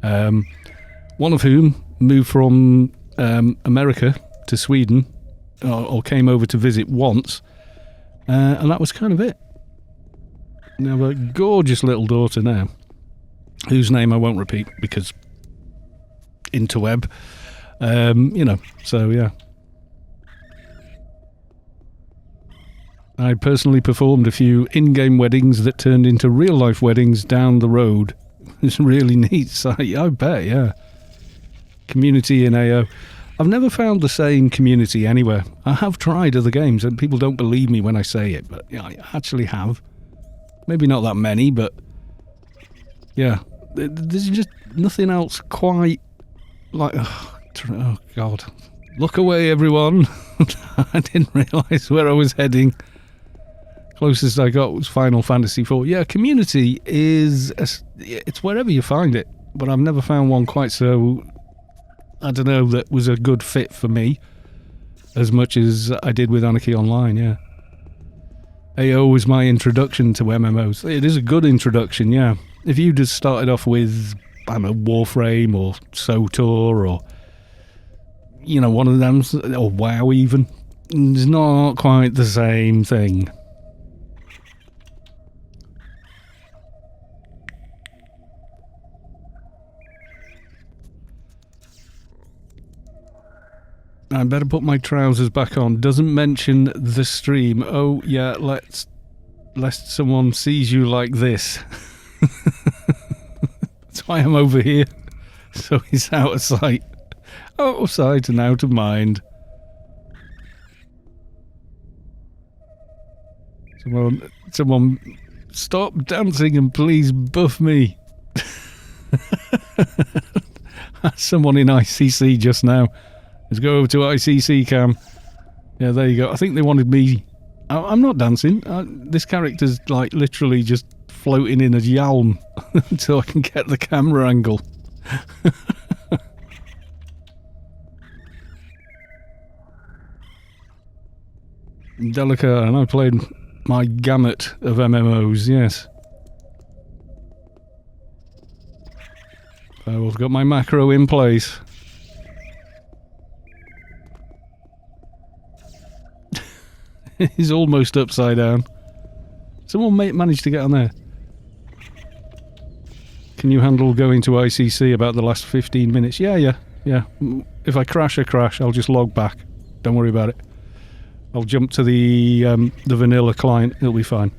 One of whom moved from America to Sweden, or came over to visit once, and that was kind of it. They have a gorgeous little daughter now. whose name I won't repeat because interweb. So yeah. I personally performed a few in-game weddings that turned into real-life weddings down the road. It's a really neat site, I bet, yeah. Community in AO. I've never found the same community anywhere. I have tried other games, and people don't believe me when I say it, but yeah, I actually have. Maybe not that many, but yeah. There's just nothing else quite like... Oh, God. Look away, everyone. I didn't realise where I was heading. Closest I got was Final Fantasy IV. Yeah, community is... It's wherever you find it. But I've never found one quite so... I don't know, that was a good fit for me. As much as I did with Anarchy Online, yeah. AO was my introduction to MMOs. It is a good introduction, yeah. If you just started off with, I don't know, Warframe or SOTOR or... You know, one of them, or WoW even. It's not quite the same thing. I better put my trousers back on. Doesn't mention the stream. Oh, yeah, lest someone sees you like this. That's why I'm over here. So he's out of sight. Out of sight and out of mind. Someone, stop dancing and please buff me. Someone in ICC just now. Let's go over to ICC cam. Yeah, there you go. I think they wanted me... I'm not dancing. This character's like literally just floating in a yalm until I can get the camera angle. Delica, and I played my gamut of MMOs, yes. So I've got my macro in place. He's almost upside down. Someone managed to get on there. Can you handle going to ICC about the last 15 minutes? Yeah. If I crash, I crash. I'll just log back. Don't worry about it. I'll jump to the vanilla client. It'll be fine.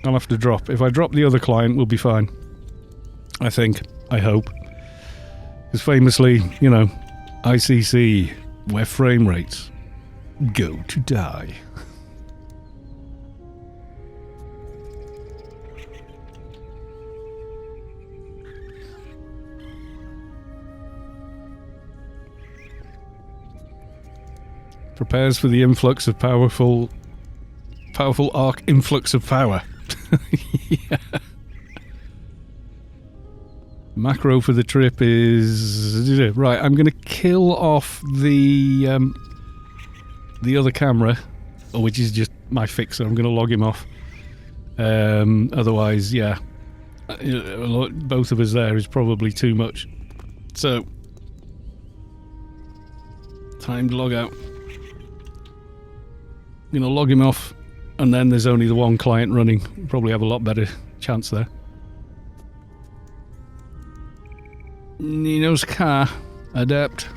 I'll have to drop. If I drop the other client, we'll be fine. I think. I hope. Because famously, you know, ICC, where frame rates go to die. Prepares for the influx of powerful Ark influx of power. Yeah. Macro for the trip is right. I'm going to kill off the other camera, which is just my fixer. I'm going to log him off. Otherwise, yeah, both of us there is probably too much. So, time to log out. I'm going to log him off, and then there's only the one client running. Probably have a lot better chance there. Nino's car, adept,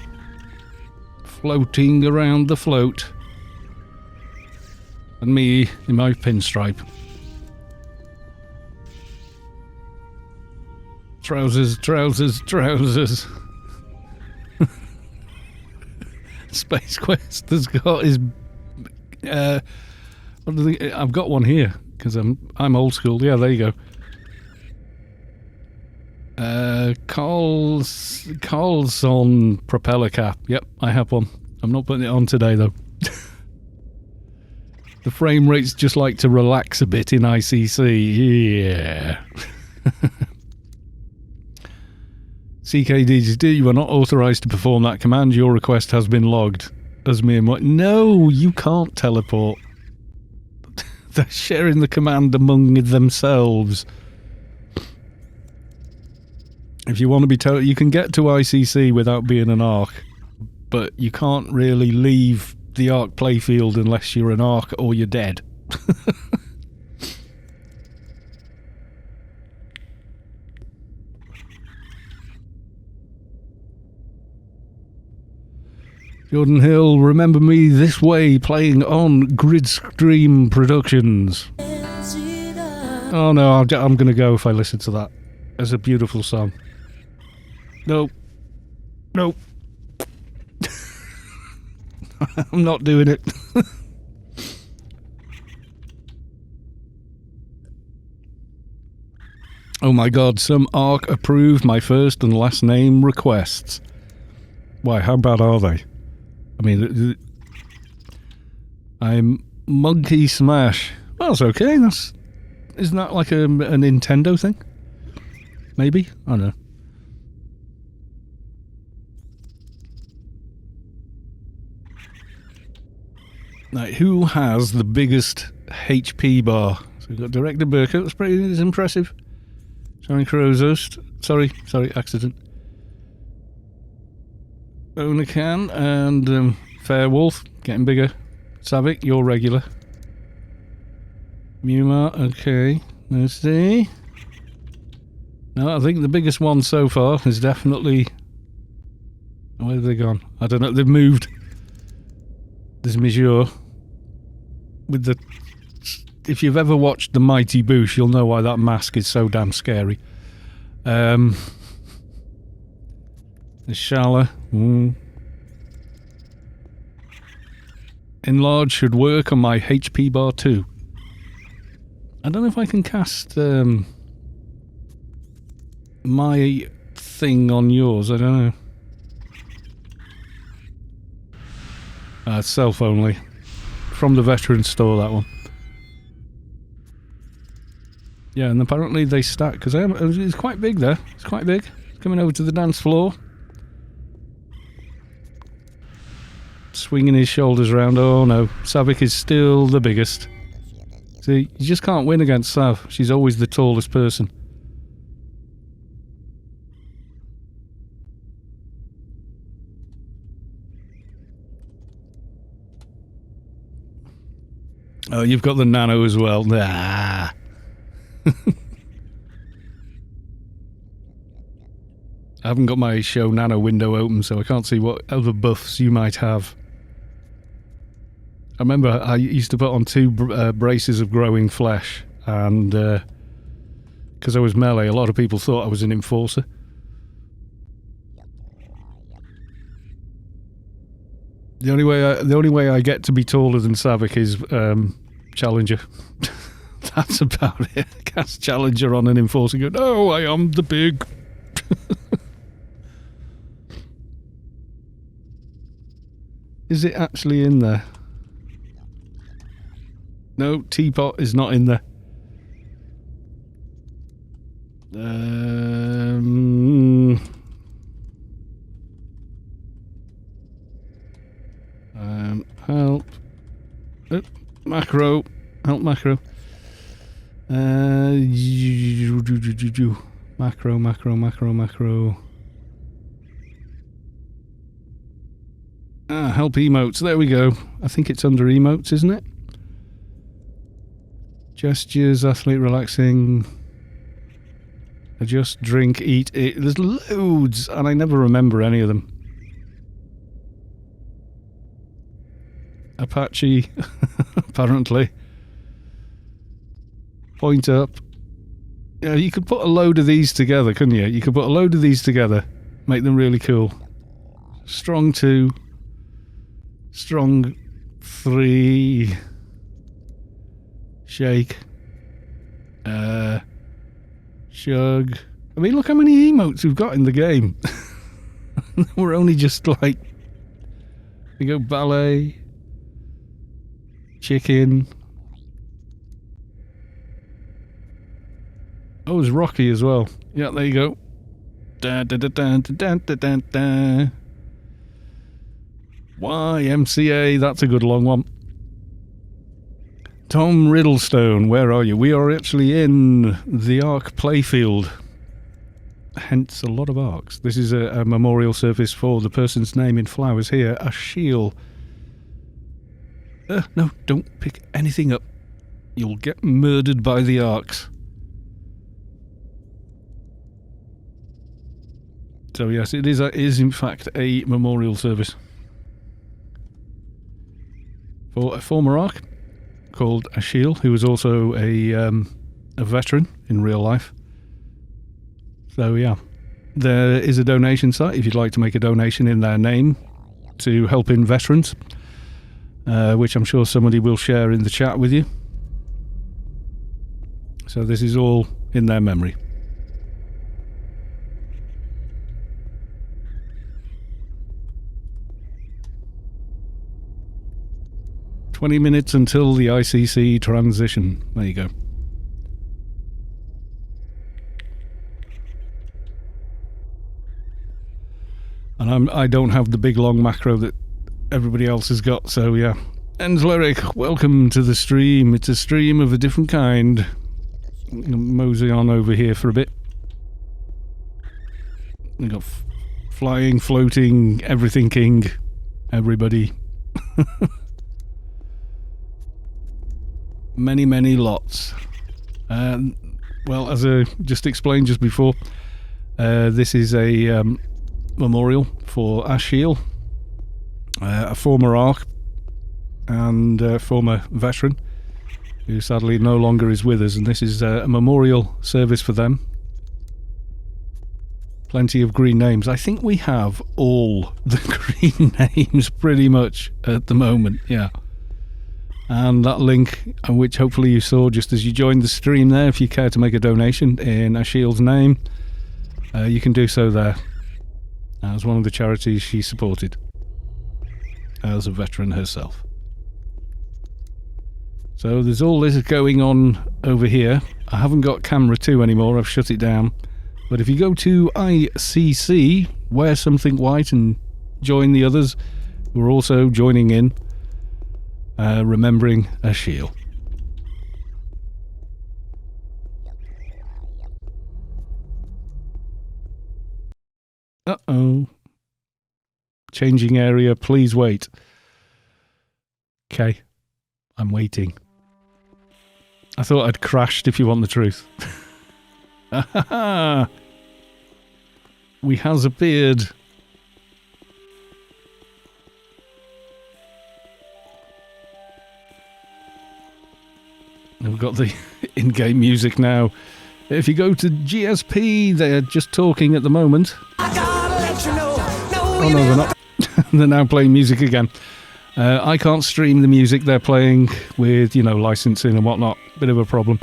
floating around the float, and me in my pinstripe. Trousers. Spacequest has got his... I've got one here because I'm old school. Yeah, there you go. Carlson propeller cap. Yep, I have one. I'm not putting it on today though. The frame rates just like to relax a bit in ICC. Yeah. CKDGD, you are not authorized to perform that command. Your request has been logged. As me and what? No, you can't teleport. They're sharing the command among themselves. If you want to be you can get to ICC without being an Ark, but you can't really leave the ARK Playfield unless you're an Ark or you're dead. Jordan Hill, remember me this way, playing on Gridstream Productions. Oh no, I'm going to go if I listen to that. It's a beautiful song. No. No. I'm not doing it. Oh my god, some ARK approved my first and last name requests. Why, how bad are they? I mean, I'm Monkey Smash. Well, that's okay. Isn't that like a Nintendo thing? Maybe? I don't know. Right, who has the biggest HP bar? So we've got Director Burkett, that's impressive. Johnny Crowzost. Sorry, accident. Onacan and Fairwolf, getting bigger. Saavick, you're regular. Mumar, okay. Let's see. No, I think the biggest one so far is definitely... Where have they gone? I don't know, they've moved. There's Michizure. With the... If you've ever watched The Mighty Boosh, you'll know why that mask is so damn scary. The Shala. Enlarge should work on my HP bar too. I don't know if I can cast my thing on yours. I don't know. It's self only. From the veteran store, that one. Yeah, and apparently they stack, because it's quite big there. It's quite big. It's coming over to the dance floor. Swinging his shoulders around. Oh no, Saavick is still the biggest. See, you just can't win against Sav. She's always the tallest person. Oh, you've got the nano as well. Nah. I haven't got my show nano window open, so I can't see what other buffs you might have. I remember I used to put on 2 braces of growing flesh, and because I was melee, a lot of people thought I was an enforcer. The only way I get to be taller than Saavick is Challenger. That's about it. Cast Challenger on an enforcer. Go, no, I am the big. Is it actually in there? No, Teapot is not in there. Help. Macro. Help macro. Macro. Help emotes. There we go. I think it's under emotes, isn't it? Gestures, athlete relaxing. Adjust, drink, eat. There's loads, and I never remember any of them. Apache, apparently. Point up. Yeah, you could put a load of these together, couldn't you? You could put a load of these together, make them really cool. Strong 2. Strong 3. Shake. Shug. I mean, look how many emotes we've got in the game. We're only just like... We go ballet. Chicken. Oh, there's Rocky as well. Yeah, there you go. YMCA, that's a good long one. Tom Riddlestone, where are you? We are actually in the ARK Playfield. Hence a lot of Arks. This is a memorial service for the person's name in flowers here, Asheal. No, don't pick anything up. You'll get murdered by the Arks. So yes, it is in fact a memorial service. for a former Ark called Asheal, who was also a veteran in real life. So yeah, there is a donation site if you'd like to make a donation in their name to help in veterans, which I'm sure somebody will share in the chat with you. So this is all in their memory. "20 minutes until the ICC transition." There you go. And I don't have the big long macro that everybody else has got, so yeah. Enslyric, welcome to the stream. It's a stream of a different kind. I'm gonna mosey on over here for a bit. We got flying, floating, everything king, everybody. Many lots. Well, as I just explained just before, this is a memorial for Asheal, a former Ark and former veteran who sadly no longer is with us, and this is a memorial service for them. Plenty of green names. I think we have all the green names pretty much at the moment, yeah. And that link, which hopefully you saw just as you joined the stream there, if you care to make a donation in Asheal's name, you can do so there as one of the charities she supported as a veteran herself. So there's all this going on over here. I haven't got camera 2 anymore, I've shut it down. But if you go to ICC, wear something white and join the others who are also joining in, remembering Asheal. Uh-oh. Changing area, please wait. Okay, I'm waiting. I thought I'd crashed, if you want the truth. We has appeared. We've got the in-game music now. If you go to GSP, they're just talking at the moment. Oh no, they're not. They're now playing music again. I can't stream the music they're playing with, you know, licensing and whatnot. Bit of a problem.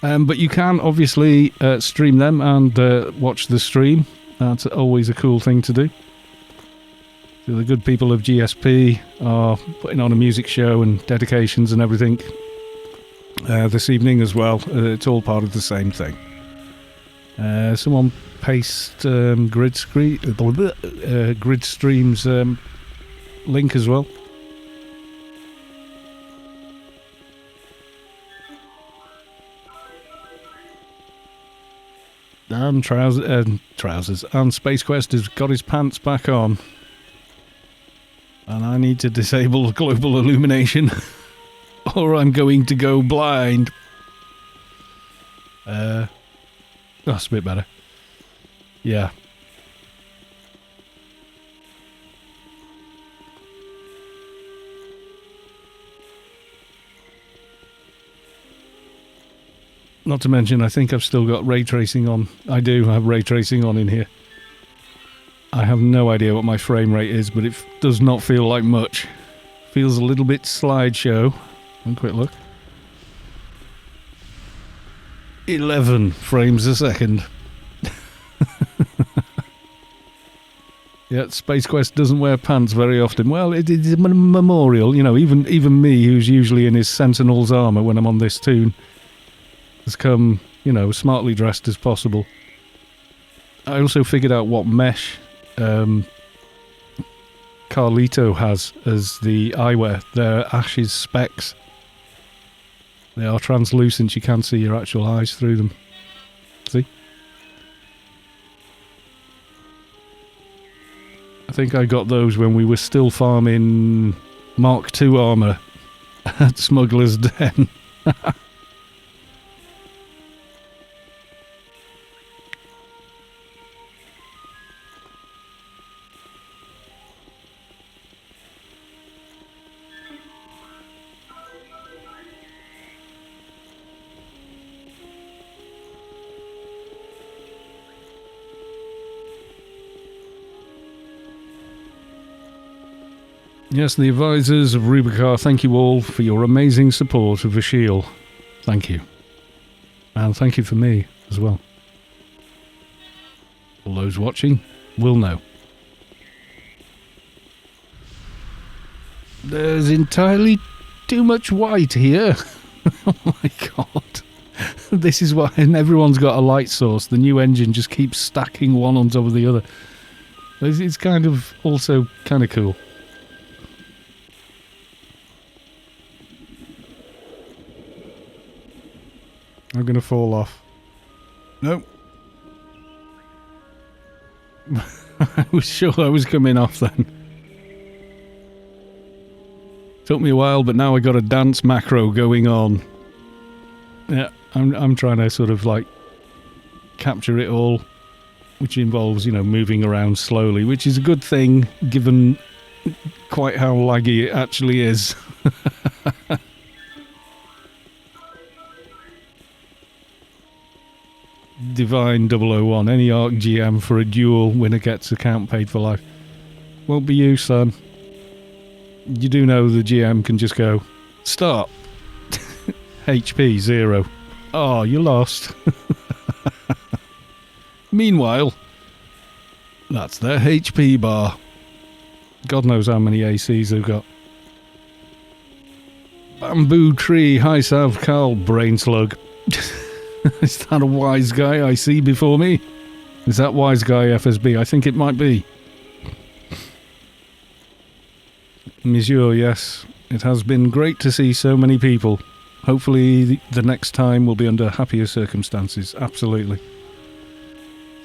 But you can obviously stream them and watch the stream. That's always a cool thing to do. So the good people of GSP are putting on a music show and dedications and everything this evening as well. It's all part of the same thing. Someone paste Grid Stream's link as well. And trousers, and Spacequest has got his pants back on. And I need to disable global illumination or I'm going to go blind. That's a bit better. Yeah. Not to mention, I think I've still got ray tracing on. I do have ray tracing on in here. I have no idea what my frame rate is, but it does not feel like much. Feels a little bit slideshow. One quick look. 11 frames a second. Yeah, Spacequest doesn't wear pants very often. Well, it is a memorial, you know. Even me, who's usually in his Sentinel's armour when I'm on this toon, has come, you know, smartly dressed as possible. I also figured out what mesh Carlito has as the eyewear. They're Ash's specs. They are translucent, you can see your actual eyes through them. See? I think I got those when we were still farming Mark II armour at Smuggler's Den. Yes, the advisors of Rubicar, thank you all for your amazing support of Asheal. Thank you. And thank you for me as well. All those watching will know. There's entirely too much white here. Oh my god. This is why everyone's got a light source. The new engine just keeps stacking one on top of the other. It's kind of also kind of cool. I'm going to fall off. Nope. I was sure I was coming off then. Took me a while, but now I got a dance macro going on. Yeah, I'm trying to sort of like capture it all, which involves, you know, moving around slowly, which is a good thing given quite how laggy it actually is. Divine 001, any Ark GM for a duel, winner gets account paid for life. Won't be you, son. You do know the GM can just go, stop. HP 0. Oh, you lost. Meanwhile, that's their HP bar. God knows how many ACs they've got. Bamboo tree, hi Sav, Carl, brain slug. Is that a wise guy I see before me? Is that wise guy FSB? I think it might be. Monsieur, yes. It has been great to see so many people. Hopefully the next time will be under happier circumstances. Absolutely.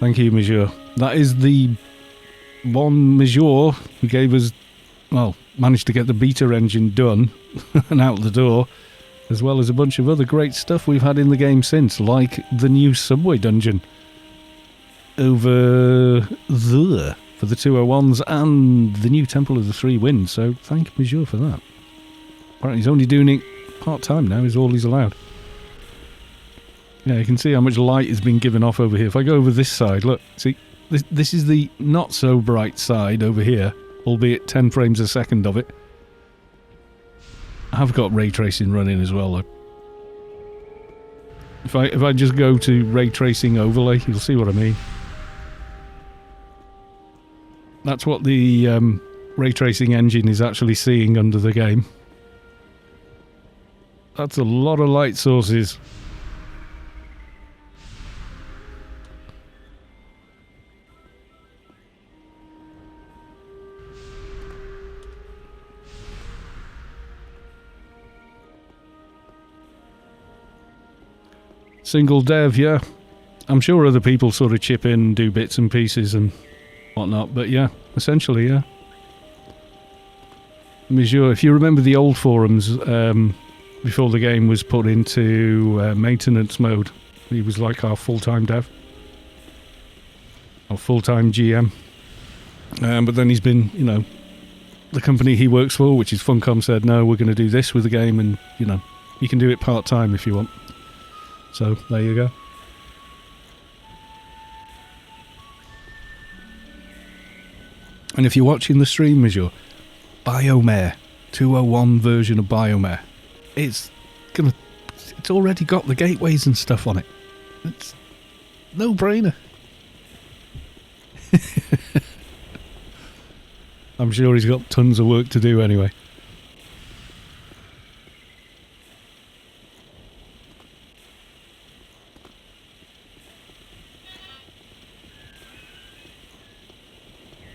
Thank you, Monsieur. That is the one Monsieur who gave us, well, managed to get the beta engine done and out the door, as well as a bunch of other great stuff we've had in the game since, like the new subway dungeon over there for the 201s and the new Temple of the Three Winds, so thank Monsieur for that. Apparently he's only doing it part-time now, is all he's allowed. Yeah, you can see how much light has been given off over here. If I go over this side, look, see, this is the not-so-bright side over here, albeit 10 frames a second of it. I've got ray tracing running as well, though. If I just go to ray tracing overlay, you'll see what I mean. That's what the ray tracing engine is actually seeing under the game. That's a lot of light sources. Single dev, yeah. I'm sure other people sort of chip in and do bits and pieces and whatnot, but yeah, essentially, yeah. Monsieur, if you remember the old forums, before the game was put into maintenance mode, he was like our full-time dev. Our full-time GM. But then he's been, you know, the company he works for, which is Funcom, said, no, we're going to do this with the game, and, you know, you can do it part-time if you want. So, there you go. And if you're watching the stream, Monsieur, Biomare, 201 version of Biomare, it's already got the gateways and stuff on it. It's no brainer. I'm sure he's got tons of work to do anyway.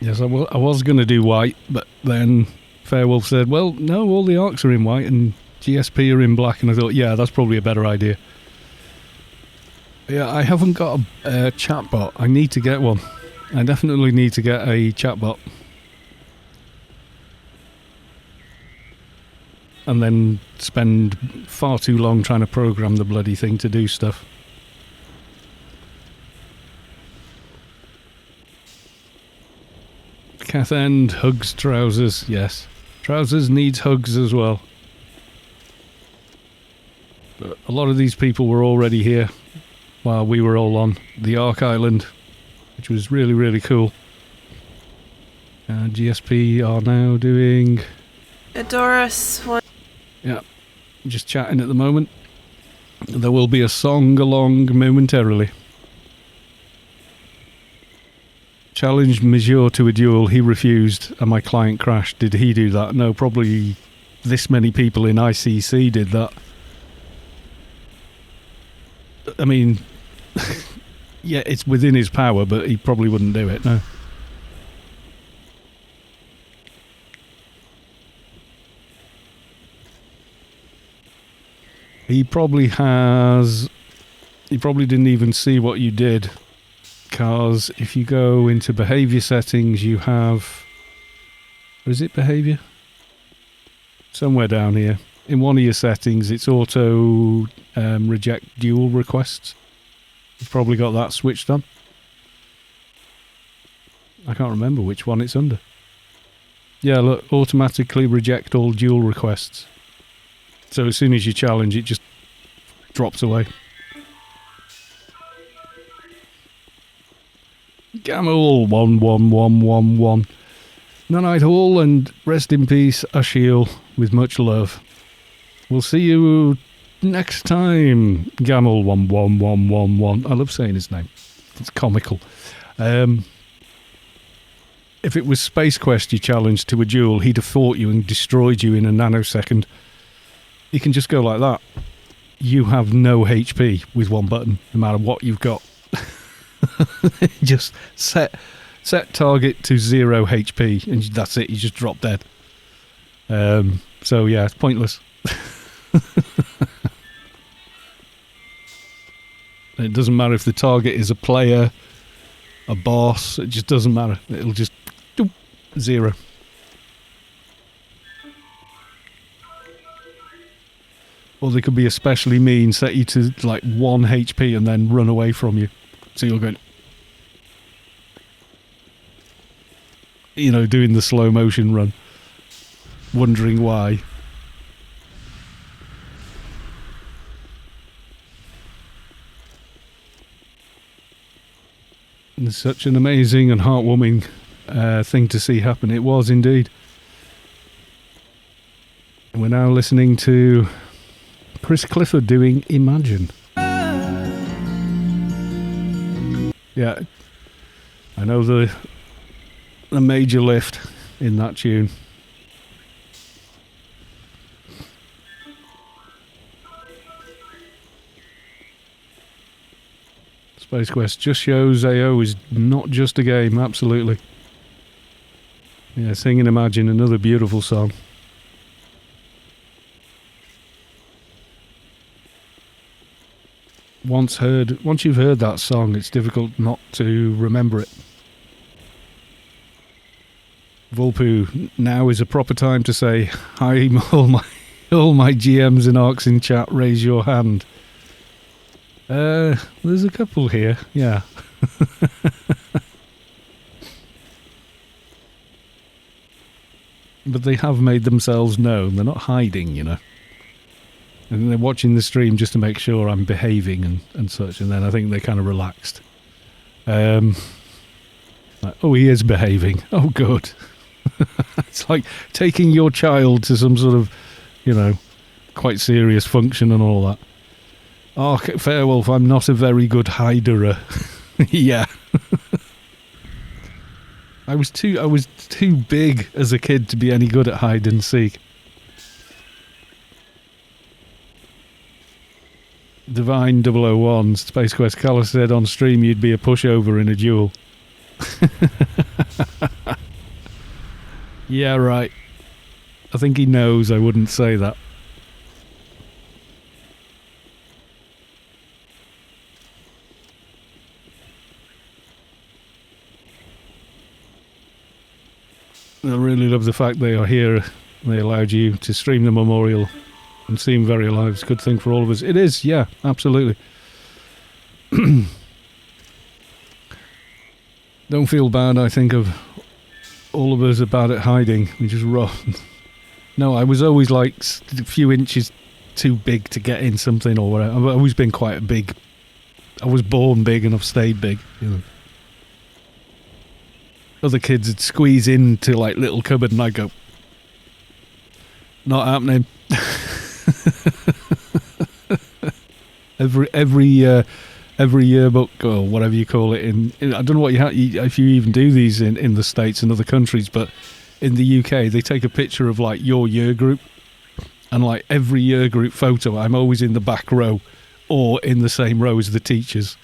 Yes, I was going to do white, but then Fairwolf said, well, no, all the Arks are in white and GSP are in black, and I thought, yeah, that's probably a better idea. Yeah, I haven't got a chatbot. I need to get one. I definitely need to get a chatbot. And then spend far too long trying to program the bloody thing to do stuff. Cath End, hugs, trousers, yes. Trousers needs hugs as well. But a lot of these people were already here while we were all on the Ark Island, which was really, really cool. GSP are now doing Adoris one. Yeah, just chatting at the moment. There will be a song along momentarily. Challenged Michizure to a duel. He refused, and my client crashed. Did he do that? No, probably this many people in ICC did that. I mean, yeah, it's within his power, but he probably wouldn't do it, no. He probably didn't even see what you did, because if you go into behavior settings, you have, or is it behavior? Somewhere down here. In one of your settings, it's auto reject dual requests. You've probably got that switched on. I can't remember which one it's under. Yeah, look, automatically reject all dual requests. So as soon as you challenge, it just drops away. Gamil 11111. Nanite all, and rest in peace, Asheal, with much love. We'll see you next time, Gamil 11111. I love saying his name. It's comical. If it was Spacequest you challenged to a duel, he'd have fought you and destroyed you in a nanosecond. You can just go like that. You have no HP with one button, no matter what you've got. Just set target to 0 HP, and that's it. You just drop dead. So yeah, it's pointless. It doesn't matter if the target is a player, a boss. It just doesn't matter. It'll just 0. Or they could be especially mean, set you to like 1 HP and then run away from you. So you're going, you know, doing the slow motion run, wondering why. And it's such an amazing and heartwarming thing to see happen. It was indeed. And we're now listening to Chris Clifford doing Imagine. Yeah, I know the major lift in that tune. Spacequest just shows AO is not just a game, absolutely. Yeah, singing Imagine, another beautiful song. Once you've heard that song, it's difficult not to remember it. Volpu, now is a proper time to say hi. All my GMs and Arks in chat, raise your hand. There's a couple here, yeah. But they have made themselves known. They're not hiding, you know. And they're watching the stream just to make sure I'm behaving and such, and then I think they're kind of relaxed. Like, oh, he is behaving. Oh, good. It's like taking your child to some sort of, you know, quite serious function and all that. ARK Fairwolf, I'm not a very good hiderer. Yeah. I was too big as a kid to be any good at hide and seek. Divine 001, Spacequest Callus said on stream you'd be a pushover in a duel. Yeah, right. I think he knows I wouldn't say that. I really love the fact they are here. They allowed you to stream the memorial and seem very alive. It's a good thing for all of us. It is, yeah, absolutely. Don't feel bad, I think, of all of us are bad at hiding. We just run. No, I was always like a few inches too big to get in something or whatever. I've always been quite a big... I was born big and I've stayed big, you know. Other kids would squeeze into like little cupboard and I'd go... Not happening. every yearbook or whatever you call it I don't know what if you even do these in the States and other countries, but in the UK they take a picture of like your year group, and like every year group photo I'm always in the back row or in the same row as the teachers.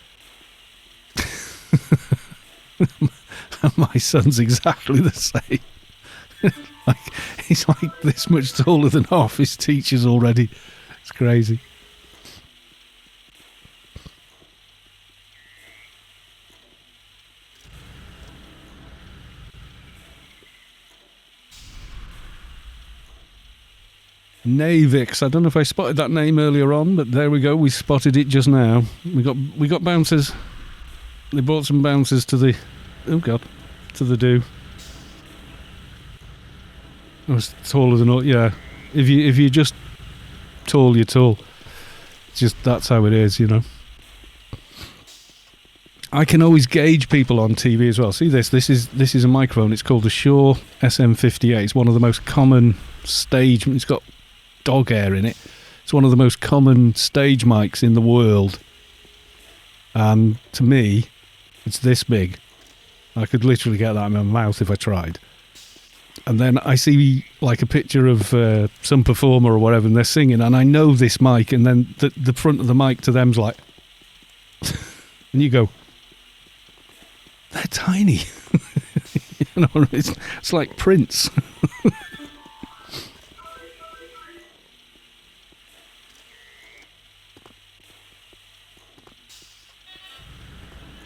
My son's exactly the same. Like, he's like this much taller than half his teachers already. It's crazy. Navix. I don't know if I spotted that name earlier on, but there we go. We spotted it just now. We got bouncers. They brought some bouncers to the to the do. I was taller than all. Yeah, if you're just tall, you're tall. It's just that's how it is, you know. I can always gauge people on TV as well. See this? This is a microphone. It's called the Shure SM58. It's one of the most common stage. It's got dog hair in it. It's one of the most common stage mics in the world. And to me, it's this big. I could literally get that in my mouth if I tried. And then I see like a picture of some performer or whatever, and they're singing, and I know this mic, and then the front of the mic to them's like, and you go, they're tiny. You know, it's like Prince.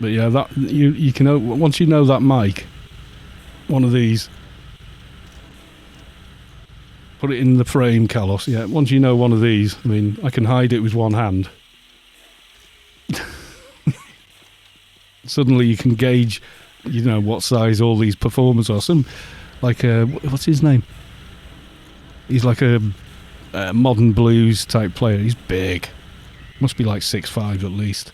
But yeah, that you can, once you know that mic, one of these, put it in the frame, Carlos. Yeah, once you know one of these, I mean, I can hide it with one hand. Suddenly you can gauge, you know, what size all these performers are. Some, like, what's his name? He's like a modern blues type player. He's big. Must be like 6'5" at least.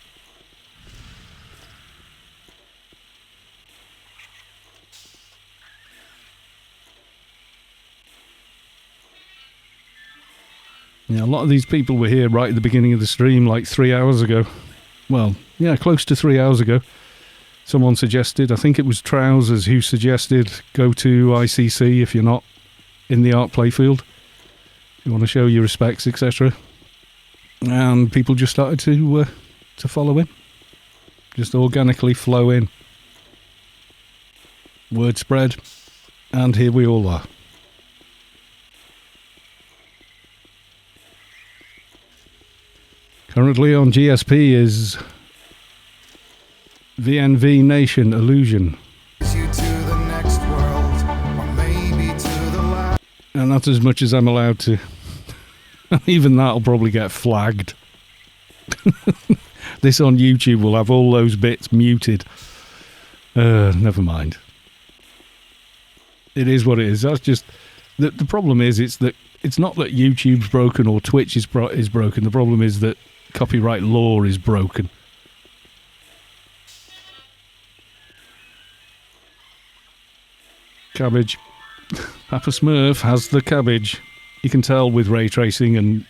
Yeah, a lot of these people were here right at the beginning of the stream, like 3 hours ago. Well, yeah, close to 3 hours ago. Someone suggested, I think it was Trousers who suggested, go to ICC if you're not in the ARK Playfield. You want to show your respects, etc. And people just started to follow in. Just organically flow in. Word spread. And here we all are. Currently on GSP is VNV Nation Illusion. And that's as much as I'm allowed to. Even that'll probably get flagged. This on YouTube will have all those bits muted. Never mind. It is what it is. That's just... The problem is it's not that YouTube's broken or Twitch is broken. The problem is that copyright law is broken. Cabbage. Papa Smurf has the cabbage. You can tell with ray tracing and...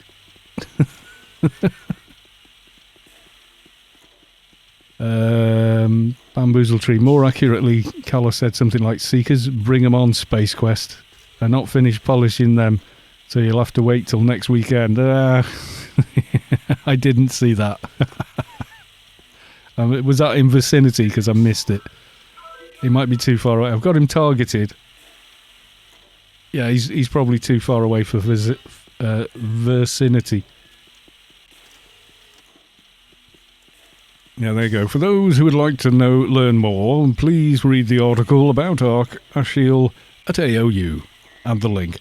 Bamboozle Tree. More accurately, Calla said something like, Seekers, bring them on, Space Quest. They're not finished polishing them, so you'll have to wait till next weekend. I didn't see that. Was that in vicinity? Because I missed it. He might be too far away. I've got him targeted. Yeah, he's probably too far away for vicinity. Yeah, there you go. For those who would like to learn more, please read the article about Ark, Asheal at AOU, and the link.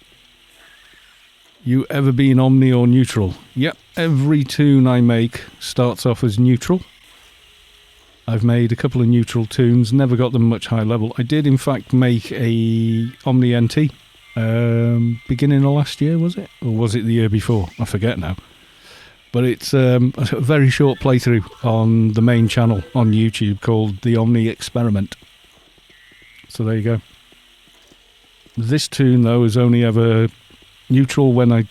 You ever been omni or neutral? Yep, every tune I make starts off as neutral. I've made a couple of neutral tunes, never got them much high level. I did in fact make a Omni NT, beginning of last year, was it? Or was it the year before? I forget now. But it's a very short playthrough on the main channel on YouTube called The Omni Experiment. So there you go. This tune though has only ever neutral when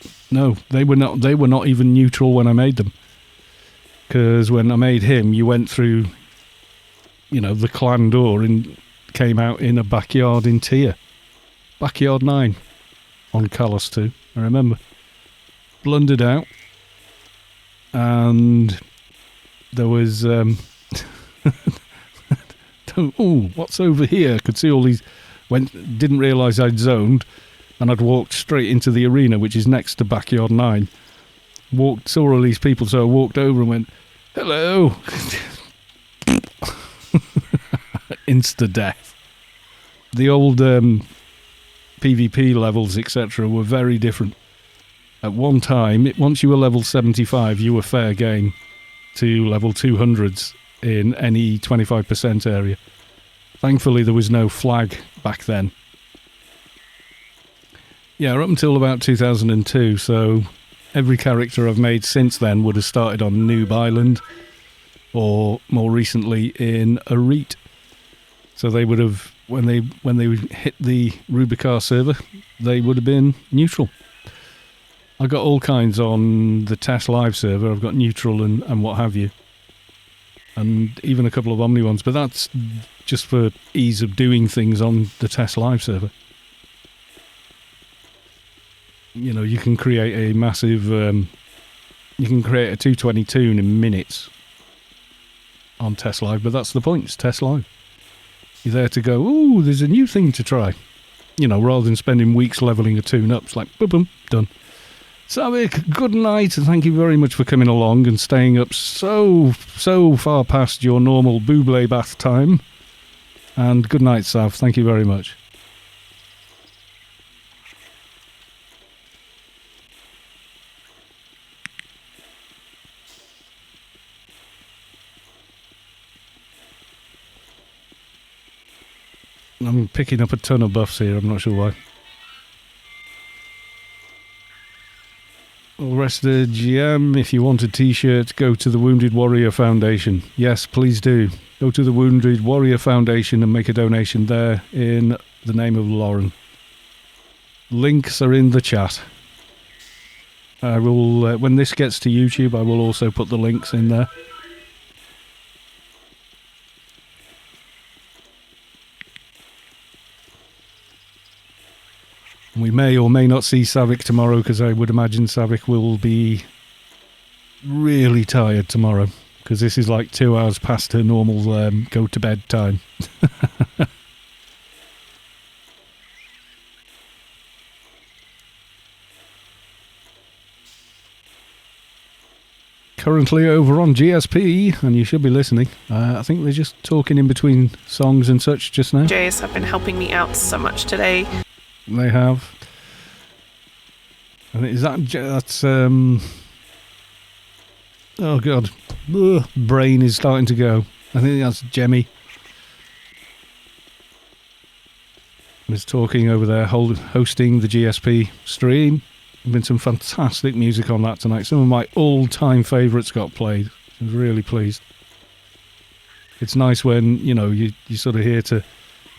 they were not even neutral when I made them. Because when I made him, you went through, the clan door and came out in a backyard in tier. Backyard 9 on Callus 2, I remember. Blundered out. And there was... what's over here? I could see all these... Didn't realise I'd zoned. And I'd walked straight into the arena, which is next to Backyard 9. Saw all these people, so I walked over and went, hello. Insta-death. The old PvP levels, etc., were very different. At one time, once you were level 75, you were fair game to level 200s in any 25% area. Thankfully, there was no flag back then. Yeah, up until about 2002, so... Every character I've made since then would have started on Noob Island or more recently in Arete. So they would have, when they hit the Rubicar server, they would have been neutral. I got all kinds on the Test Live server. I've got neutral and what have you. And even a couple of Omni ones, but that's just for ease of doing things on the Test Live server. You can create a massive... you can create a 220 tune in minutes on Test Live, but that's the point, it's Test Live. You're there to go, ooh, there's a new thing to try. Rather than spending weeks levelling a tune up, it's like, boom, boom, done. Saavick, good night, and thank you very much for coming along and staying up so far past your normal Buble bath time. And good night, Sav, thank you very much. I'm picking up a ton of buffs here, I'm not sure why. All the rest of the GM, if you want a t-shirt, go to the Wounded Warrior Foundation. Yes, please do. Go to the Wounded Warrior Foundation and make a donation there in the name of Lauren. Links are in the chat. I will, when this gets to YouTube, I will also put the links in there. We may or may not see Saavick tomorrow, because I would imagine Saavick will be really tired tomorrow, because this is like 2 hours past her normal go-to-bed time. Currently over on GSP, and you should be listening. I think they're just talking in between songs and such just now. Jays have been helping me out so much today. They have. I think that's oh god, ugh, brain is starting to go. I think that's Jemmy. Is talking over there, hosting the GSP stream. There's been some fantastic music on that tonight. Some of my all-time favourites got played. I was really pleased. It's nice when you sort of here to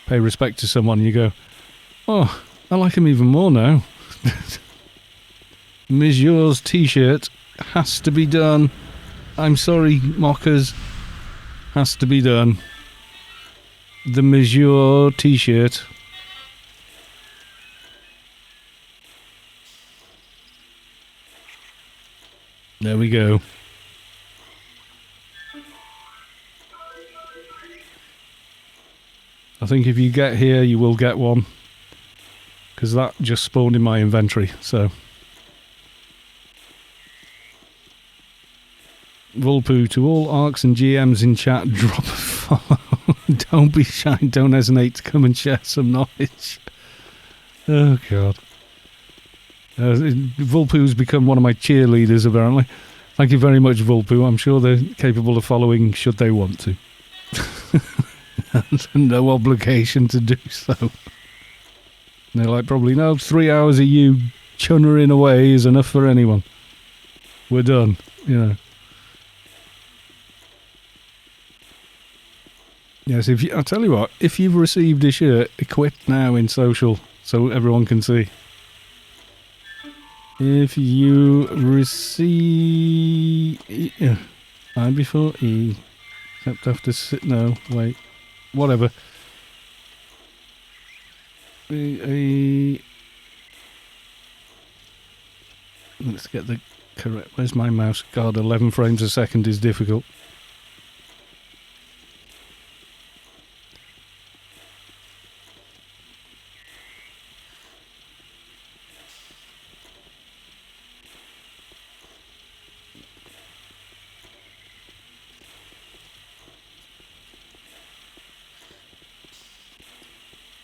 pay respect to someone and you go, oh, I like him even more now. Michizure's T-shirt has to be done. I'm sorry, mockers. Has to be done. The Michizure T-shirt. There we go. I think if you get here, you will get one. Because that just spawned in my inventory, so. Vulpoo, to all Arks and GMs in chat, drop a follow. Don't be shy, don't hesitate to come and share some knowledge. Oh, God. Vulpoo's become one of my cheerleaders, apparently. Thank you very much, Vulpoo. I'm sure they're capable of following should they want to. No obligation to do so. And they're like, probably, no, 3 hours of you chunnering away is enough for anyone. We're done, Yes, I'll tell you what, if you've received a shirt, equip now in social so everyone can see. If you receive I before E, except after no, wait, whatever. Let's get the correct. Where's my mouse? God, 11 frames a second is difficult.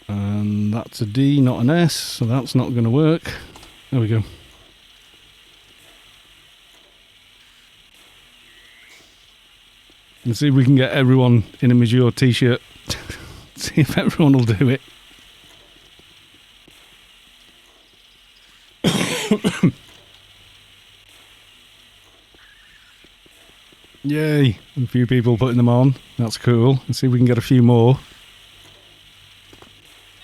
And that's a D, not an S, so that's not going to work. There we go. Let's see if we can get everyone in a Mitchizure T-shirt. See if everyone will do it. Yay! A few people putting them on. That's cool. Let's see if we can get a few more.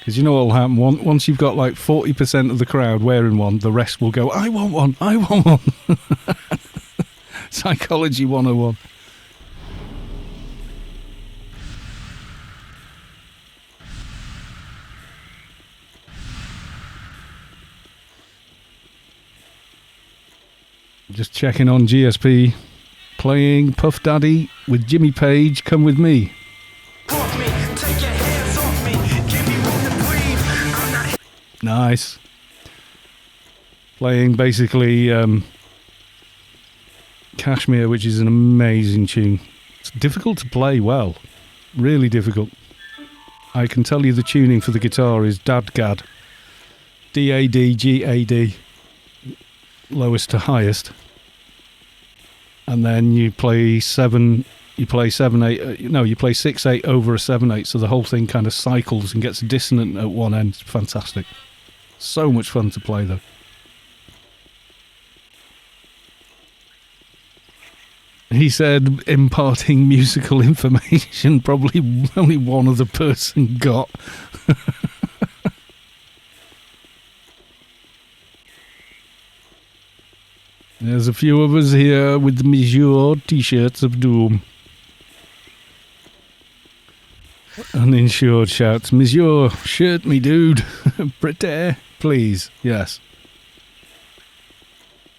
Because you know what will happen? Once you've got like 40% of the crowd wearing one, the rest will go, I want one! I want one! Psychology 101. Just checking on GSP. Playing Puff Daddy with Jimmy Page, Come With Me. Nice. Playing basically Kashmir, which is an amazing tune. It's difficult to play well. Really difficult. I can tell you the tuning for the guitar is Dadgad. D-A-D-G-A-D. Lowest to highest. And then you play 7, you play 7/8, you play 6/8 over a 7/8, so the whole thing kind of cycles and gets dissonant at one end. It's fantastic. So much fun to play though. He said imparting musical information, probably only one other person got. There's a few of us here with the Mitchizure T-shirts of doom. Uninsured shouts, Mitchizure, shirt me dude. Pretty, please, yes.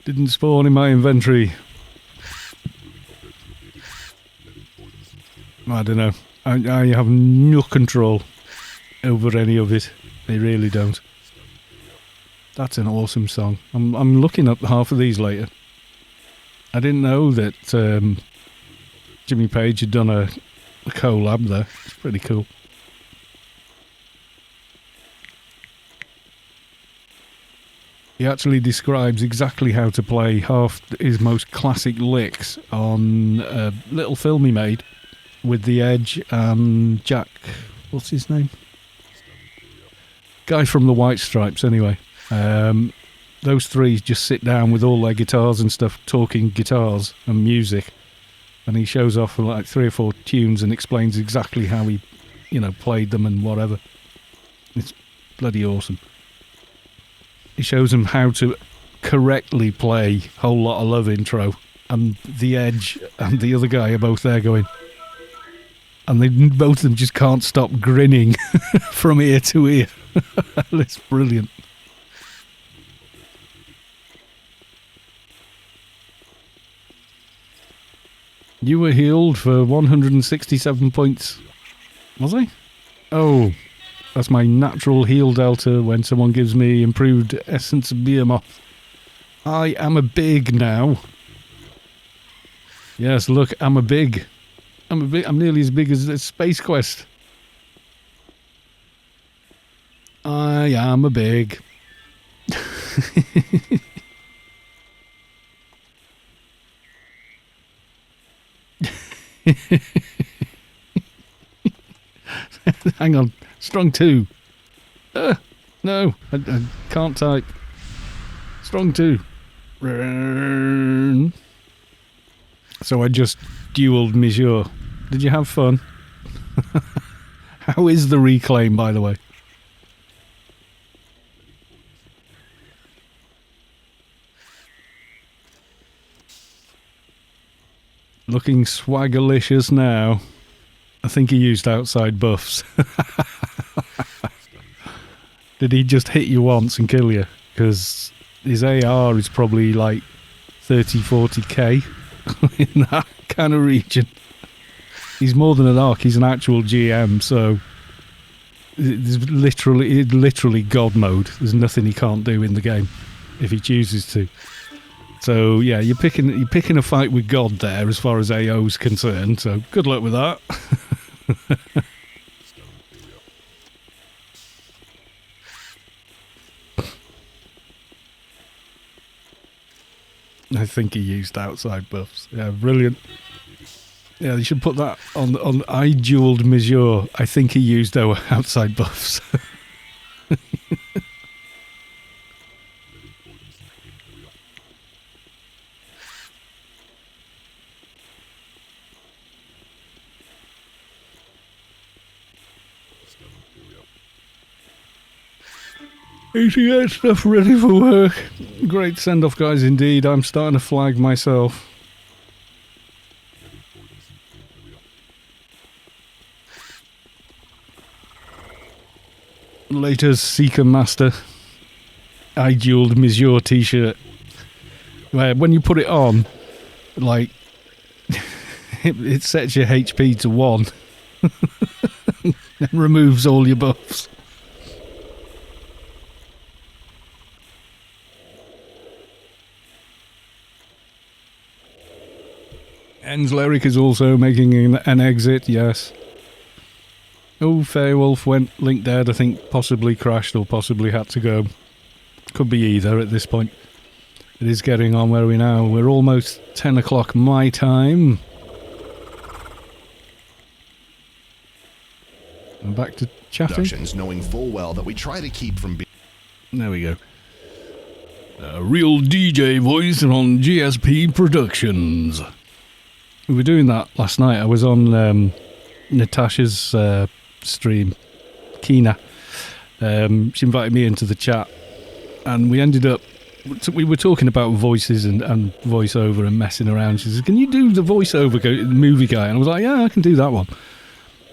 Didn't spawn in my inventory. I don't know. I have no control over any of it. They really don't. That's an awesome song. I'm looking up half of these later. I didn't know that Jimmy Page had done a collab there. It's pretty cool. He actually describes exactly how to play half his most classic licks on a little film he made with The Edge and Jack. What's his name? Guy from the White Stripes, anyway. Those three just sit down with all their guitars and stuff, talking guitars and music, and he shows off like 3 or 4 tunes and explains exactly how he, played them and whatever. It's bloody awesome. He shows them how to correctly play Whole Lot of Love intro, and The Edge and the other guy are both there going, and they both of them just can't stop grinning from ear to ear. It's brilliant. You were healed for 167 points. Was I? Oh, that's my natural heal delta when someone gives me improved Essence of Behemoth. I am a big now. Yes, look, I'm a big. I'm nearly as big as Spacequest. I am a big. Hang on. Strong 2. No, I can't type. Strong 2. So I just duelled Mitchizure. Did you have fun? How is the reclaim, by the way? Looking swaggerlicious now. I think he used outside buffs. Did he just hit you once and kill you? Because his AR is probably like 30, 40k in that kind of region. He's more than an ARK, he's an actual GM, so it's literally God mode. There's nothing he can't do in the game if he chooses to. So yeah, you're picking a fight with God there as far as AO's concerned, so good luck with that. I think he used outside buffs. Yeah, brilliant. Yeah, you should put that on I dueled Michizure. I think he used our outside buffs. ACS stuff ready for work. Great send-off, guys, indeed. I'm starting to flag myself. Later, Seeker Master. I dueled Michizure T-shirt. Where when you put it on, like, it sets your HP to 1. And removes all your buffs. Enslyric is also making an exit, yes. Oh, Fairwolf went link dead, I think possibly crashed or possibly had to go. Could be either at this point. It is getting on, where are we now? We're almost 10 o'clock my time. I'm back to chatting. Knowing full well that we try to keep from being... There we go. A real DJ voice on GSP Productions. We were doing that last night. I was on Natasha's stream, Kina. She invited me into the chat, and we ended up... We were talking about voices and voiceover and messing around. She says, "Can you do the voiceover movie guy?" And I was like, "Yeah, I can do that one."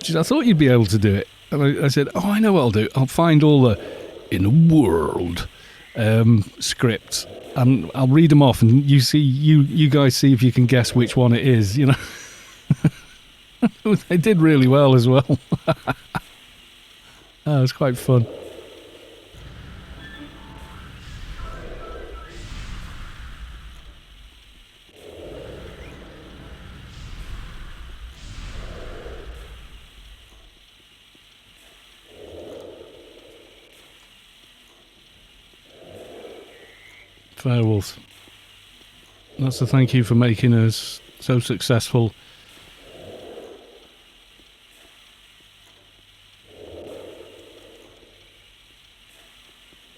She said, "I thought you'd be able to do it." And I said, "Oh, I know what I'll do. I'll find all the in a world scripts, and I'll read them off, and you guys see if you can guess which one it is, you know." They did really well as well. Oh, it was quite fun. Fairwolf. That's a thank you for making us so successful.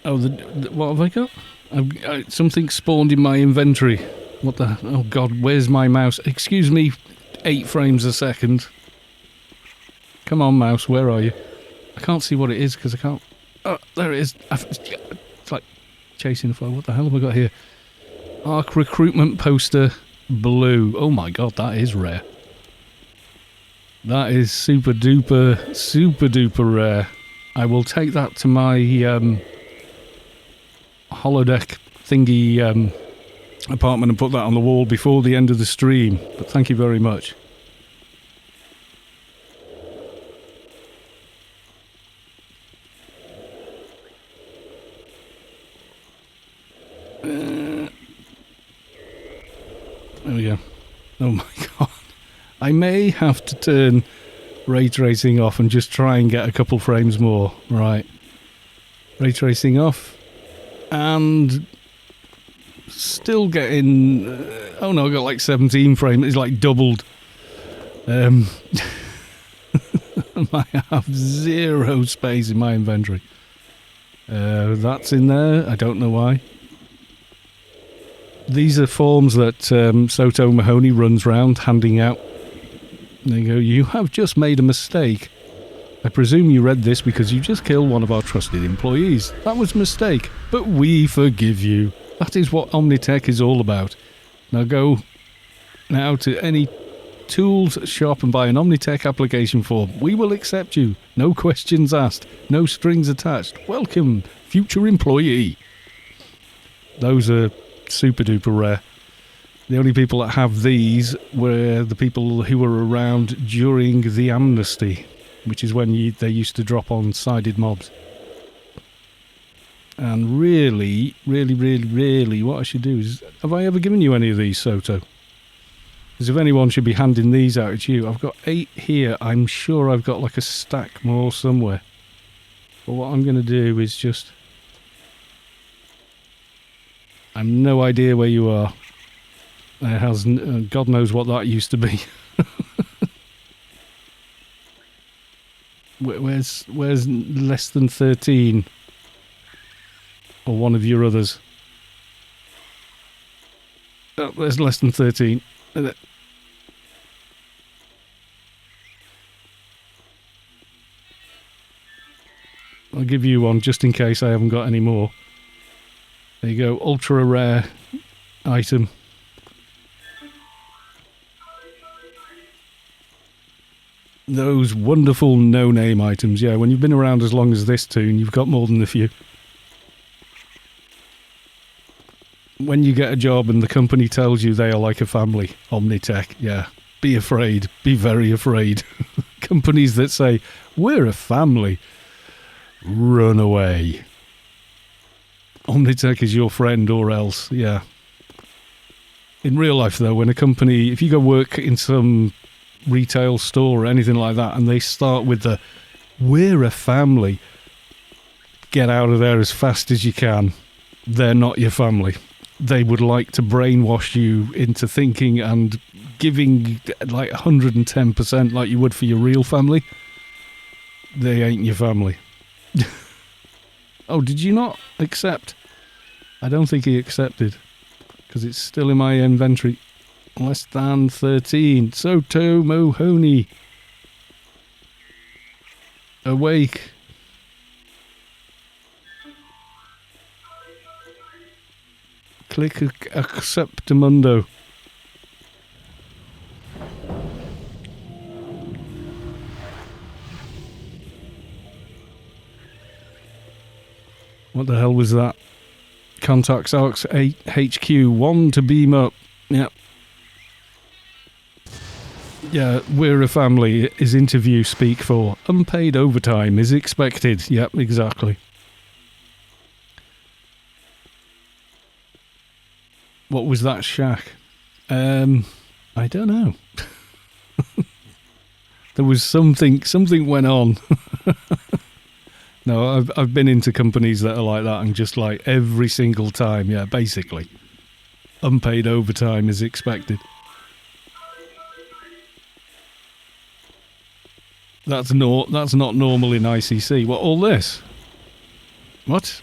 Oh, what have I got? Something spawned in my inventory. What the... Oh, God, where's my mouse? Excuse me, 8 frames a second. Come on, mouse, where are you? I can't see what it is because I can't... Oh, there it is. It's like chasing the fire. What the hell have I got here? ARK recruitment poster blue. Oh, my God, that is rare. That is super duper rare. I will take that to my... holodeck thingy apartment and put that on the wall before the end of the stream, but thank you very much. There we go. Oh my God, I may have to turn ray tracing off and just try and get a couple frames more. Right, ray tracing off. And still getting... oh no, I got like 17 frames. It's like doubled. I have 0 space in my inventory. That's in there. I don't know why. These are forms that Soto Mahoney runs round handing out. There you go. You have just made a mistake. I presume you read this because you just killed one of our trusted employees. That was a mistake, but we forgive you. That is what Omnitech is all about. Now go now to any tools, shop and buy an Omnitech application form. We will accept you. No questions asked. No strings attached. Welcome, future employee. Those are super duper rare. The only people that have these were the people who were around during the amnesty, which is when they used to drop on sided mobs. And really, what I should do is... Have I ever given you any of these, Soto? Because if anyone should be handing these out, it's you. I've got 8 here. I'm sure I've got like a stack more somewhere. But what I'm going to do is just... I've no idea where you are. There has... God knows what that used to be. Where's less than 13? Or one of your others. Oh, there's less than 13. I'll give you one just in case I haven't got any more. There you go, ultra rare item. Those wonderful no-name items. Yeah, when you've been around as long as this tune, you've got more than a few. When you get a job and the company tells you they are like a family, Omnitech, yeah, be afraid, be very afraid. Companies that say, we're a family, run away. Omnitech is your friend or else, yeah. In real life though, when a company, if you go work in some retail store or anything like that and they start with the, we're a family, get out of there as fast as you can. They're not your family. They would like to brainwash you into thinking and giving like 110% like you would for your real family. They ain't your family. Oh, did you not accept? I don't think he accepted because it's still in my inventory. Less than 13. Soto Mohoney. Awake. Click acceptamundo. What the hell was that? Contacts Arks 8 HQ 1 to beam up. Yep. Yeah, we're a family is interview speak for. Unpaid overtime is expected. Yep, exactly. What was that shack? I don't know. There was something went on. No, I've been into companies that are like that and just like every single time, yeah, basically. Unpaid overtime is expected. That's not normal in ICC. What, all this? What?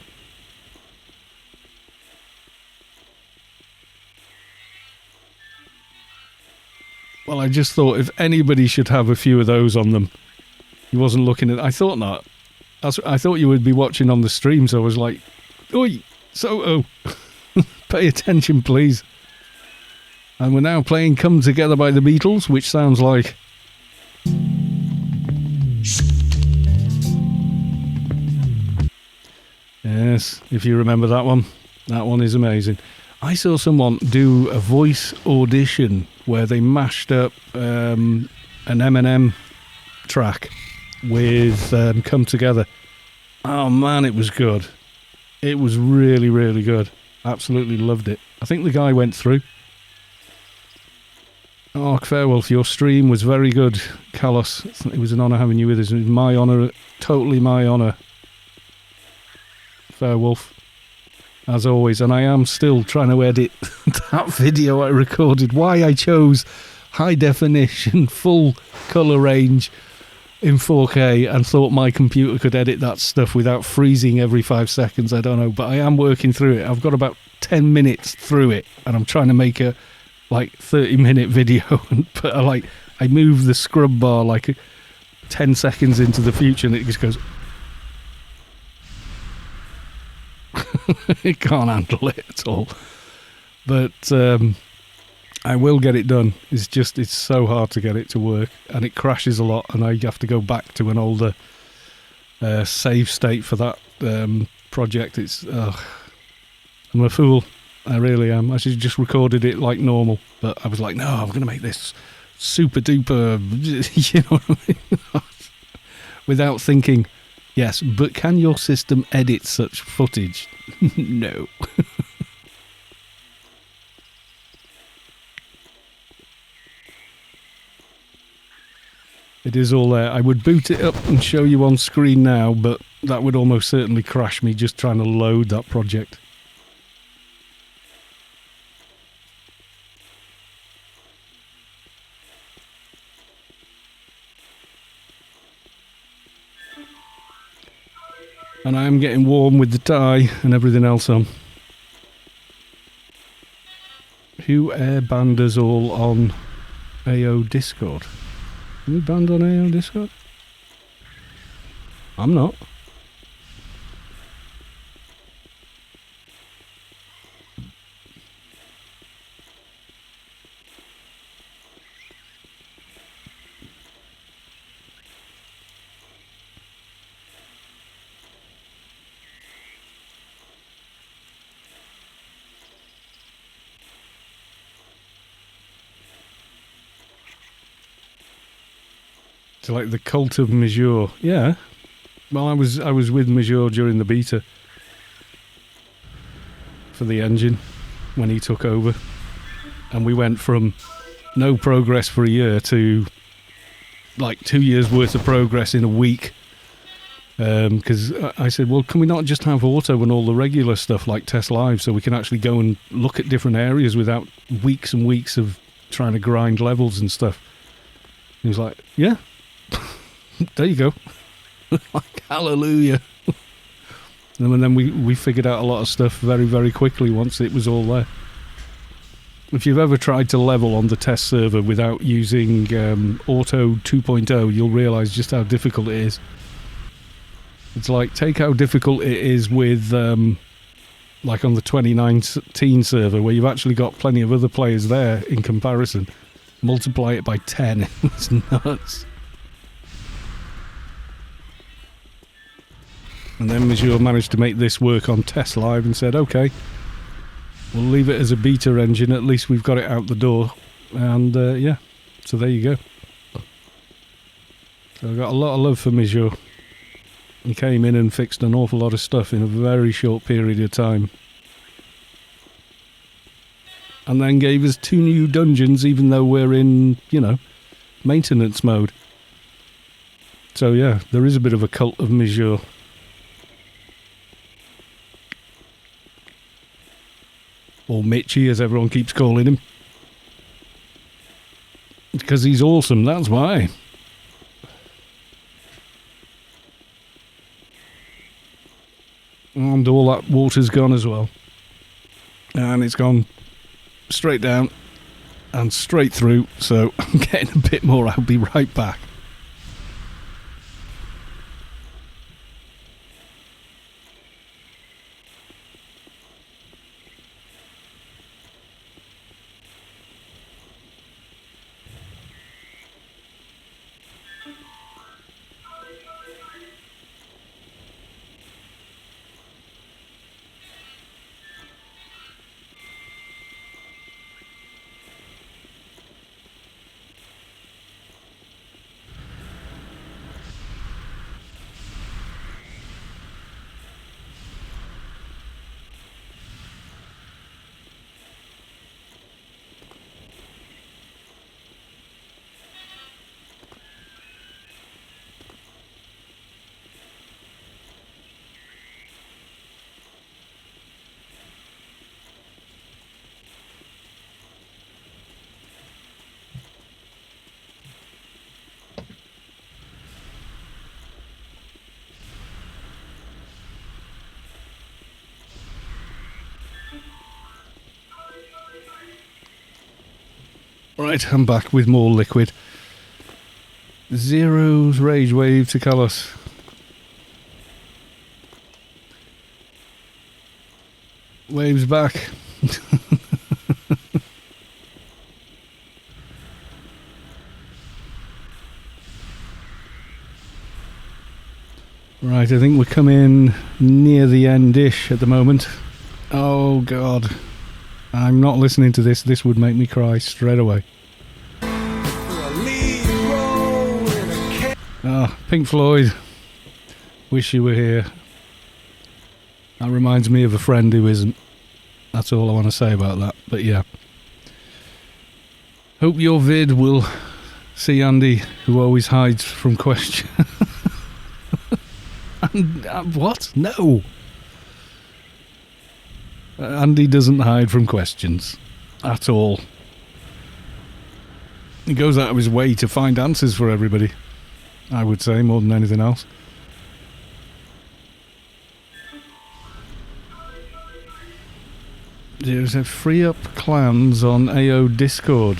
Well, I just thought if anybody should have a few of those on them. He wasn't looking at... I thought not. I thought you would be watching on the stream, so I was like, oi, Soto, pay attention, please. And we're now playing Come Together by the Beatles, which sounds like... Yes, if you remember that one. That one is amazing. I saw someone do a voice audition where they mashed up an Eminem track with Come Together. Oh man, it was good. It was really, really good. Absolutely loved it. I think the guy went through. ARK Fairwolf, your stream was very good, Carlos. It was an honour having you with us. It was my honour, totally my honour. Fairwolf, as always, and I am still trying to edit that video I recorded. Why I chose high definition, full colour range in 4K and thought my computer could edit that stuff without freezing every 5 seconds, I don't know, but I am working through it. I've got about 10 minutes through it and I'm trying to make a like 30-minute video, but I move the scrub bar like 10 seconds into the future and it just goes... It can't handle it at all. But I will get it done. It's so hard to get it to work, and it crashes a lot, and I have to go back to an older save state for that project. I'm a fool. I really am. I should have just recorded it like normal, but I was like, no, I'm going to make this super duper, you know what I mean? Without thinking, yes, but can your system edit such footage? No. It is all there. I would boot it up and show you on screen now, but that would almost certainly crash me just trying to load that project. And I am getting warm with the tie and everything else on. Who air banned us all on AO Discord? Are we banned on AO Discord? I'm not. It's like the cult of Michizure. Yeah. Well, I was with Michizure during the beta for the engine when he took over, and we went from no progress for a year to like 2 years worth of progress in a week. Because I said, well, can we not just have auto and all the regular stuff like test live, so we can actually go and look at different areas without weeks and weeks of trying to grind levels and stuff? He was like, yeah. There you go. Like, hallelujah. And then we figured out a lot of stuff very, very quickly once it was all there. If you've ever tried to level on the test server without using Auto 2.0, you'll realise just how difficult it is. It's like, take how difficult it is with, like on the 2019 server, where you've actually got plenty of other players there in comparison. Multiply it by 10. It's nuts. And then Michizure managed to make this work on test live and said, okay, we'll leave it as a beta engine, at least we've got it out the door. And yeah, so there you go. So I got a lot of love for Michizure. He came in and fixed an awful lot of stuff in a very short period of time. And then gave us 2 new dungeons, even though we're in, you know, maintenance mode. So yeah, there is a bit of a cult of Michizure. Or Mitchy, as everyone keeps calling him. Because he's awesome, that's why. And all that water's gone as well. And it's gone straight down and straight through, so I'm getting a bit more. I'll be right back. Right, I'm back with more liquid. Zero's Rage Wave to Kalos. Wave's back. Right, I think we're coming near the end-ish at the moment. Oh, God. I'm not listening to this. This would make me cry straight away. Oh, Pink Floyd. Wish you were here. That reminds me of a friend who isn't. That's all I want to say about that. But yeah. Hope your vid will see Andy, who always hides from questions. What? No. Andy doesn't hide from questions. At all. He goes out of his way to find answers for everybody. I would say, more than anything else. There's a free up clans on AO Discord.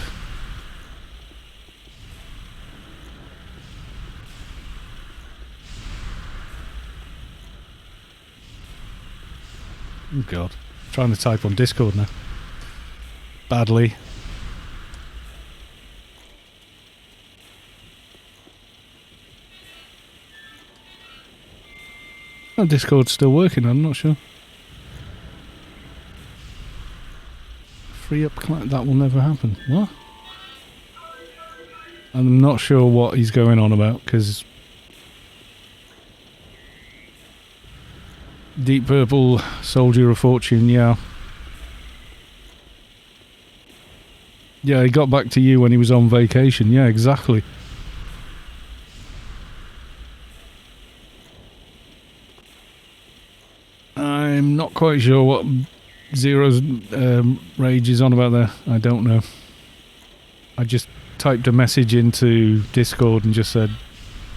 Oh God. I'm trying to type on Discord now. Badly. Oh, Discord's still working, I'm not sure. Free up client, that will never happen. What? I'm not sure what he's going on about, because Deep Purple, Soldier of Fortune, yeah. Yeah, he got back to you when he was on vacation, yeah, exactly. I'm not quite sure what Zero's rage is on about there. I don't know. I just typed a message into Discord and just said,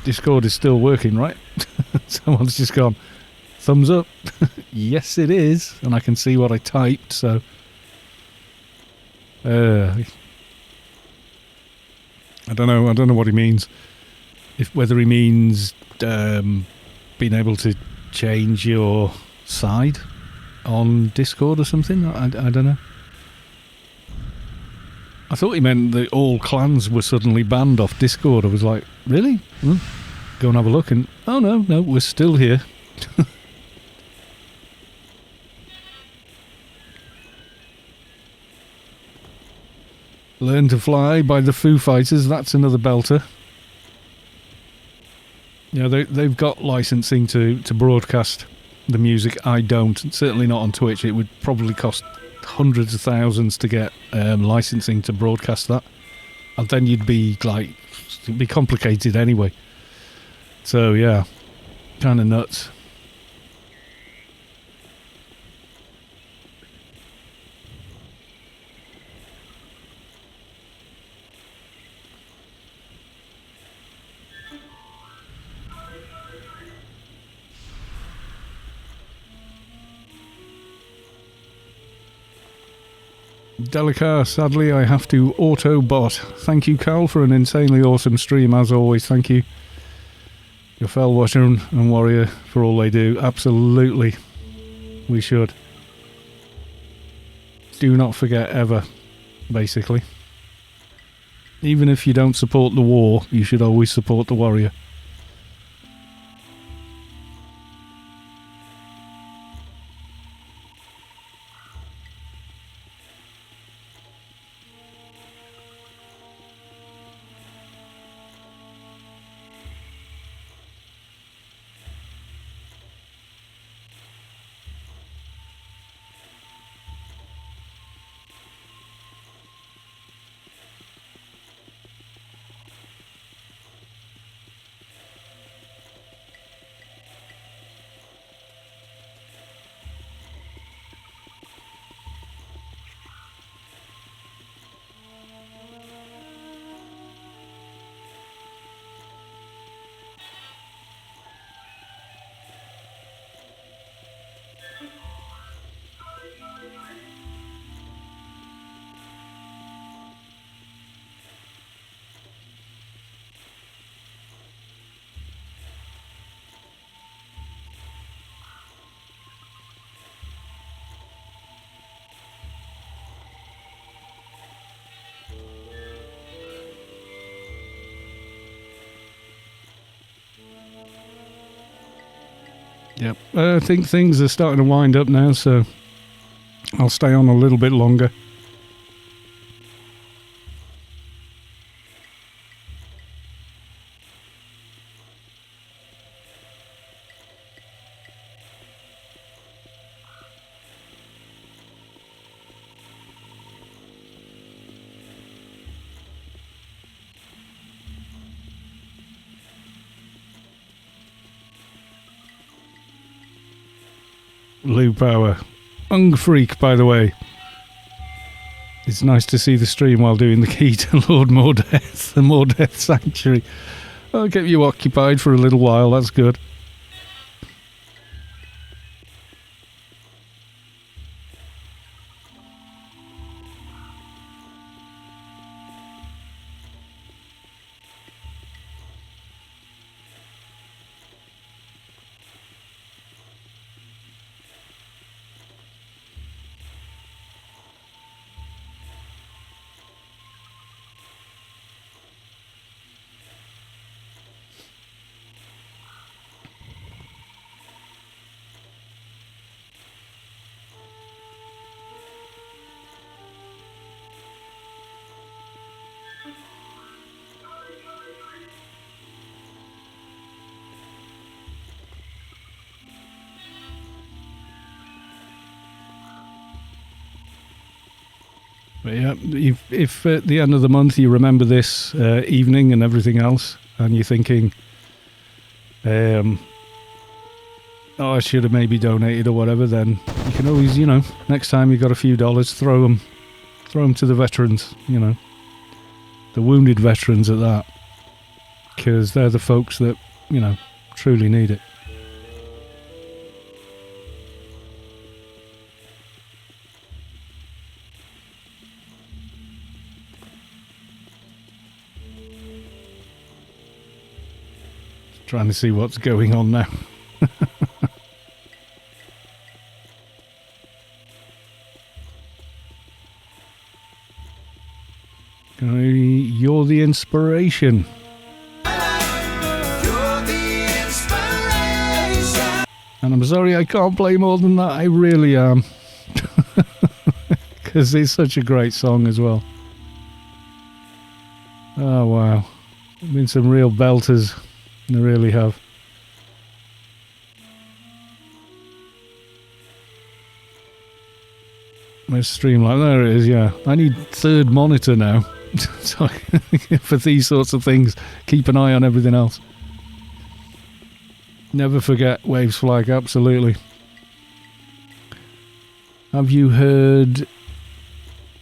Discord is still working, right? Someone's just gone, thumbs up. Yes, it is. And I can see what I typed, so... I don't know what he means. Whether he means being able to change your side on Discord or something. I don't know. I thought he meant that all clans were suddenly banned off Discord. I was like, really? Well, go and have a look, and oh no, we're still here. Learn to Fly by the Foo Fighters, that's another belter. Yeah, they've got licensing to broadcast the music. I don't, certainly not on Twitch. It would probably cost hundreds of thousands to get licensing to broadcast that, and then you'd be like, it'd be complicated anyway. So yeah, kind of nuts. Delicar, sadly I have to auto-bot. Thank you, Carl, for an insanely awesome stream, as always. Thank you. Your Fell Watcher and Warrior for all they do. Absolutely. We should. Do not forget ever, basically. Even if you don't support the war, you should always support the Warrior. Yep. I think things are starting to wind up now, so I'll stay on a little bit longer. Lou Power. Ung Freak, by the way. It's nice to see the stream while doing the key to Lord Mordeth, the Mordeth Sanctuary. I'll get you occupied for a little while, that's good. But yeah, if at the end of the month you remember this evening and everything else, and you're thinking, oh, I should have maybe donated or whatever, then you can always, you know, next time you got a few dollars, throw them to the veterans, you know, the wounded veterans at that, because they're the folks that, you know, truly need it. Trying to see what's going on now. You're the inspiration. And I'm sorry I can't play more than that. I really am. Because it's such a great song as well. Oh wow. Been some real belters. They really have. Let's stream like there it is, yeah. I need third monitor now. So for these sorts of things, keep an eye on everything else. Never forget Waves Flag, absolutely. Have you heard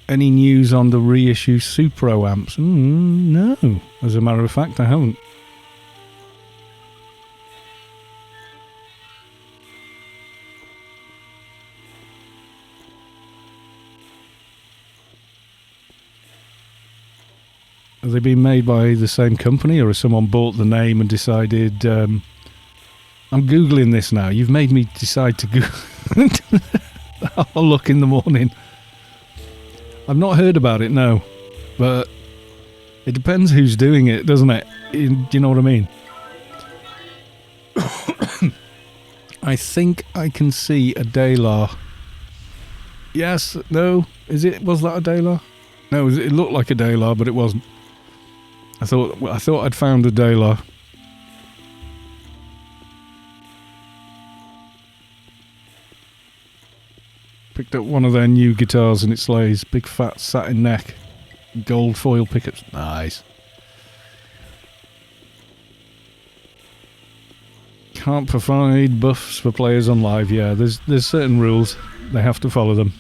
any news on the reissue Supro amps? No, as a matter of fact, I haven't. Have they been made by the same company, or has someone bought the name and decided... I'm Googling this now. You've made me decide to Google... I'll look in the morning. I've not heard about it, no. But it depends who's doing it, doesn't it? Do you know what I mean? I think I can see a Dalar. Yes, no, is it? Was that a Dalar? No, it looked like a Dalar, but it wasn't. I thought I'd found a Dalar. Picked up one of their new guitars and it slays. Big fat satin neck, gold foil pickups. Nice. Can't provide buffs for players on live. Yeah, there's certain rules. They have to follow them.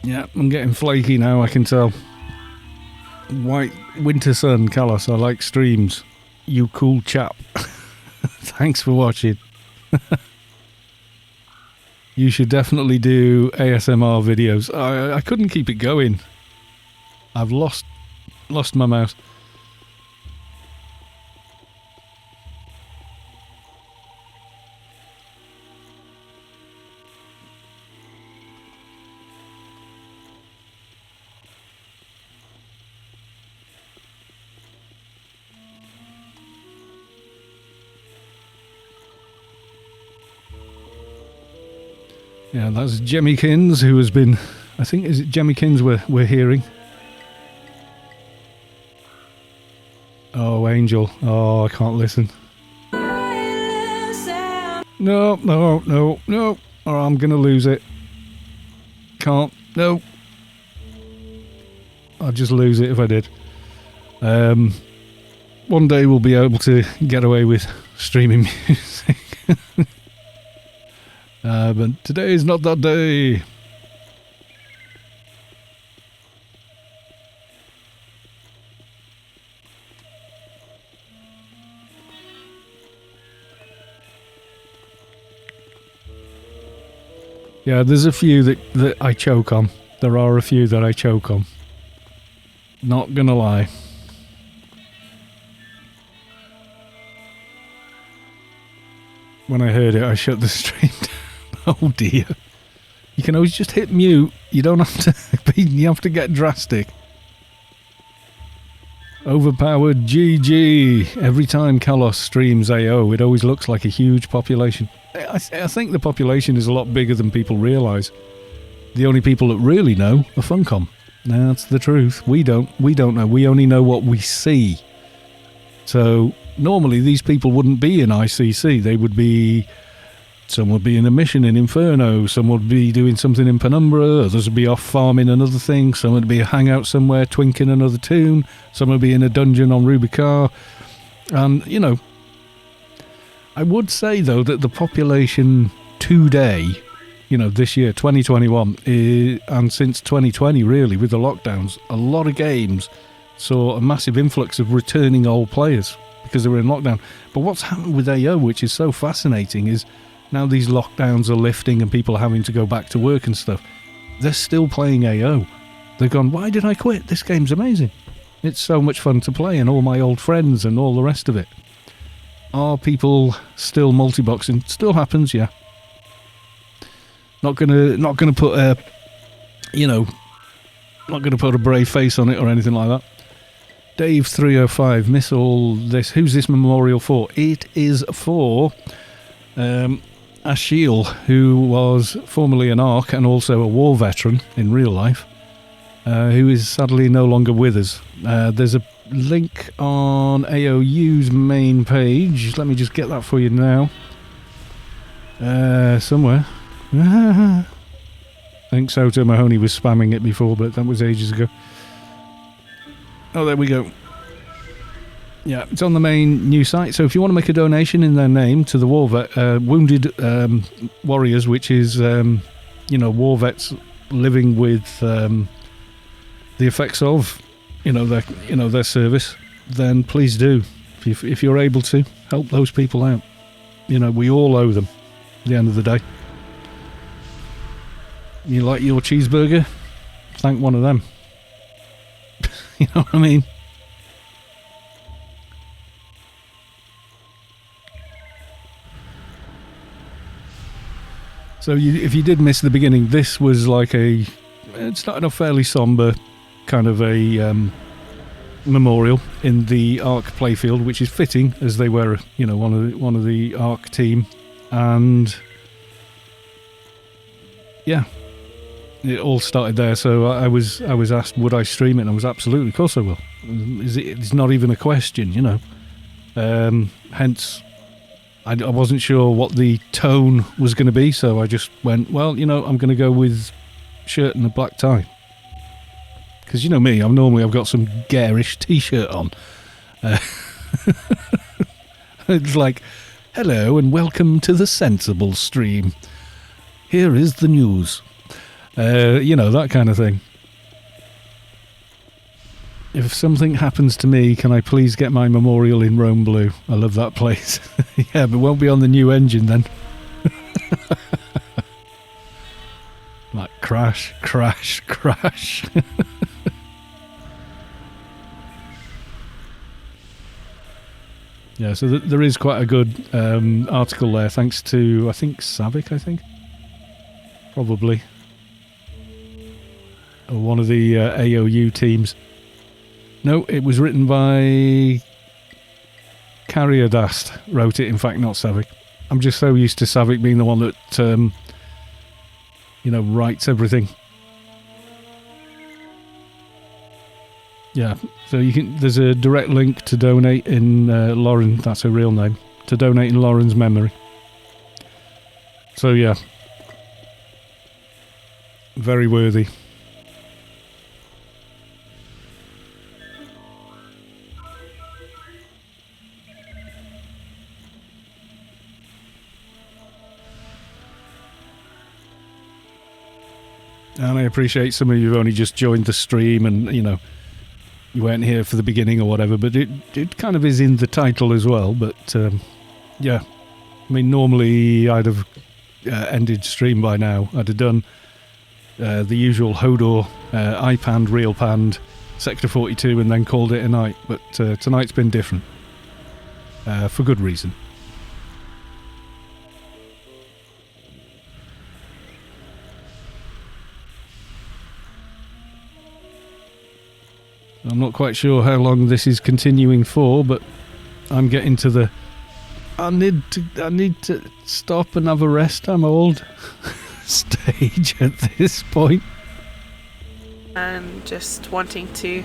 Yeah, I'm getting flaky now, I can tell. White Winter Sun, Callas, I like streams. You cool chap. Thanks for watching. You should definitely do ASMR videos. I couldn't keep it going. I've lost my mouse. Yeah, that's Jemmykins, who has been... I think, is it Jemmykins we're hearing? Oh, Angel. Oh, I can't listen. No. Oh, I'm going to lose it. Can't. No. I'd just lose it if I did. One day we'll be able to get away with streaming music. But today is not that day. Yeah, there's a few that I choke on. There are a few that I choke on. Not gonna lie. When I heard it, I shut the stream down. Oh dear. You can always just hit mute. You don't have to you have to get drastic. Overpowered GG. Every time Kalos streams AO, it always looks like a huge population. I think the population is a lot bigger than people realise. The only people that really know are Funcom. That's the truth. We don't know. We only know what we see. So normally these people wouldn't be in ICC. They would be... Some would be in a mission in Inferno, some would be doing something in Penumbra, others would be off farming another thing, some would be a hangout somewhere twinking another tune, some would be in a dungeon on Rubicar. And, you know, I would say, though, that the population today, you know, this year, 2021, and since 2020, really, with the lockdowns, a lot of games saw a massive influx of returning old players because they were in lockdown. But what's happened with AO, which is so fascinating, is now these lockdowns are lifting and people are having to go back to work and stuff. They're still playing AO. They've gone, why did I quit? This game's amazing. It's so much fun to play and all my old friends and all the rest of it. Are people still multi-boxing? Still happens, yeah. Not gonna put a, you know, not gonna put a brave face on it or anything like that. Dave 305, miss all this. Who's this memorial for? It is for Asheal, who was formerly an ARK and also a war veteran in real life, who is sadly no longer with us. There's a link on AOU's main page. Let me just get that for you now. Somewhere. I think Soto Mahoney was spamming it before, but that was ages ago. Oh, there we go. Yeah, it's on the main news site. So if you want to make a donation in their name to the Wounded Warriors, which is, you know, war vets living with the effects of, their service, then please do. If you're able to, help those people out. You know, we all owe them at the end of the day. You like your cheeseburger? Thank one of them. You know what I mean? So if you did miss the beginning, this was like it started off fairly somber, kind of a memorial in the ARK Playfield, which is fitting as they were, you know, one of the ARK team, and yeah, it all started there. So I was asked, would I stream it? And I was absolutely, of course I will. It's not even a question, you know. Hence, I wasn't sure what the tone was going to be, so I just went, well, you know, I'm going to go with shirt and a black tie. Because you know me, I've got some garish T-shirt on. It's like, hello and welcome to the Sensible stream. Here is the news. You know, that kind of thing. If something happens to me, can I please get my memorial in Rome blue? I love that place. Yeah, but it won't be on the new engine then. Like crash, crash, crash. Yeah, so there is quite a good article there, thanks to, I think, Saavick, probably. Or one of the AOU teams. No, it was written by Carrierdast, wrote it, in fact, not Saavick. I'm just so used to Saavick being the one that, writes everything. Yeah, so there's a direct link to donate in Lauren, that's her real name, to donate in Lauren's memory. So yeah, very worthy. And I appreciate some of you have only just joined the stream and, you weren't here for the beginning or whatever, but it kind of is in the title as well. But, yeah, I mean, normally I'd have ended stream by now. I'd have done the usual Hodor, iPand, Real Pand, Sector 42 and then called it a night. But tonight's been different, for good reason. I'm not quite sure how long this is continuing for, but I'm getting to the I need to stop and have a rest, I'm old stage at this point. And just wanting to...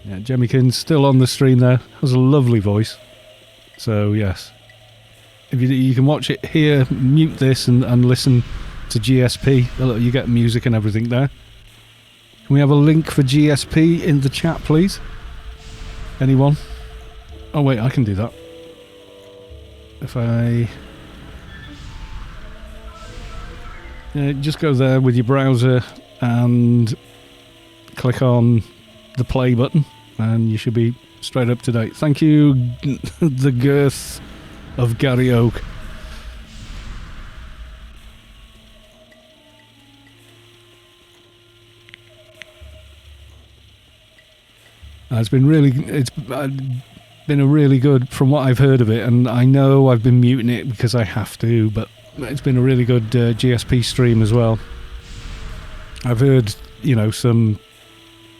Yeah, Jemmykin's still on the stream there, has a lovely voice. So yes. If you can watch it here, mute this and listen to GSP. You get music and everything there. Can we have a link for GSP in the chat, please? Anyone? Oh, wait, I can do that. If I... just go there with your browser and click on the play button, and you should be straight up to date. Thank you, the girth of Gary Oak. It's been a really good, from what I've heard of it, and I know I've been muting it because I have to, but it's been a really good GSP stream as well. I've heard, some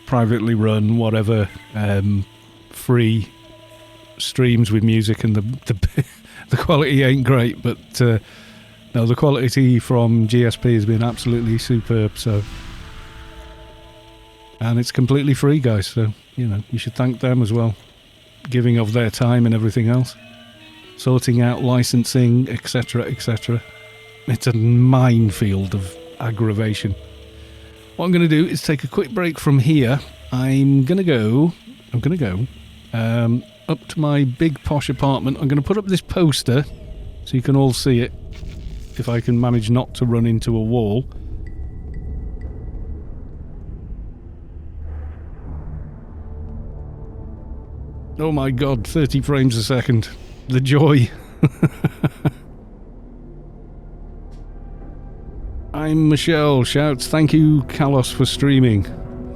privately run, whatever, free streams with music, and the quality ain't great, but no, the quality from GSP has been absolutely superb. So, and it's completely free, guys. So you should thank them as well, giving of their time and everything else, sorting out licensing, etc., etc. It's a minefield of aggravation. What I'm going to do is take a quick break from here. I'm going to go up to my big posh apartment. I'm going to put up this poster so you can all see it, if I can manage not to run into a wall. Oh my god, 30 frames a second. The joy. I'm Michelle shouts, thank you, Kalos, for streaming.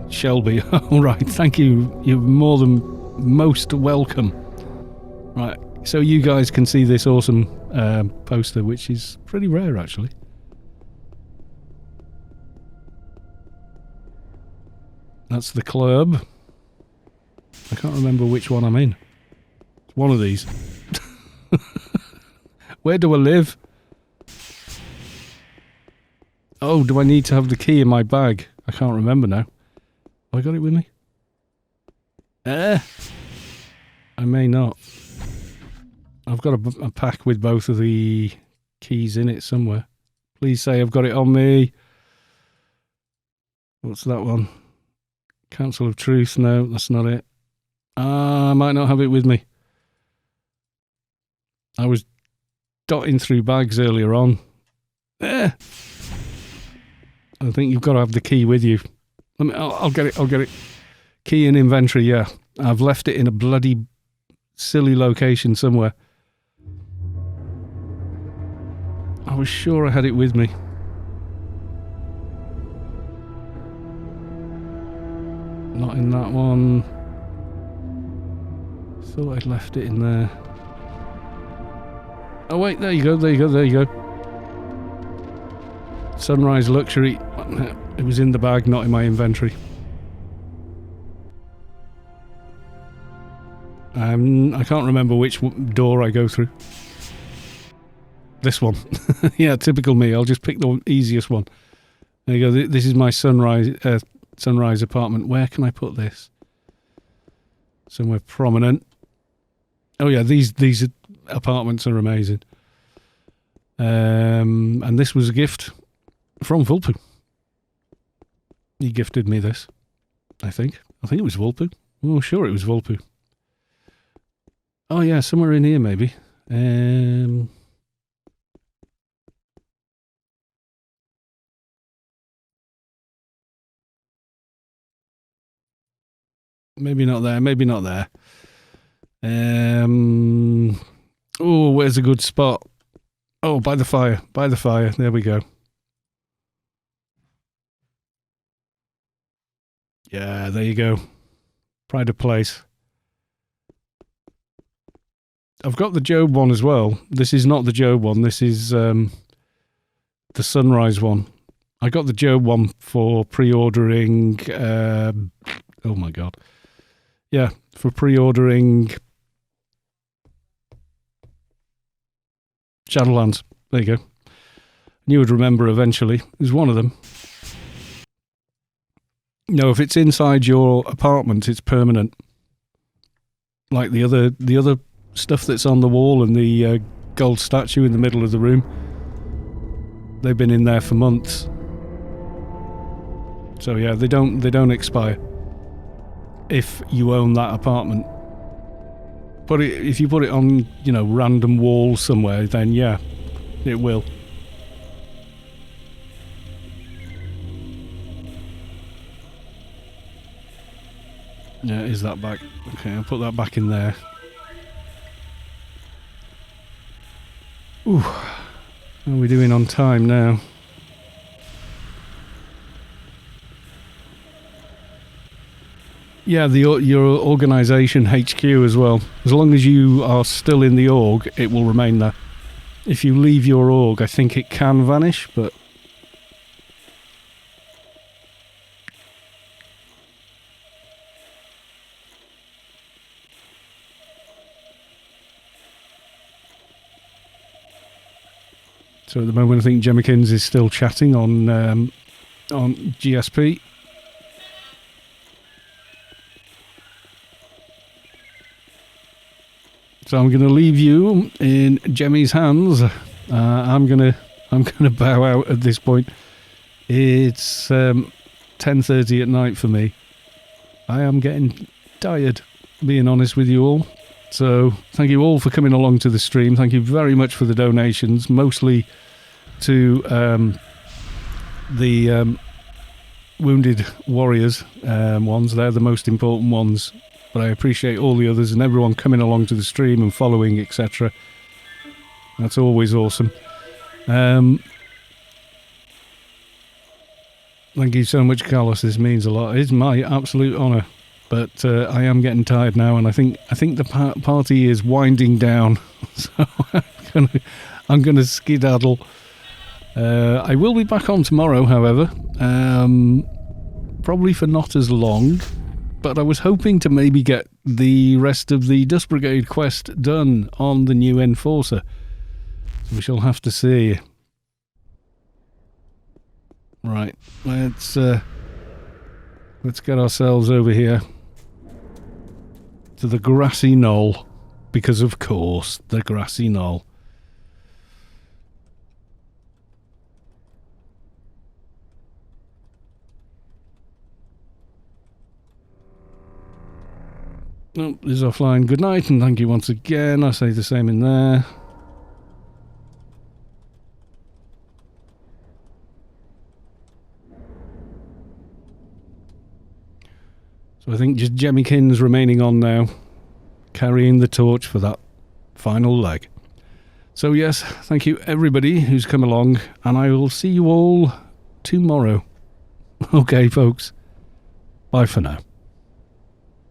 Shelby, alright, thank you. You're more than most welcome. Right, so you guys can see this awesome poster, which is pretty rare, actually. That's the club. I can't remember which one I'm in. It's one of these. Where do I live? Oh, do I need to have the key in my bag? I can't remember now. Have I got it with me? I may not. I've got a pack with both of the keys in it somewhere. Please say I've got it on me. What's that one? Council of Truth. No, that's not it. I might not have it with me. I was dotting through bags earlier on. I think you've got to have the key with you. I'll get it. Key in inventory, yeah. I've left it in a bloody silly location somewhere. I was sure I had it with me. Not in that one. Thought I'd left it in there. Oh wait, there you go, there you go, there you go. Sunrise Luxury. It was in the bag, not in my inventory. I can't remember which door I go through. This one. Yeah, typical me. I'll just pick the easiest one. There you go. This is my sunrise apartment. Where can I put this? Somewhere prominent. Oh yeah, these apartments are amazing. And this was a gift from Vulpu. He gifted me this, I think. I think it was Vulpu. Oh, sure it was Vulpu. Oh yeah, somewhere in here maybe. Maybe not there, maybe not there. Oh, where's a good spot? Oh, by the fire, by the fire. There we go. Yeah, there you go. Pride of place. I've got the Job one as well. This is not the Job one. This is the Sunrise one. I got the Job one for pre-ordering... oh my God. Yeah, for pre-ordering Shadowlands. There you go. You would remember eventually. It was one of them. No, if it's inside your apartment, it's permanent. Like the other stuff that's on the wall and the gold statue in the middle of the room. They've been in there for months. So yeah, they don't expire if you own that apartment. But if you put it on, you know, random walls somewhere, then yeah, it will. Yeah, is that back? Okay, I'll put that back in there. Ooh, how are we doing on time now? Yeah, your organisation HQ as well. As long as you are still in the org, it will remain there. If you leave your org, I think it can vanish, but... So at the moment, I think Jemmikins is still chatting on GSP. So I'm going to leave you in Jemmy's hands. I'm gonna bow out at this point. It's 10:30 at night for me. I am getting tired, being honest with you all. So thank you all for coming along to the stream. Thank you very much for the donations, mostly to the Wounded Warriors ones. They're the most important ones. But I appreciate all the others and everyone coming along to the stream and following, etc. That's always awesome. Thank you so much, Carlos. This means a lot. It's my absolute honour. But I am getting tired now, and I think the party is winding down. So I'm gonna skedaddle. I will be back on tomorrow, however. Probably for not as long. But I was hoping to maybe get the rest of the Dust Brigade quest done on the new Enforcer. So we shall have to see. Right, let's get ourselves over here to the grassy knoll. Because of course, the grassy knoll. Oh, this is offline. Good night, and thank you once again. I say the same in there. So I think just Jemmykins remaining on now, carrying the torch for that final leg. So yes, thank you everybody who's come along, and I will see you all tomorrow. Okay, folks. Bye for now.